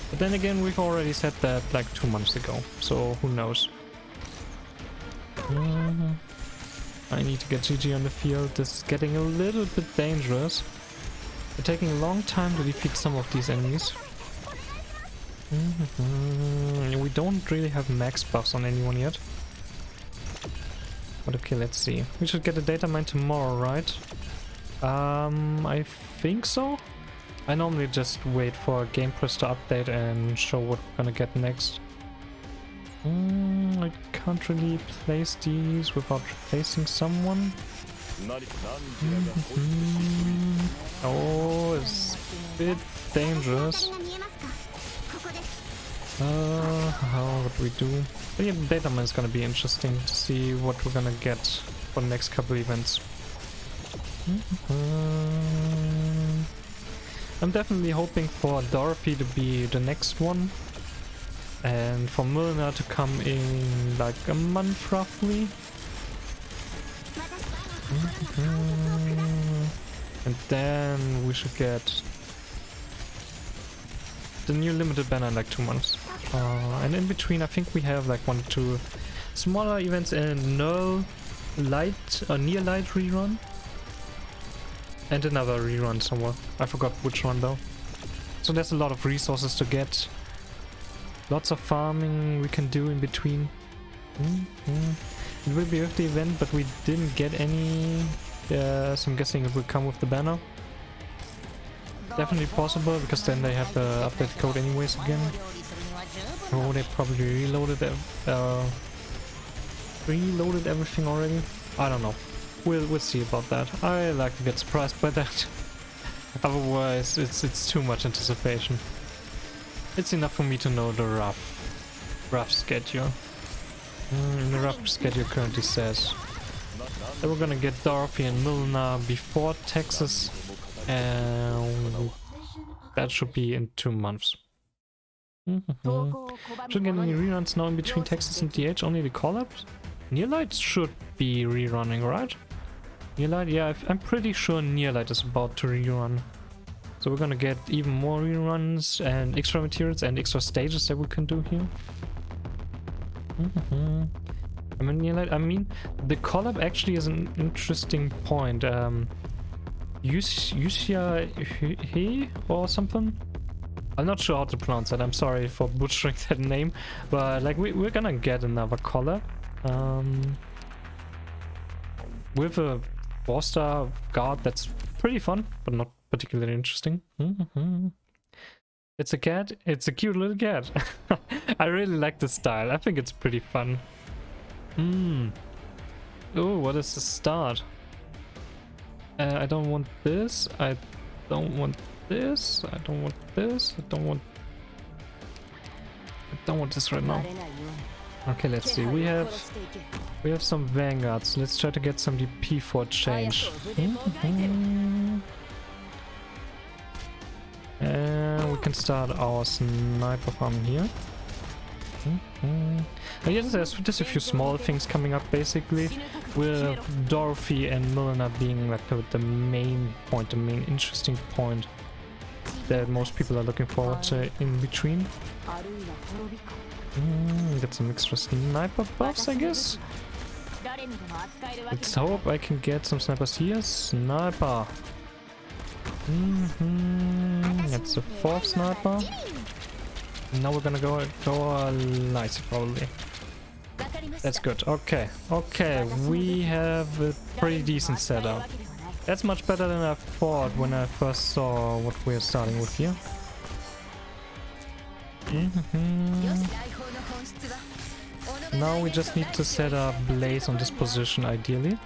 A: But then again, we've already said that like 2 months ago, so who knows. I need to get Gigi on the field. This is getting a little bit dangerous. We're taking a long time to defeat some of these enemies. We don't really have max buffs on anyone yet. But okay, let's see. We should get a data mine tomorrow, right? I think so. I normally just wait for Game Press to update and show what we're gonna get next. I can't really place these without replacing someone. Oh, it's a bit dangerous. What do we do? But yeah, the data mine is gonna be interesting to see what we're gonna get for the next couple events. I'm definitely hoping for Dorothy to be the next one. And for Milner to come in like a month roughly. And then we should get the new limited banner in like 2 months. And in between I think we have like 1 or 2 smaller events in Null Light or Near Light rerun. And another rerun somewhere. I forgot which one though. So there's a lot of resources to get. Lots of farming we can do in between. It will be with the event, but we didn't get any. So I'm guessing it will come with the banner. Definitely possible, because then they have the update code anyways again. Oh, they probably reloaded everything already. I don't know. We'll see about that. I like to get surprised by that. Otherwise, it's too much anticipation. It's enough for me to know the rough schedule. The rough schedule currently says that we're gonna get Dorothy and Milner before Texas, and that should be in 2 months. Should get any reruns now in between Texas and DH, only the collabs? Nearlight should be rerunning, right? Nearlight, yeah, I'm pretty sure Nearlight is about to rerun. So we're gonna get even more reruns and extra materials and extra stages that we can do here. I mean, Nearlight, I mean, the collab actually is an interesting point. Yusia He or something? I'm not sure how to pronounce that. I'm sorry for butchering that name, but like we're gonna get another collab with a 4-star guard that's pretty fun, but not particularly interesting. It's a cat. It's a cute little cat. I really like the style. I think it's pretty fun. Oh, what is the start? I don't want this. I don't want this. I don't want this. I don't want... I don't want this right now. Okay, let's see. We have some vanguards. Let's try to get some DP for a change. And we can start our sniper farm here. Yes, there's just a few small things coming up basically, with Dorothy and Milner being like the main point, the main interesting point that most people are looking forward to in between. Get some extra sniper buffs, I guess. Let's hope I can get some snipers here. Sniper. That's the 4th sniper. Now we're gonna go light probably. That's good. Okay. Okay, we have a pretty decent setup. That's much better than I thought when I first saw what we're starting with here. Now we just need to set up Blaze on this position ideally.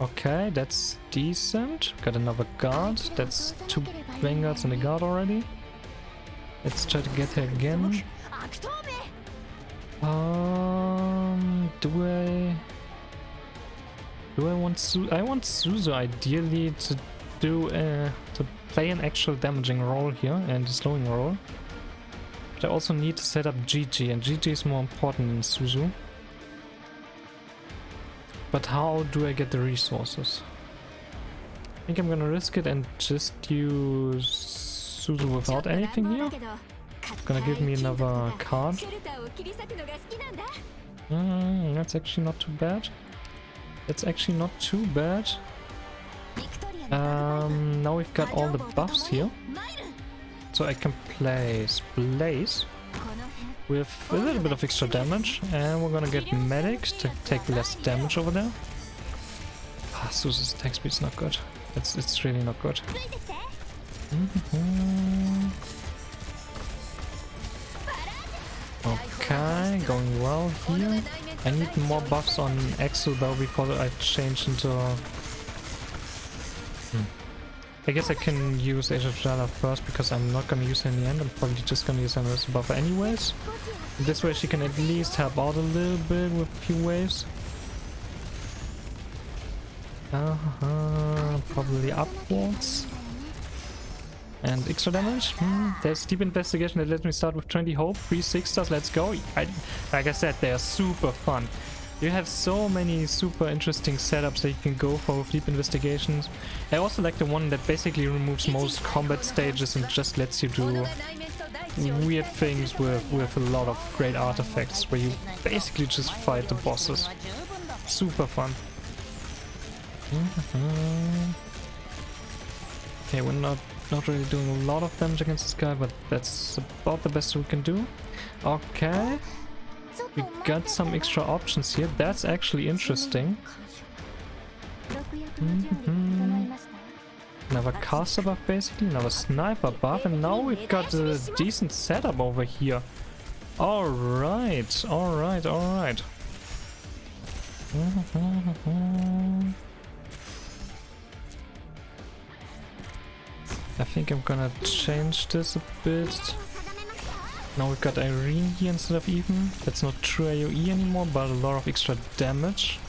A: Okay, that's decent. Got another guard. That's 2 vanguards and a guard already. Let's try to get her again. Do I want Suzu? I want Suzu ideally to do to play an actual damaging role here and a slowing role. But I also need to set up GG, and GG is more important than Suzu. But how do I get the resources? I think I'm gonna risk it and just use Suzu without anything here. Gonna give me another card. That's actually not too bad. That's actually not too bad. Now we've got all the buffs here. So I can place Blaze with a little bit of extra damage, and we're gonna get medics to take less damage over there. Ah, Suzu's attack speed's not good. It's really not good. Okay, going well here. I need more buffs on Axel though before I change into... I guess I can use Age of Jala first because I'm not gonna use her in the end. I'm probably just gonna use her as a buffer anyways. This way she can at least help out a little bit with a few waves. Probably upwards. And extra damage. There's deep investigation that lets me start with 20 hope. 3 6 stars, let's go. Like I said, they are super fun. You have so many super interesting setups that you can go for with deep investigations. I also like the one that basically removes most combat stages and just lets you do weird things with a lot of great artifacts where you basically just fight the bosses. Super fun. Okay, we're not really doing a lot of damage against this guy, but that's about the best we can do. Okay. We got some extra options here. That's actually interesting. Another caster buff basically, another sniper buff, and now we've got a decent setup over here. Alright, alright, alright. I think I'm gonna change this a bit. Now we've got Irene here instead of Even. That's not true AoE anymore, but a lot of extra damage.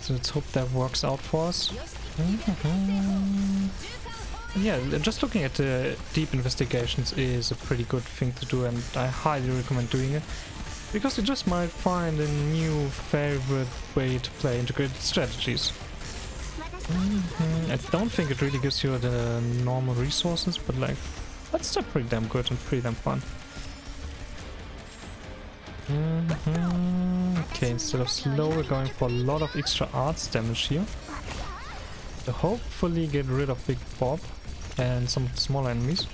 A: So let's hope that works out for us. Yeah, just looking at the deep investigations is a pretty good thing to do, and I highly recommend doing it. Because you just might find a new favorite way to play integrated strategies. I don't think it really gives you the normal resources, but like, that's still pretty damn good and pretty damn fun. Okay, instead of slow, we're going for a lot of extra arts damage here. To hopefully get rid of Big Bob and some smaller enemies.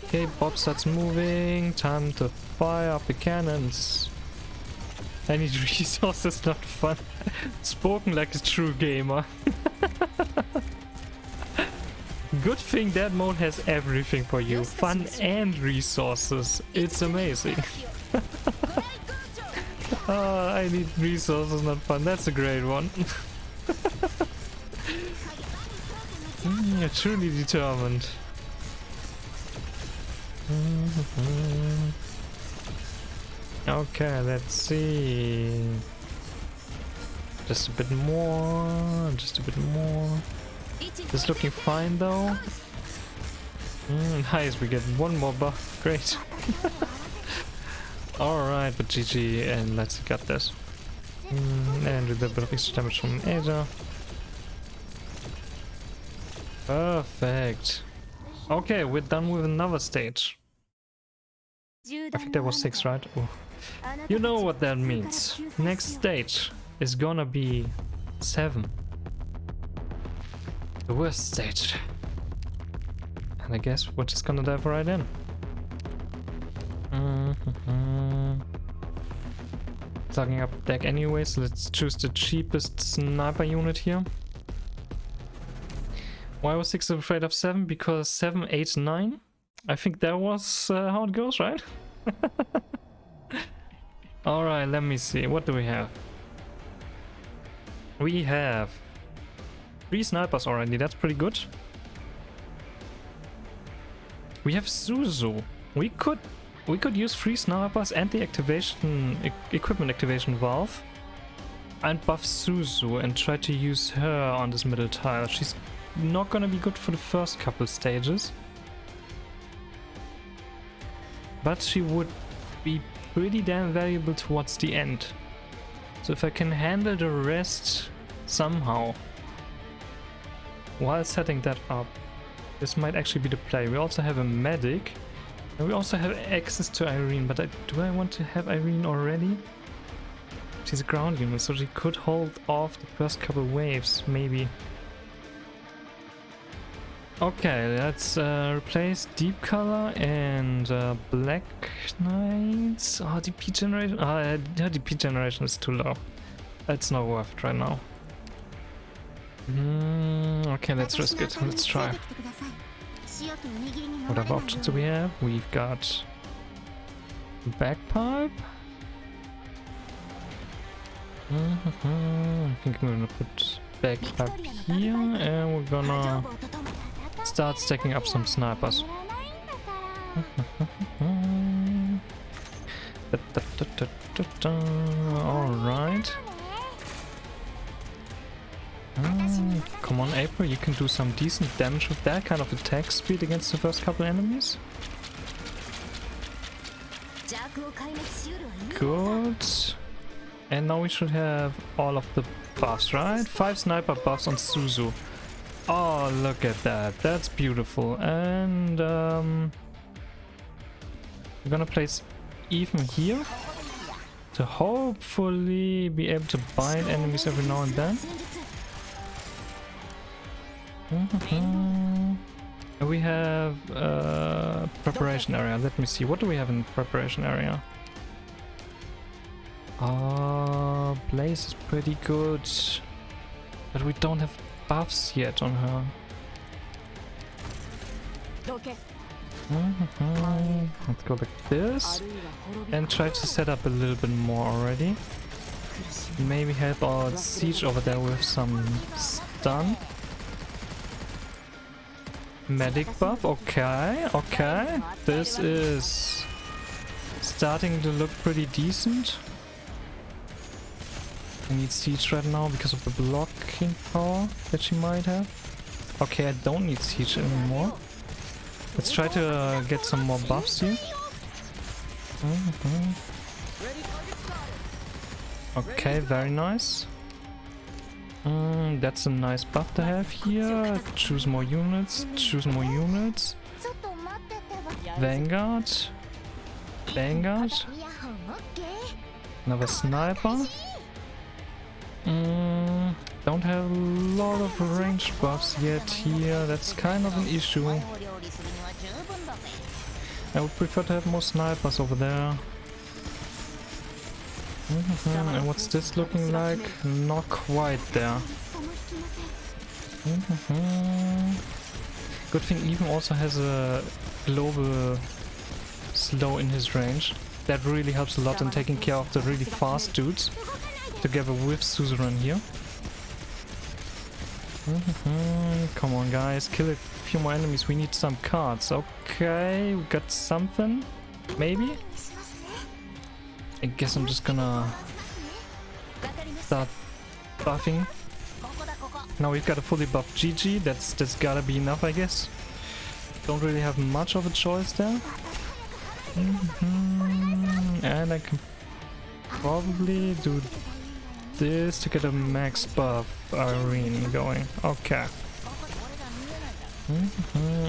A: Okay, Bob starts moving. Time to fire up the cannons. I need resources, not fun. Spoken like a true gamer. Good thing that mode has everything for you. Fun and resources. It's amazing. Oh, I need resources, not fun. That's a great one. You're truly determined. Okay, let's see. Just a bit more, just a bit more. It's looking fine though. Nice, we get one more buff. Great. Alright, but GG, and let's get this. And with a bit of extra damage from Asia. Perfect. Okay, we're done with another stage. I think that was 6, right? Ooh. You know what that means. Next stage is gonna be 7. The worst stage. And I guess we're just gonna dive right in. Plugging up deck anyways, let's choose the cheapest sniper unit here. Why was 6 afraid of 7? Because 7, 8, 9? I think that was how it goes, right? Alright, let me see. What do we have? We have 3 snipers already, that's pretty good. We have Suzu. We could use 3 snipers and the equipment activation valve and buff Suzu and try to use her on this middle tile. She's not gonna be good for the first couple stages, but she would be pretty damn valuable towards the end. So if I can handle the rest somehow while setting that up, this might actually be the play. We also have a medic and we also have access to Irene, but do I want to have Irene already? She's a ground unit, so she could hold off the first couple waves, maybe. Okay, let's replace Deep Color and Black Knights. Oh, DP generation. Oh, DP generation is too low. It's not worth it right now. Okay, let's risk it. Let's try. What other options do we have? We've got Bagpipe. I think I'm gonna put Bagpipe here, and we're gonna start stacking up some snipers. Alright. Come on, April, you can do some decent damage with that kind of attack speed against the first couple enemies. Good. And now we should have all of the buffs, right? 5 sniper buffs on Suzu. Oh, look at that. That's beautiful. And we're gonna place Ethan here to hopefully be able to bind enemies every now and then. And we have preparation area. Let me see. What do we have in preparation area? Blaze is pretty good, but we don't have buffs yet on her. Let's go like this and try to set up a little bit more already. Maybe help our siege over there with some stun. Medic buff, okay, okay. This is starting to look pretty decent. I need siege right now because of the blocking power that she might have. Okay, I don't need siege anymore. Let's try to get some more buffs here. Okay, very nice. That's a nice buff to have here. Choose more units, choose more units. Vanguard. Vanguard. Another sniper. Don't have a lot of range buffs yet here. That's kind of an issue. I would prefer to have more snipers over there. And what's this looking like? Not quite there. Good thing Even also has a global slow in his range. That really helps a lot in taking care of the really fast dudes. Together with Suzerain here. Come on, guys, kill a few more enemies. We need some cards. Okay, we got something. Maybe? I guess I'm just gonna start buffing. Now we've got a fully buffed GG. That's gotta be enough, I guess. Don't really have much of a choice there. And I can probably do this to get a max buff Irene going. Okay.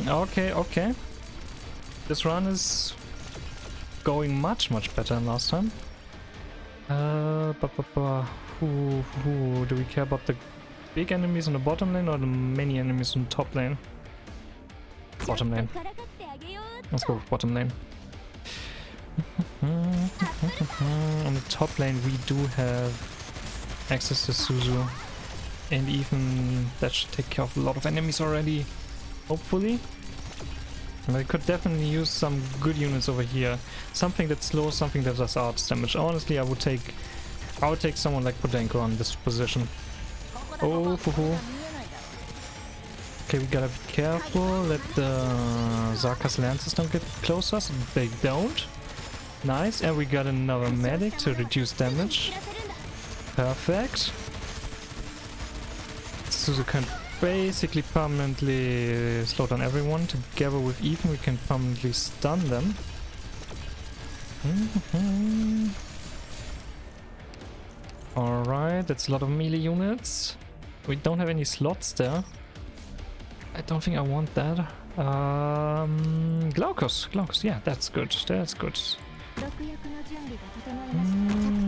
A: Okay. This run is going much better than last time. Who do we care about, the big enemies in the bottom lane or the many enemies in the top lane? Bottom lane. Let's go with bottom lane. On the top lane we do have access to Suzu, and even that should take care of a lot of enemies already, hopefully. And I could definitely use some good units over here. Something that slows, something that does arts damage. Honestly, I would take someone like Podenko on this position. Oh, okay, we gotta be careful. Let the Zarka's lances don't get close to us. They don't. Nice, and we got another medic to reduce damage. Perfect. Suzu can basically permanently slow down everyone. Together with Ethan, we can permanently stun them. Alright, that's a lot of melee units. We don't have any slots there. I don't think I want that. Glaucus, yeah, that's good.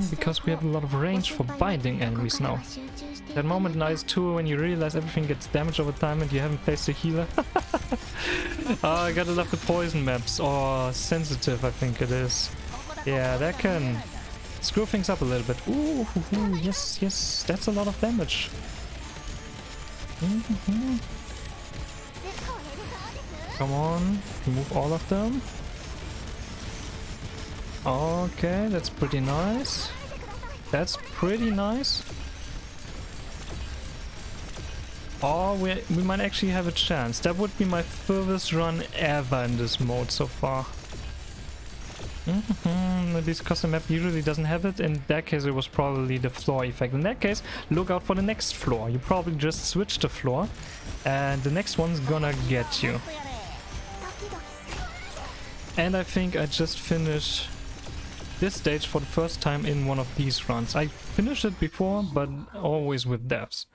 A: Because we have a lot of range for binding enemies now. That moment nice too when you realize everything gets damaged over time and you haven't placed a healer. I gotta love the poison maps, or sensitive I think it is. Yeah, that can screw things up a little bit. Ooh, yes, that's a lot of damage. Come on, remove all of them. Okay, that's pretty nice. Oh, we might actually have a chance. That would be my furthest run ever in this mode so far. This custom map usually doesn't have it. In that case, it was probably the floor effect. In that case, look out for the next floor. You probably just switched the floor, and the next one's gonna get you. And I think I just finished this stage for the first time in one of these runs. I finished it before, but always with deaths.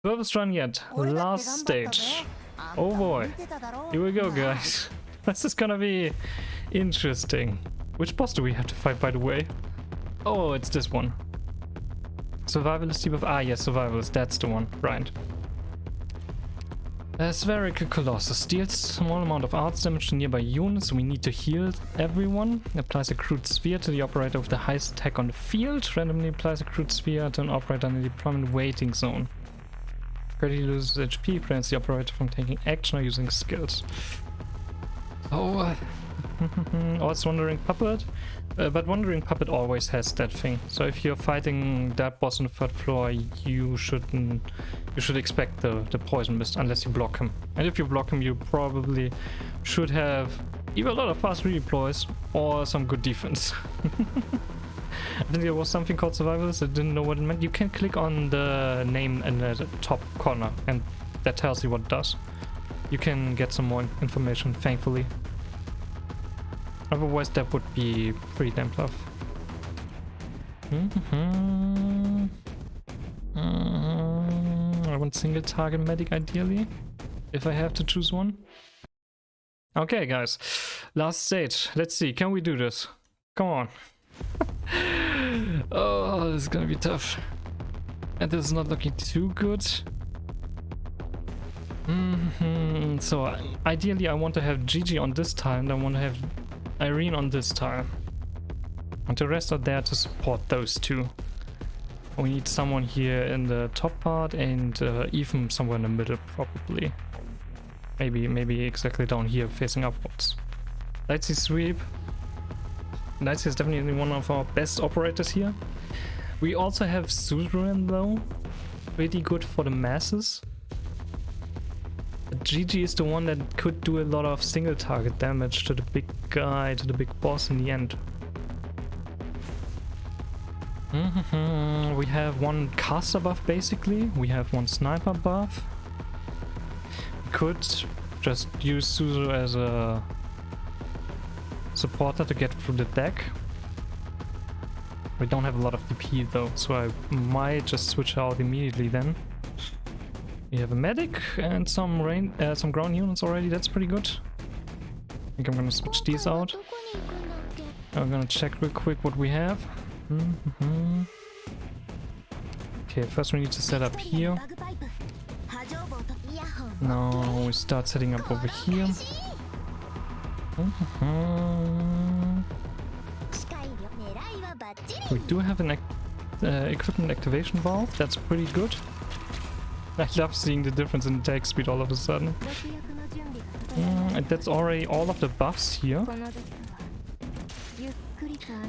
A: Furthest run yet. Last stage. Oh boy. Here we go, guys. This is gonna be interesting. Which boss do we have to fight, by the way? Oh, it's this one. Survivalist debuff. Ah, yes, survivalist. That's the one. Right. A Spherical Colossus deals small amount of arts damage to nearby units. We need to heal everyone. Applies a crude sphere to the operator with the highest attack on the field. Randomly applies a crude sphere to an operator in the deployment waiting zone. Credit loses HP, prevents the operator from taking action or using skills. Oh, oh, it's Wandering Puppet. But Wandering Puppet always has that thing. So if you're fighting that boss on the third floor, you should expect the poison mist unless you block him. And if you block him, you probably should have either a lot of fast redeploys or some good defense. I think there was something called Survivalist. I didn't know what it meant. You can click on the name in the top corner and that tells you what it does. You can get some more information, thankfully. Otherwise that would be pretty damn tough. I want single target medic ideally, if I have to choose one. Okay guys, last stage. Let's see, can we do this? Come on. Oh, this is gonna be tough. And this is not looking too good. So ideally I want to have Gigi on this tile and I want to have Irene on this tile. And the rest are there to support those two. We need someone here in the top part and even somewhere in the middle probably. Maybe exactly down here facing upwards. Lightsea sweep. Lightsea is definitely one of our best operators here. We also have Suzerain though. Pretty good for the masses. GG is the one that could do a lot of single target damage to the big guy, to the big boss in the end. We have one caster buff basically, we have one sniper buff. We could just use Suzu as a supporter to get through the deck. We don't have a lot of DP though, so I might just switch out immediately then. We have a medic and some ground units already, that's pretty good. I think I'm gonna switch these out. I'm gonna check real quick what we have. Okay, first we need to set up here. Now we start setting up over here. We do have an equipment activation valve, that's pretty good. I love seeing the difference in attack speed all of a sudden. And that's already all of the buffs here.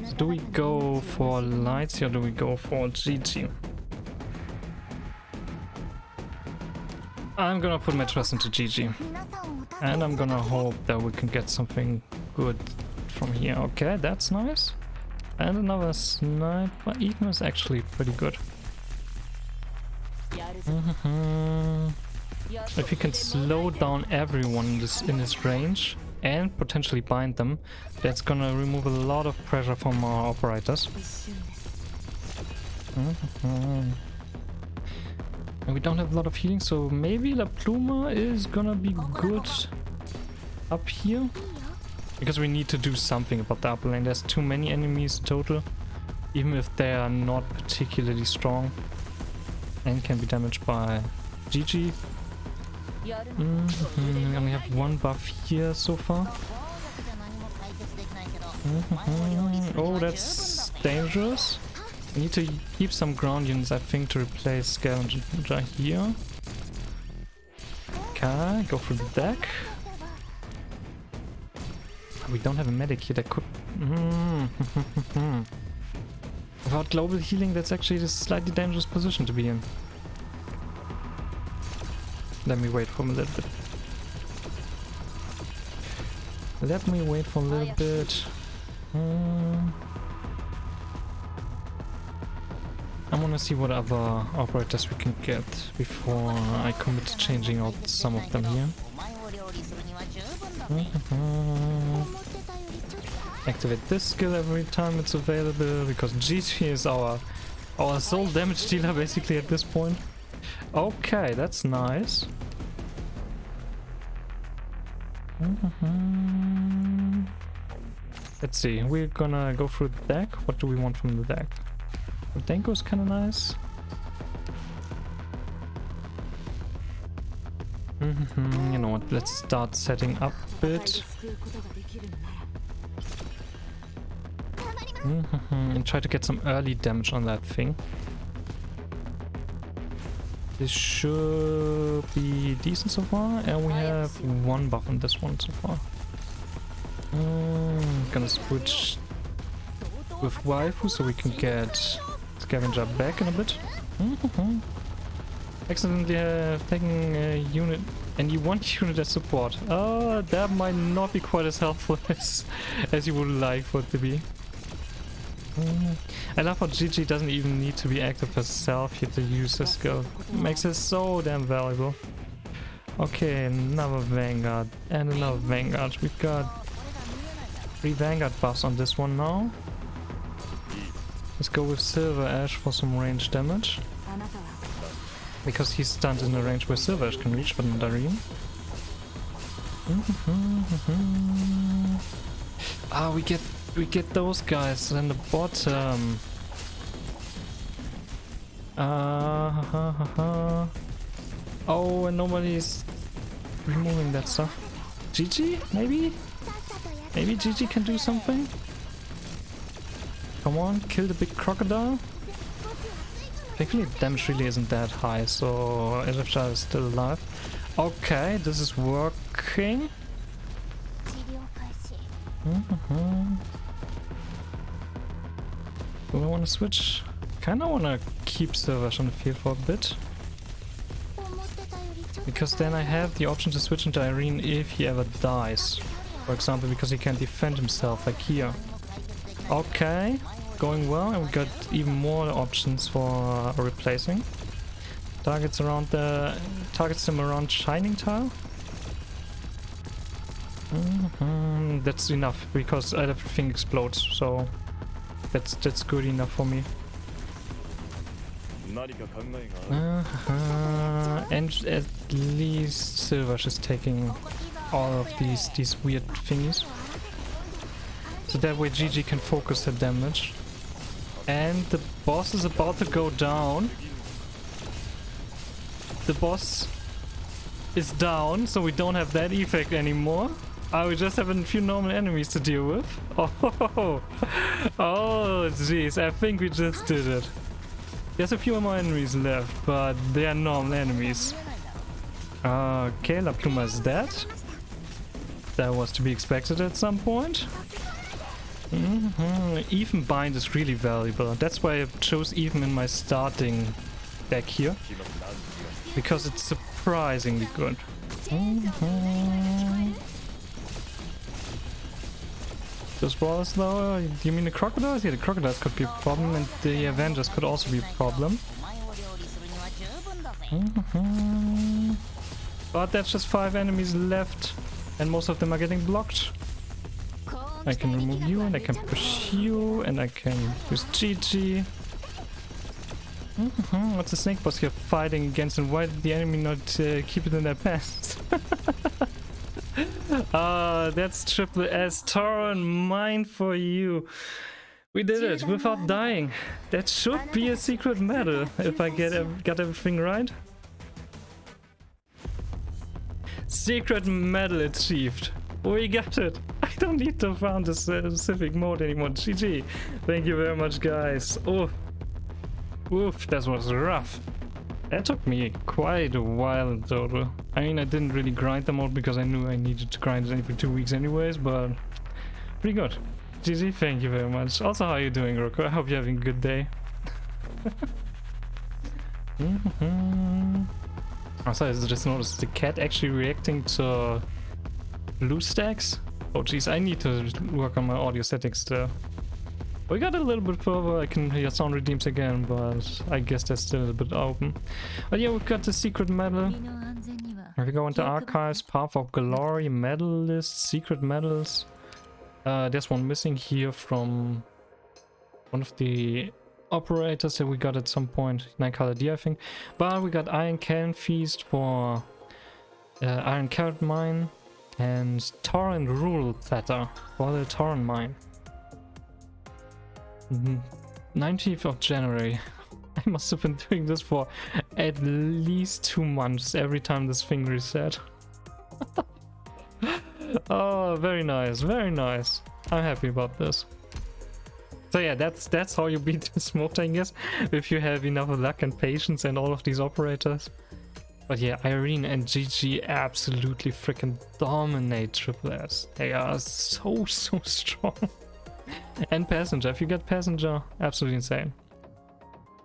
A: So do we go for lights here or do we go for GG? I'm gonna put my trust into GG. And I'm gonna hope that we can get something good from here. Okay, that's nice. And another sniper. Even is actually pretty good. If you can slow down everyone in this range and potentially bind them, that's gonna remove a lot of pressure from our operators. And we don't have a lot of healing, so maybe La Pluma is gonna be good up here. Because we need to do something about the upper lane. There's too many enemies in total, even if they are not particularly strong and can be damaged by GG. We only have one buff here so far. Oh, that's dangerous. We need to keep some ground units, I think, to replace Scavenger here. Okay, go through the deck. We don't have a medic here that could... Without global healing, that's actually a slightly dangerous position to be in. Let me wait for a little bit. Let me wait for a little bit. I wanna see what other operators we can get before I commit to changing out some of them here. Activate this skill every time it's available, because GG is our sole damage dealer basically at this point. Okay, that's nice. Let's see, we're gonna go through the deck. What do we want from the deck? Denko is kinda nice. You know what, let's start setting up a bit. And try to get some early damage on that thing. This should be decent so far, and we have one buff on this one so far. Gonna switch with Waifu so we can get Scavenger back in a bit. Accidentally taking a unit, and you want unit as support. Oh, that might not be quite as helpful as you would like for it to be. I love how GG doesn't even need to be active herself here to use her skill. Makes it so damn valuable. Okay, another Vanguard and another Vanguard. We've got 3 Vanguard buffs on this one now. Let's go with Silver Ash for some range damage. Because he's stunned in a range where Silver Ash can reach, but not Dareen. Ah, we get those guys in the bottom. Oh, and nobody's removing that stuff. GG? Maybe? Maybe GG can do something? Come on, kill the big crocodile. Thankfully, damage really isn't that high, so SSS is still alive. Okay, this is working. Do I want to switch? Kinda want to keep Silver Ash on the field for a bit. Because then I have the option to switch into Irene if he ever dies. For example, because he can't defend himself, like here. Okay, going well, and we got even more options for replacing. Targets them around Shining Tile. That's enough, because everything explodes, so that's good enough for me. And at least Silver's is taking all of these weird thingies. So that way GG can focus her damage. And the boss is about to go down. The boss is down, so we don't have that effect anymore. We just have a few normal enemies to deal with. Oh, oh jeez, I think we just did it. There's a few more enemies left, but they are normal enemies. Okay, La Pluma is dead. That was to be expected at some point. Even Bind is really valuable. That's why I chose Even in my starting deck here. Because it's surprisingly good. Those brawlers though, do you mean the crocodiles? Yeah, the crocodiles could be a problem, and the Avengers could also be a problem. But that's just 5 enemies left, and most of them are getting blocked. I can remove you, and I can push you, and I can use GG. What's the snake boss here fighting against, and why did the enemy not keep it in their pants? That's Triple S Tauren mine for you. We did it without dying. That should be a secret medal if I got everything right. Secret medal achieved. We got it. I don't need to found this specific mode anymore. GG. Thank you very much, guys. Oh, oof, that was rough. That took me quite a while in total. I mean, I didn't really grind the mode because I knew I needed to grind it every 2 weeks anyways, but pretty good. GG, thank you very much. Also, how are you doing, Rocco? I hope you're having a good day. Also, I just noticed the cat actually reacting to blue stacks. Oh jeez, I need to work on my audio settings there. We got a little bit further, I can hear sound redeems again, but I guess that's still a bit open. But yeah, we've got the secret medal. If we go into archives, Path of Glory, medal list, secret medals. There's one missing here from one of the operators that we got at some point, 9 color D I think. But we got Iron Cannon Feast for Iron Carrot Mine, and Tauren Rule Platter for the Tauren Mine. 19th of January. I must have been doing this for at least 2 months every time this thing reset. Oh, very nice, very nice. I'm happy about this. So yeah, that's how you beat this mode, I guess, if you have enough luck and patience and all of these operators. But yeah, Irene and GG absolutely freaking dominate Triple S. They are so strong. And Passenger, if you get Passenger, absolutely insane.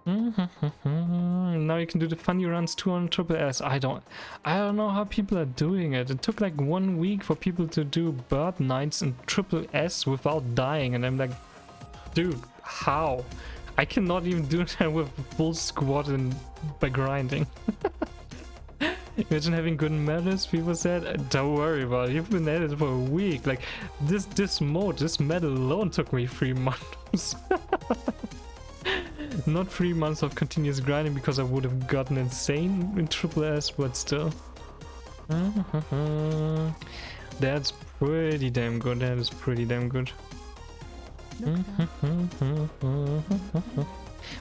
A: Now you can do the funny runs too on Triple S. I don't know how people are doing it. It took like 1 week for people to do Arknights and Triple S without dying, and I'm like, dude, how? I cannot even do that with full squad and by grinding. Imagine having good medals, people said. Don't worry about it, you've been at it for a week. Like, this mode, this medal alone took me 3 months. Not 3 months of continuous grinding, because I would have gotten insane in Triple S, but still. That's pretty damn good, that is pretty damn good.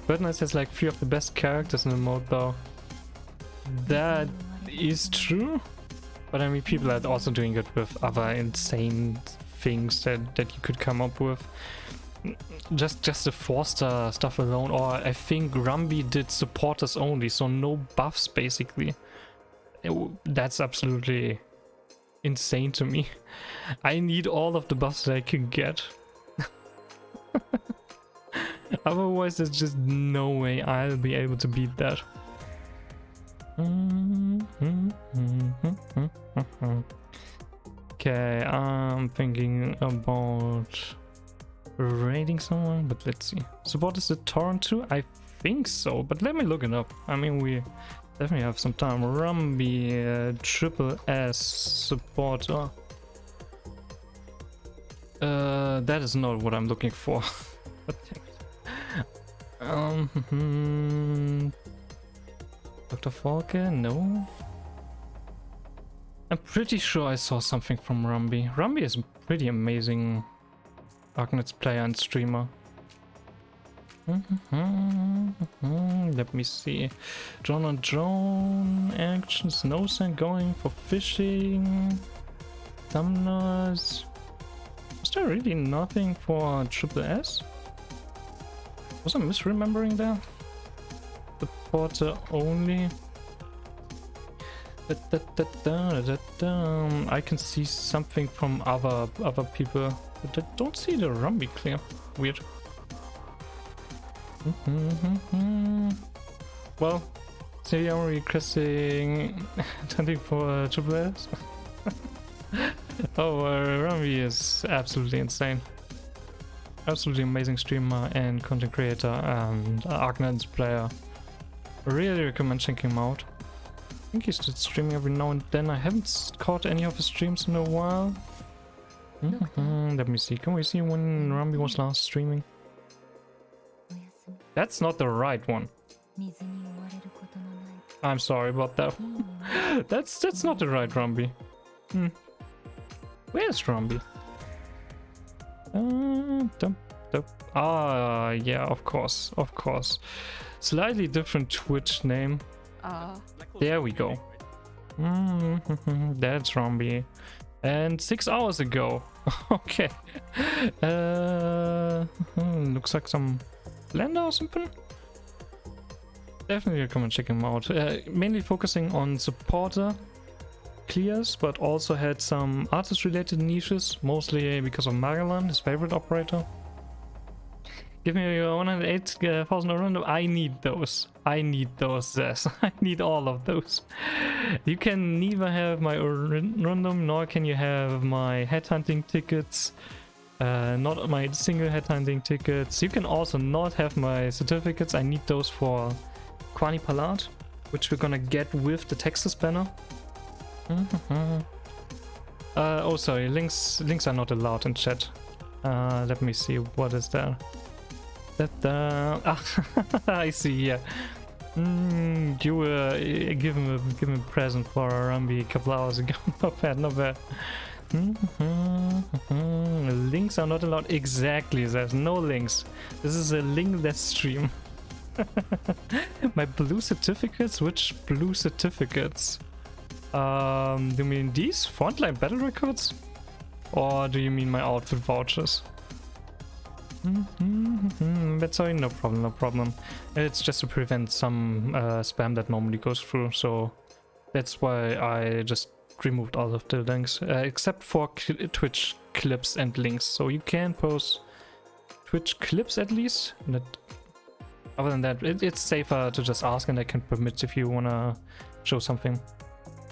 A: Arknights has like 3 of the best characters in the mode though. That is true, but I mean, people are also doing it with other insane things that you could come up with. Just the 4-star stuff alone, or I think Rumby did supporters only, so no buffs basically. That's absolutely insane to me. I need all of the buffs that I can get. Otherwise there's just no way I'll be able to beat that. Okay, I'm thinking about raiding someone, but let's see. Support is the torrent too? I think so, but let me look it up. I mean, we definitely have some time. Rumby, triple S supporter. That is not what I'm looking for. Dr. Falke? No. I'm pretty sure I saw something from Rumby. Rumby is a pretty amazing Arknights player and streamer. Let me see. Drone on drone actions. No send going for fishing. Thumbnails. Was there really nothing for triple S? Was I misremembering there? Supporter only. I can see something from other people, but I don't see the Rumby clear. Weird. Well, so you're requesting something for triple S? Oh, Rumby is absolutely insane. Absolutely amazing streamer and content creator and Arknights player. Really recommend checking him out. I think he's just streaming every now and then. I haven't caught any of his streams in a while. Let me see. Can we see when Rumby was last streaming? That's not the right one. I'm sorry about that. That's not the right Rumby. Where's Rumby? Yeah, of course. Slightly different Twitch name. There we go. That's Rumby. And 6 hours ago. Okay. Looks like some blender or something. Definitely recommend checking him out. Mainly focusing on supporter clears, but also had some artist related niches, mostly because of Magellan, his favorite operator. Give me your 108,000 random. I need those. Yes. I need all of those. You can neither have my random, nor can you have my headhunting tickets. Not my single headhunting tickets. You can also not have my certificates. I need those for Quani Palat, which we're gonna get with the Texas banner. Oh, sorry. Links are not allowed in chat. Let me see. What is there? I see, yeah. You were given a present for a Rumby a couple hours ago. Not bad. Links are not allowed. Exactly, there's no links. This is a linkless stream. My blue certificates? Which blue certificates? Do you mean these? Frontline battle records? Or do you mean my outfit vouchers? That's sorry, no problem. It's just to prevent some spam that normally goes through, so that's why I just removed all of the links, except for Twitch clips and links. So you can post Twitch clips at least. Other than that, it's safer to just ask, and I can permit if you wanna show something.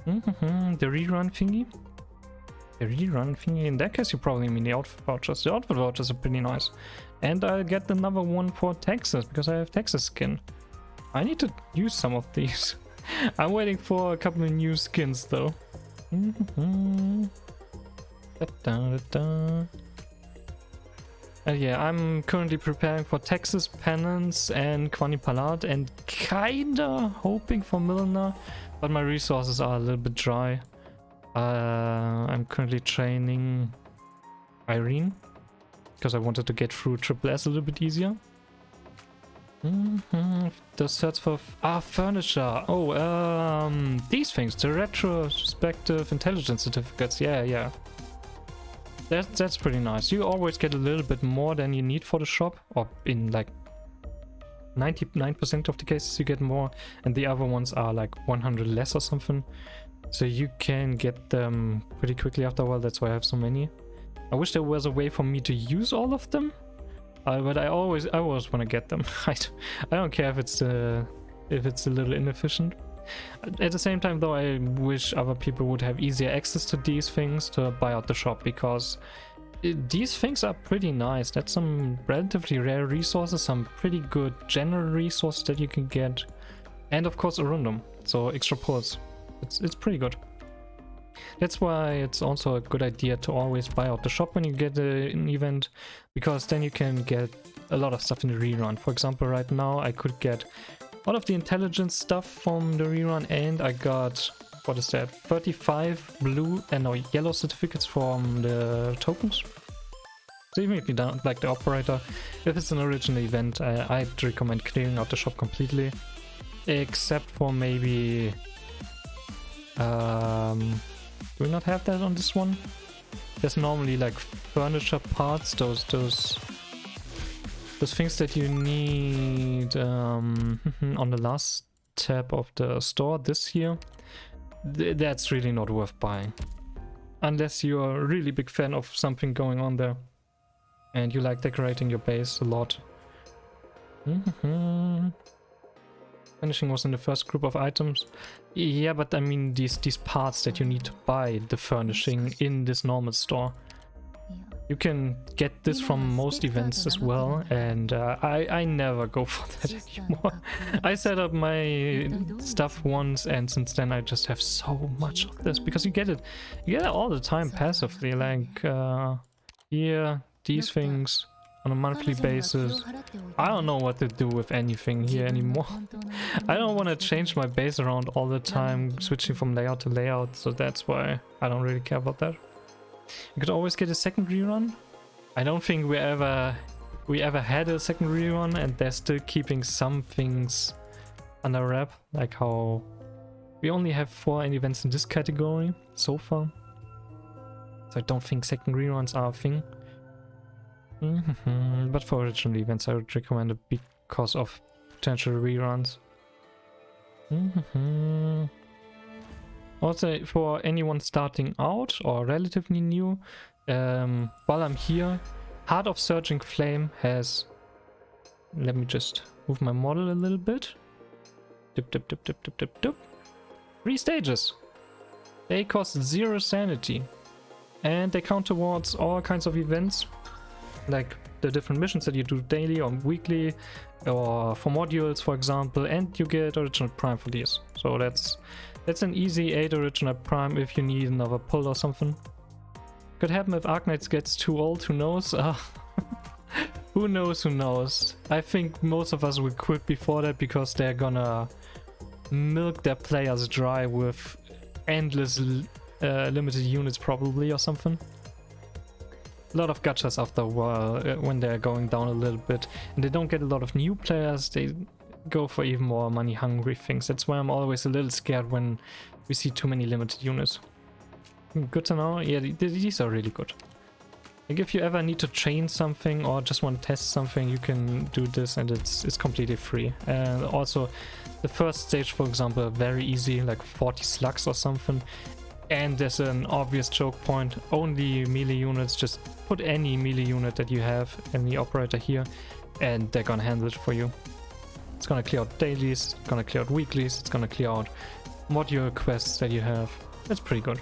A: The rerun thingy. In that case, you probably mean the outfit vouchers. The outfit vouchers are pretty nice. And I'll get another one for Texas, because I have Texas skin. I need to use some of these. I'm waiting for a couple of new skins, though. Yeah, I'm currently preparing for Texas Penance and Quani Palat, and kinda hoping for Milner, but my resources are a little bit dry. I'm currently training Irene because I wanted to get through Triple S a little bit easier. The search for furniture. Oh, these things, the retrospective intelligence certificates. Yeah. That's pretty nice. You always get a little bit more than you need for the shop, or in like 99% of the cases you get more, and the other ones are like 100 less or something. So you can get them pretty quickly after a while. That's why I have so many. I wish there was a way for me to use all of them, but I always want to get them. I don't care if it's a little inefficient. At the same time though, I wish other people would have easier access to these things to buy out the shop, because these things are pretty nice. That's some relatively rare resources, some pretty good general resources that you can get, and of course Arundum, so extra pulls. It's pretty good. That's why it's also a good idea to always buy out the shop when you get an event, because then you can get a lot of stuff in the rerun. For example, right now I could get all of the intelligence stuff from the rerun, and I got, what is that, 35 blue and no yellow certificates from the tokens. So even if you don't like the operator, if it's an original event, I'd recommend clearing out the shop completely, except for maybe do we not have that on this one? There's normally like furniture parts, those things that you need on the last tab of the store this here. That's really not worth buying. Unless you're a really big fan of something going on there and you like decorating your base a lot. Finishing was in the first group of items. Yeah, but I mean these parts that you need to buy the furnishing in this normal store. You can get this from most events as well, and I never go for that anymore. I set up my stuff once, and since then I just have so much of this, because you get it all the time passively, like here, these things on a monthly basis. I don't know what to do with anything here anymore. I don't want to change my base around all the time, switching from layout to layout, so that's why I don't really care about that. You could always get a second rerun. I don't think we ever had a second rerun, and they're still keeping some things under wrap, like how we only have 4 events in this category so far. So I don't think second reruns are a thing. But for original events I would recommend it because of potential reruns. Also, for anyone starting out or relatively new, while I'm here, Heart of Surging Flame has... Let me just move my model a little bit. Dip, dip, dip, dip, dip, dip, dip. 3 stages. They cost 0 sanity. And they count towards all kinds of events, like the different missions that you do daily or weekly, or for modules, for example, and you get original prime for these. So that's an easy 8 original prime if you need another pull or something. Could happen if Arknights gets too old, who knows? Who knows? I think most of us will quit before that, because they're gonna milk their players dry with endless limited units probably or something. A lot of gachas after a while when they're going down a little bit, and they don't get a lot of new players. They go for even more money hungry things. That's why I'm always a little scared when we see too many limited units. Good to know. Yeah, these are really good. Like if you ever need to chain something or just want to test something, you can do this, and it's completely free. And also the first stage, for example, very easy, like 40 slugs or something. And there's an obvious choke point, only melee units. Just put any melee unit that you have in the operator here, and they're gonna handle it for you. It's gonna clear out dailies, it's gonna clear out weeklies, it's gonna clear out module quests that you have. That's pretty good.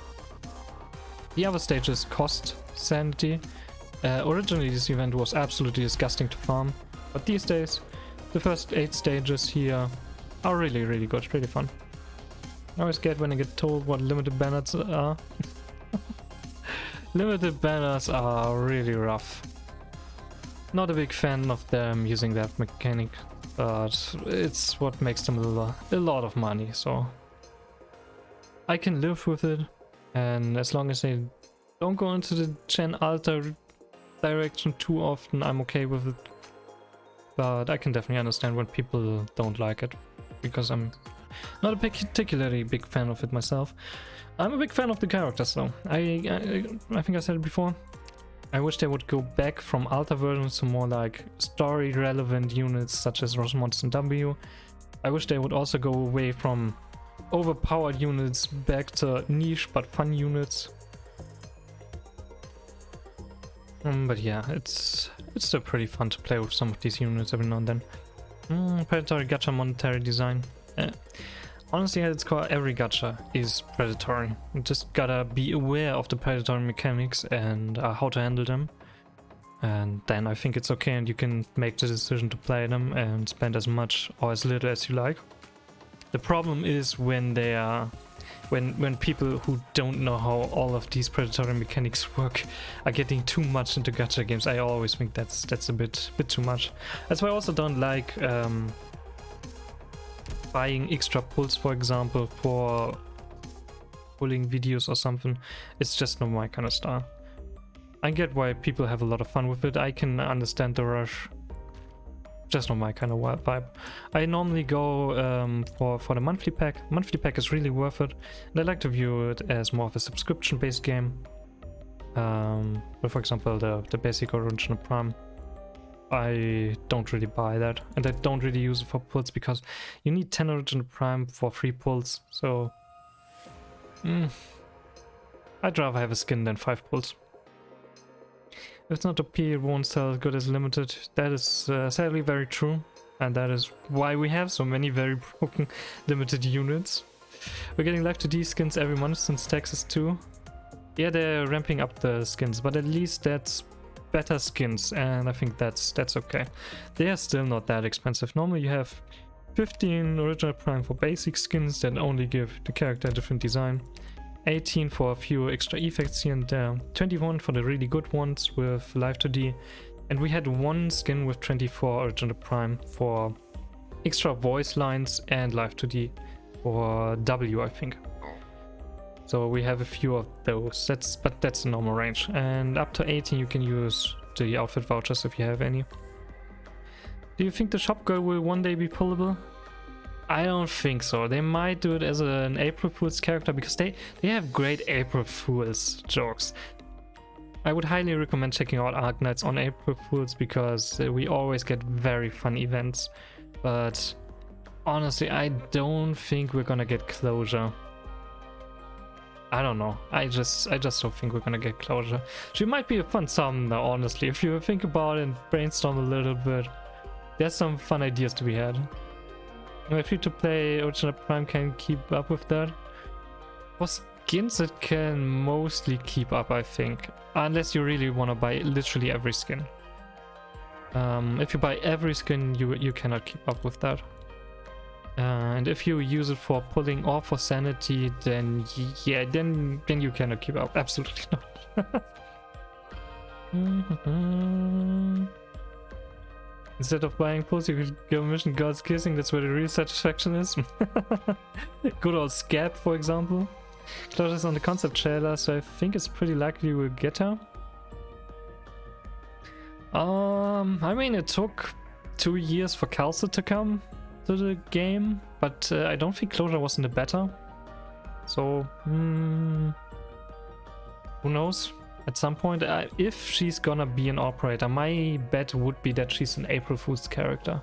A: The other stages cost sanity. Originally this event was absolutely disgusting to farm, but these days the first 8 stages here are really, really good, really fun. I always get when I get told what limited banners are. Limited banners are really rough. Not a big fan of them using that mechanic, but it's what makes them a lot of money, so I can live with it. And as long as they don't go into the Gen Alta direction too often, I'm okay with it. But I can definitely understand when people don't like it, because I'm not a particularly big fan of it myself. I'm a big fan of the characters though. I think I said it before. I wish they would go back from Alta versions to more like story relevant units such as Rosamond and W. I wish they would also go away from overpowered units back to niche but fun units. But yeah, it's still pretty fun to play with some of these units every now and then. Predatory gacha monetary design. Honestly, at its core, every gacha is predatory. You just gotta be aware of the predatory mechanics and how to handle them. And then I think it's okay and you can make the decision to play them and spend as much or as little as you like. The problem is when they are... When people who don't know how all of these predatory mechanics work are getting too much into gacha games. I always think that's a bit too much. That's why I also don't like buying extra pulls, for example, for pulling videos or something. It's just not my kind of style. I get why people have a lot of fun with it. I can understand the rush. Just not my kind of vibe. I normally go for the monthly pack. Monthly pack is really worth it, and I like to view it as more of a subscription-based game. But for example, the basic original Prime, I don't really buy that, and I don't really use it for pulls because you need 10 original Prime for 3 pulls. So I'd rather have a skin than 5 pulls. If it's not OP, it won't sell as good as limited. That is sadly very true, and that is why we have so many very broken limited units. We're getting live to these skins every month since Texas too. Yeah, they're ramping up the skins, but at least that's better skins, and I think that's okay. They are still not that expensive. Normally you have 15 original Prime for basic skins that only give the character a different design. 18 for a few extra effects here and there, 21 for the really good ones with Live 2D, and we had one skin with 24 original Prime for extra voice lines and Live 2D for W, I think. So we have a few of those, but that's the normal range, and up to 18 you can use the outfit vouchers if you have any. Do you think the shop girl will one day be pullable? I don't think so. They might do it as an April Fool's character because they have great April Fool's jokes. I would highly recommend checking out Arknights on April Fool's because we always get very fun events. But honestly, I don't think we're gonna get closure. I don't know. I just don't think we're gonna get closure. She might be a fun summoner, honestly. If you think about it and brainstorm a little bit, there's some fun ideas to be had. My free-to-play original Prime can keep up with that. For skins it can mostly keep up, I think. Unless you really want to buy literally every skin. If you buy every skin, you cannot keep up with that. And if you use it for pulling or for sanity, then yeah, then you cannot keep up. Absolutely not. Instead of buying pulls, you could go mission God's Kissing. That's where the real satisfaction is. Good old Scab, for example. Closures on the concept trailer, so I think it's pretty likely we'll get her. I mean, it took 2 years for Calcer to come to the game, but I don't think closure was in the beta. So, who knows? At some point, if she's gonna be an operator, my bet would be that she's an April Fool's character.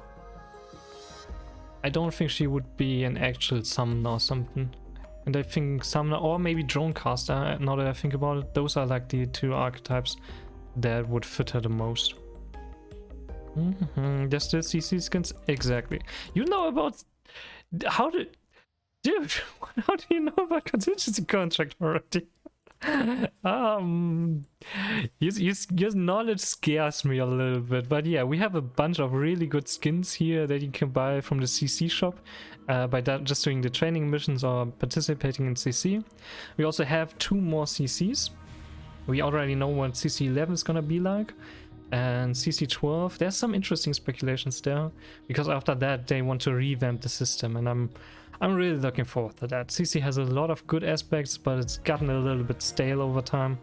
A: I don't think she would be an actual summoner or something. And I think summoner or maybe Dronecaster, now that I think about it, those are like the 2 archetypes that would fit her the most. There's still CC skins? Exactly. You know about... Dude, how do you know about contingency contract already? Your knowledge scares me a little bit, but yeah, we have a bunch of really good skins here that you can buy from the CC shop by just doing the training missions or participating in CC. We also have 2 more CCs. We already know what CC 11 is gonna be like, and CC 12. There's some interesting speculations there because after that they want to revamp the system, and I'm really looking forward to that. CC has a lot of good aspects, but it's gotten a little bit stale over time.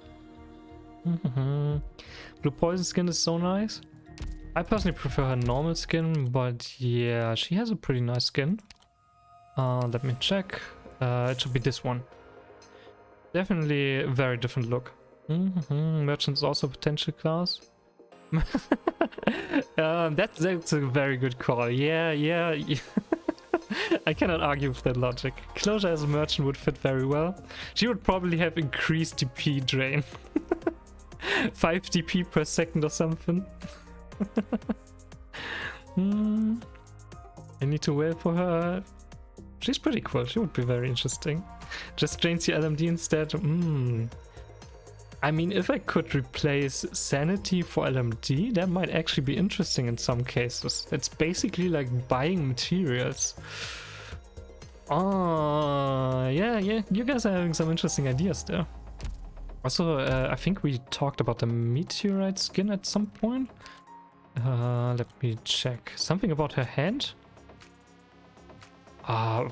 A: Blue Poison skin is so nice. I personally prefer her normal skin, but yeah, she has a pretty nice skin. Let me check. It should be this one. Definitely a very different look. Merchant's also a potential class. That's a very good call. Yeah. I cannot argue with that logic. Closure as a merchant would fit very well. She would probably have increased DP drain. 5 DP per second or something. I need to wait for her She's pretty cool. She would be very interesting. Just drains your LMD instead. I mean, if I could replace Sanity for LMD, that might actually be interesting in some cases. It's basically like buying materials. Oh, yeah, you guys are having some interesting ideas there. Also, I think we talked about the meteorite skin at some point. Let me check. Something about her hand? I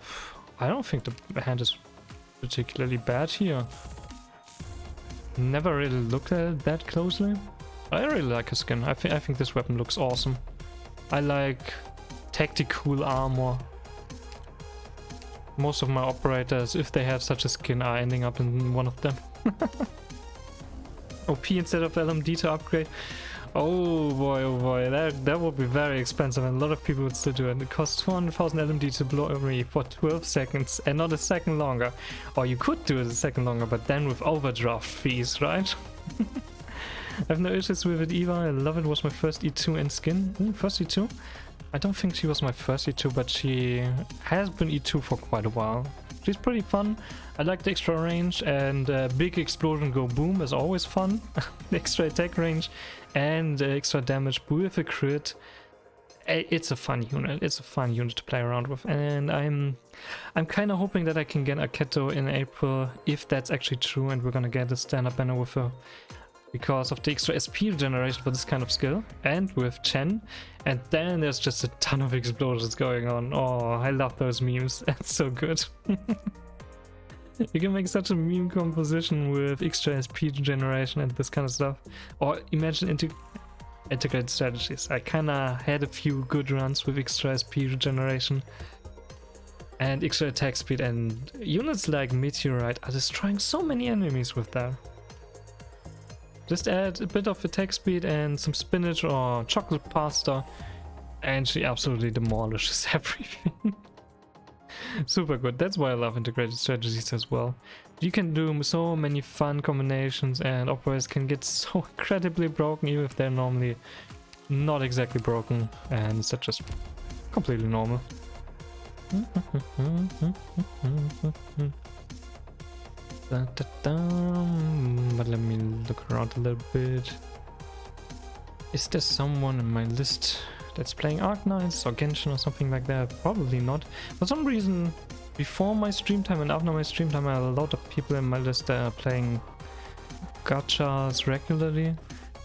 A: don't think the hand is particularly bad here. Never really looked at it that closely. I really like her skin. I think this weapon looks awesome. I like tactical armor. Most of my operators, if they have such a skin, are ending up in one of them. OP instead of LMD to upgrade. Oh boy, that would be very expensive, and a lot of people would still do it. It costs 200,000 LMD to blow me for 12 seconds and not a second longer. Or you could do it a second longer, but then with overdraft fees, right? I have no issues with it either. I love it. Was my first E2 in skin. First E2? I don't think she was my first E2, but she has been E2 for quite a while. She's pretty fun. I like the extra range, and big explosion go boom is always fun. Extra attack range and extra damage with a crit. It's a fun unit. It's a fun unit to play around with, and I'm kind of hoping that I can get a Keto in April, if that's actually true, and we're gonna get a standard banner with her because of the extra SP regeneration for this kind of skill, and with Chen. And then there's just a ton of explosions going on. Oh, I love those memes. That's so good. You can make such a meme composition with extra SP generation and this kind of stuff. Or imagine integrated strategies. I kinda had a few good runs with extra SP regeneration and extra attack speed, and units like Meteorite are destroying so many enemies with that. Just add a bit of attack speed and some spinach or chocolate pasta, and she absolutely demolishes everything. Super good. That's why I love integrated strategies as well. You can do so many fun combinations, and operators can get so incredibly broken even if they're normally not exactly broken, and it's just completely normal. But let me look around a little bit. Is there someone in my list that's playing Arknights or Genshin or something like that? Probably not. For some reason, before my stream time and after my stream time, I have a lot of people in my list that are playing gachas regularly.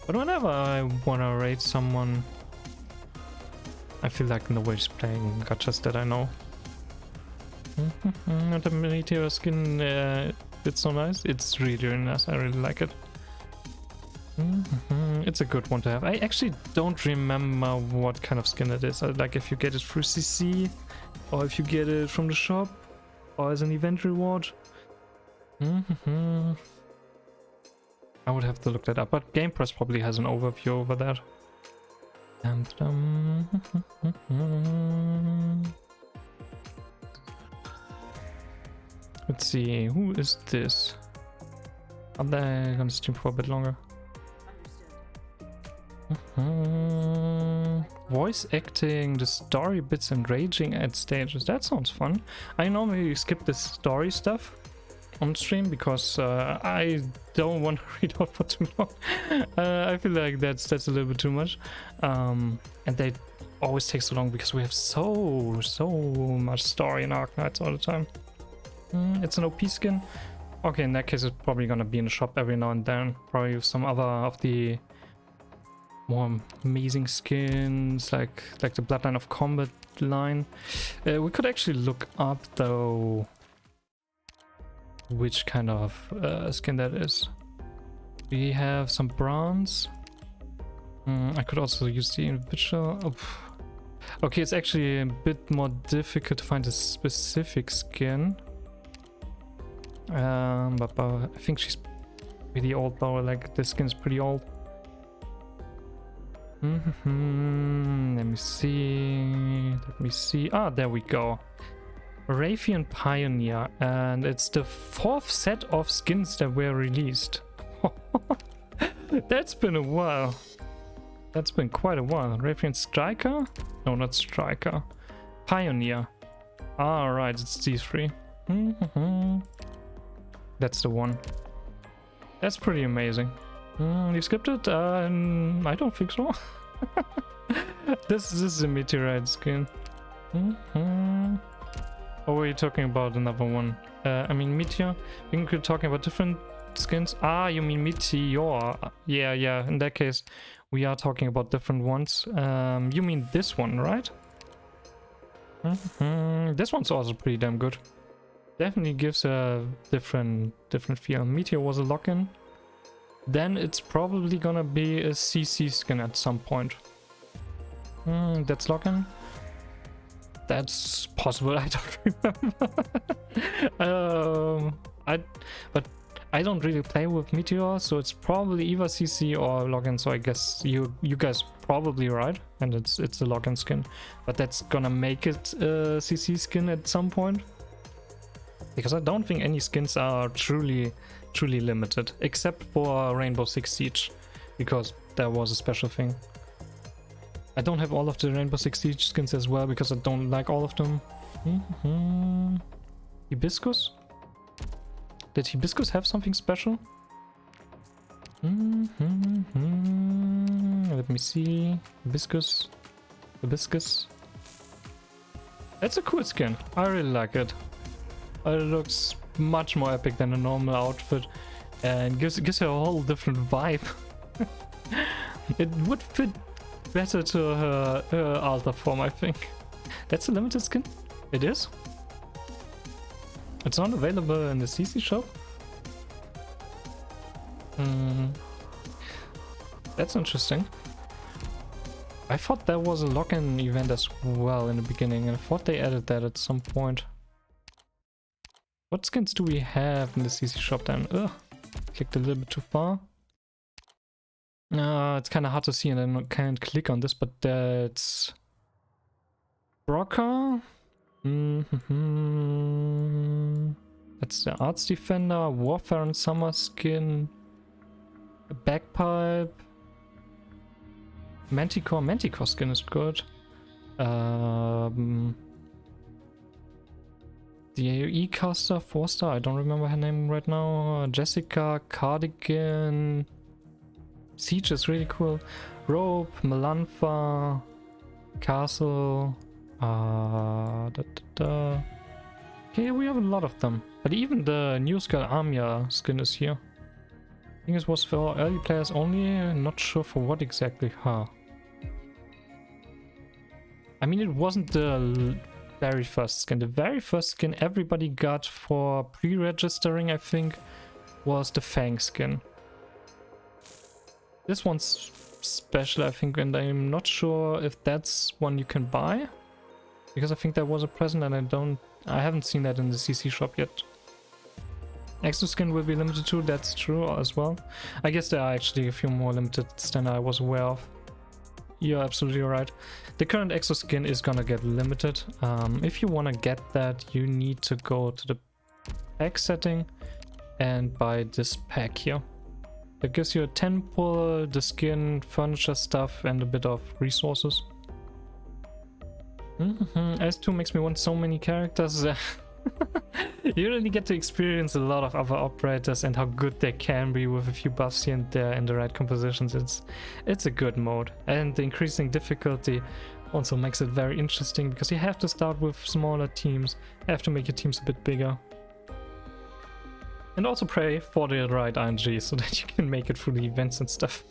A: But whenever I wanna raid someone, I feel like nobody's playing gachas that I know. The Meteor skin, it's so nice. It's really nice. I really like it. It's a good one to have. I actually don't remember what kind of skin it is. Like if you get it through CC, or if you get it from the shop, or as an event reward. I would have to look that up, but Game Press probably has an overview over that. Let's see, who is this? Are they gonna stream for a bit longer? Voice acting the story bits and raging at stages. That sounds fun. I normally skip the story stuff on stream because I don't want to read out for too long. I feel like that's a little bit too much. And they always take so long because we have so much story in Arknights all the time. It's an OP skin. Okay, in that case it's probably gonna be in the shop every now and then. Probably with some other of the more amazing skins, like the Bloodline of Combat line. We could actually look up though which kind of skin that is. We have some bronze. I could also use the individual. Oh. Okay, it's actually a bit more difficult to find a specific skin. But I think she's pretty old though. Like this skin's pretty old. Let me see. Ah, there we go. Raytheon Pioneer, and it's the 4th set of skins that were released. That's been a while. That's been quite a while. Raytheon Striker? No, not Striker. Pioneer. Alright, it's these three. That's the one. That's pretty amazing. You skipped it? I don't think so. This is a meteorite skin. Or were you talking about another one? I mean meteor? I think we're talking about different skins. Ah, you mean meteor. Yeah, in that case we are talking about different ones. You mean this one, right? This one's also pretty damn good. Definitely gives a different feel. Meteor was a lock-in. Then it's probably gonna be a CC skin at some point. That's lock-in. That's possible. I don't remember. But I don't really play with Meteor, so it's probably either CC or login. So I guess you guys probably right, and it's a login skin. But that's gonna make it a CC skin at some point, because I don't think any skins are truly limited, except for Rainbow Six Siege, because that was a special thing. I don't have all of the Rainbow Six Siege skins as well, because I don't like all of them. Hibiscus? Did Hibiscus have something special? Let me see. Hibiscus. That's a cool skin. I really like it. It looks much more epic than a normal outfit, and gives her a whole different vibe. It would fit better to her altar form, I think. That's a limited skin? It is? It's not available in the CC shop? That's interesting. I thought there was a lock-in event as well in the beginning, and I thought they added that at some point. What skins do we have in the CC shop then? Ugh, clicked a little bit too far. It's kind of hard to see and I can't click on this, but that's Brocker. That's the Arts Defender, Warfare and Summer skin, a Bagpipe, Manticore skin is good. The AoE caster, 4-star, I don't remember her name right now. Jessica, Cardigan, Siege is really cool. Rope, Melantha, Castle, Okay, we have a lot of them. But even the new Skull Armia skin is here. I think it was for early players only, not sure for what exactly. I mean, it wasn't the very first skin. The very first skin everybody got for pre-registering, I think, was the Fang skin. This one's special, I think, and I'm not sure if that's one you can buy, because I think there was a present and I haven't seen that in the CC shop yet. Exo skin will be limited too, that's true as well. I guess there are actually a few more limited than I was aware of. You're absolutely right. The current Exo skin is gonna get limited. If you wanna get that, you need to go to the pack setting and buy this pack here. That gives you a 10 pull, the skin, furniture stuff, and a bit of resources. S2 makes me want so many characters. You really get to experience a lot of other operators and how good they can be with a few buffs here and there in the right compositions. It's a good mode, and the increasing difficulty also makes it very interesting, because you have to start with smaller teams, have to make your teams a bit bigger. And also pray for the right RNG so that you can make it through the events and stuff.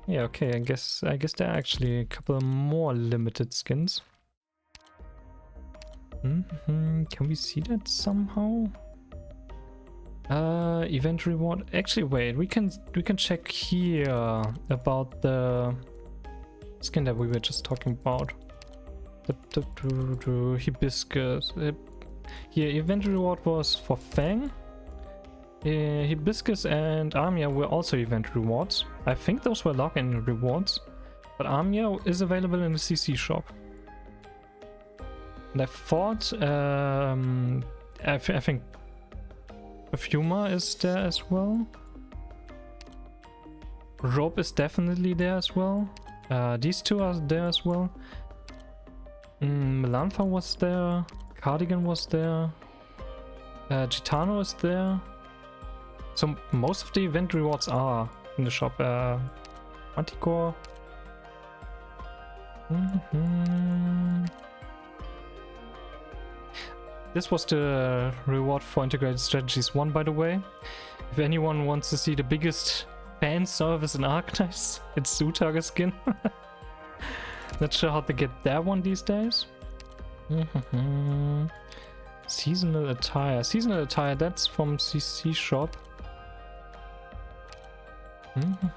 A: Yeah, okay, I guess there are actually a couple more limited skins. Can we see that somehow? Event reward. Actually, wait, we can check here about the skin that we were just talking about. The Hibiscus. Here, event reward was for Fang. Hibiscus and Armia were also event rewards. I think those were login rewards, but Armia is available in the CC shop. And I thought, I think Perfuma is there as well. Rope is definitely there as well. These two are there as well. Melanfa was there, Cardigan was there, Gitano is there. So most of the event rewards are in the shop. Manticore. This was the reward for Integrated Strategies 1, by the way. If anyone wants to see the biggest fan service in Arknights, it's Zutaga skin. Not sure how to get that one these days. Seasonal attire. Seasonal attire, that's from CC shop.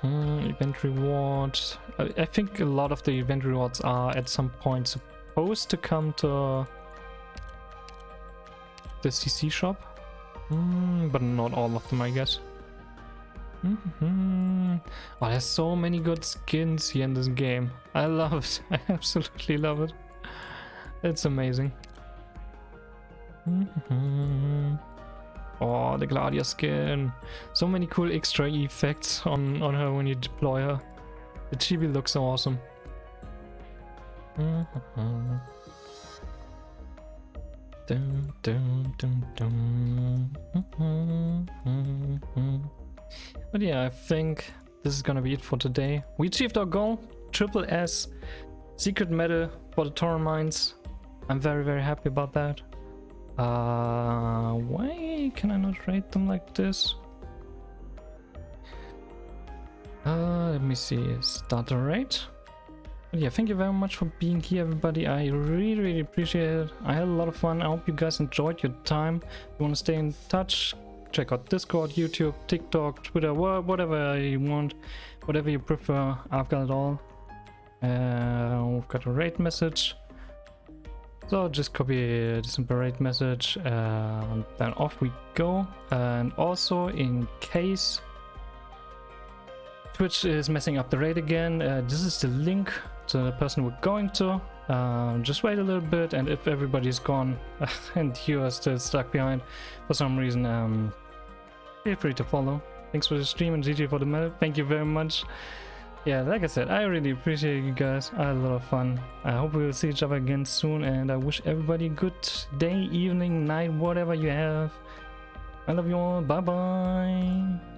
A: Event rewards. I think a lot of the event rewards are at some point supposed to come to the CC shop. But not all of them, I guess. Oh, there's so many good skins here in this game. I love it. I absolutely love it. It's amazing. Oh, the Gladia skin. So many cool extra effects on her when you deploy her. The chibi looks awesome. But yeah, I think this is gonna be it for today. We achieved our goal. Triple S secret medal for the Tauren mines. I'm very, very happy about that. Why can I not rate them like this? Let me see. Start the rate. But yeah, thank you very much for being here, everybody. I really, really appreciate it. I had a lot of fun. I hope you guys enjoyed your time. If you want to stay in touch, check out Discord, YouTube, TikTok, Twitter, whatever you want, whatever you prefer. I've got it all. We've got a rate message. So just copy the simple rate message and then off we go. And also, in case Twitch is messing up the rate again, this is the link to the person we're going to. Just wait a little bit, and if everybody's gone and you are still stuck behind for some reason, feel free to follow. Thanks for the stream and GG for the medal. Thank you very much. Yeah, like I said, I really appreciate you guys. I had a lot of fun. I hope we will see each other again soon, and I wish everybody a good day, evening, night, whatever you have. I love you all. Bye bye.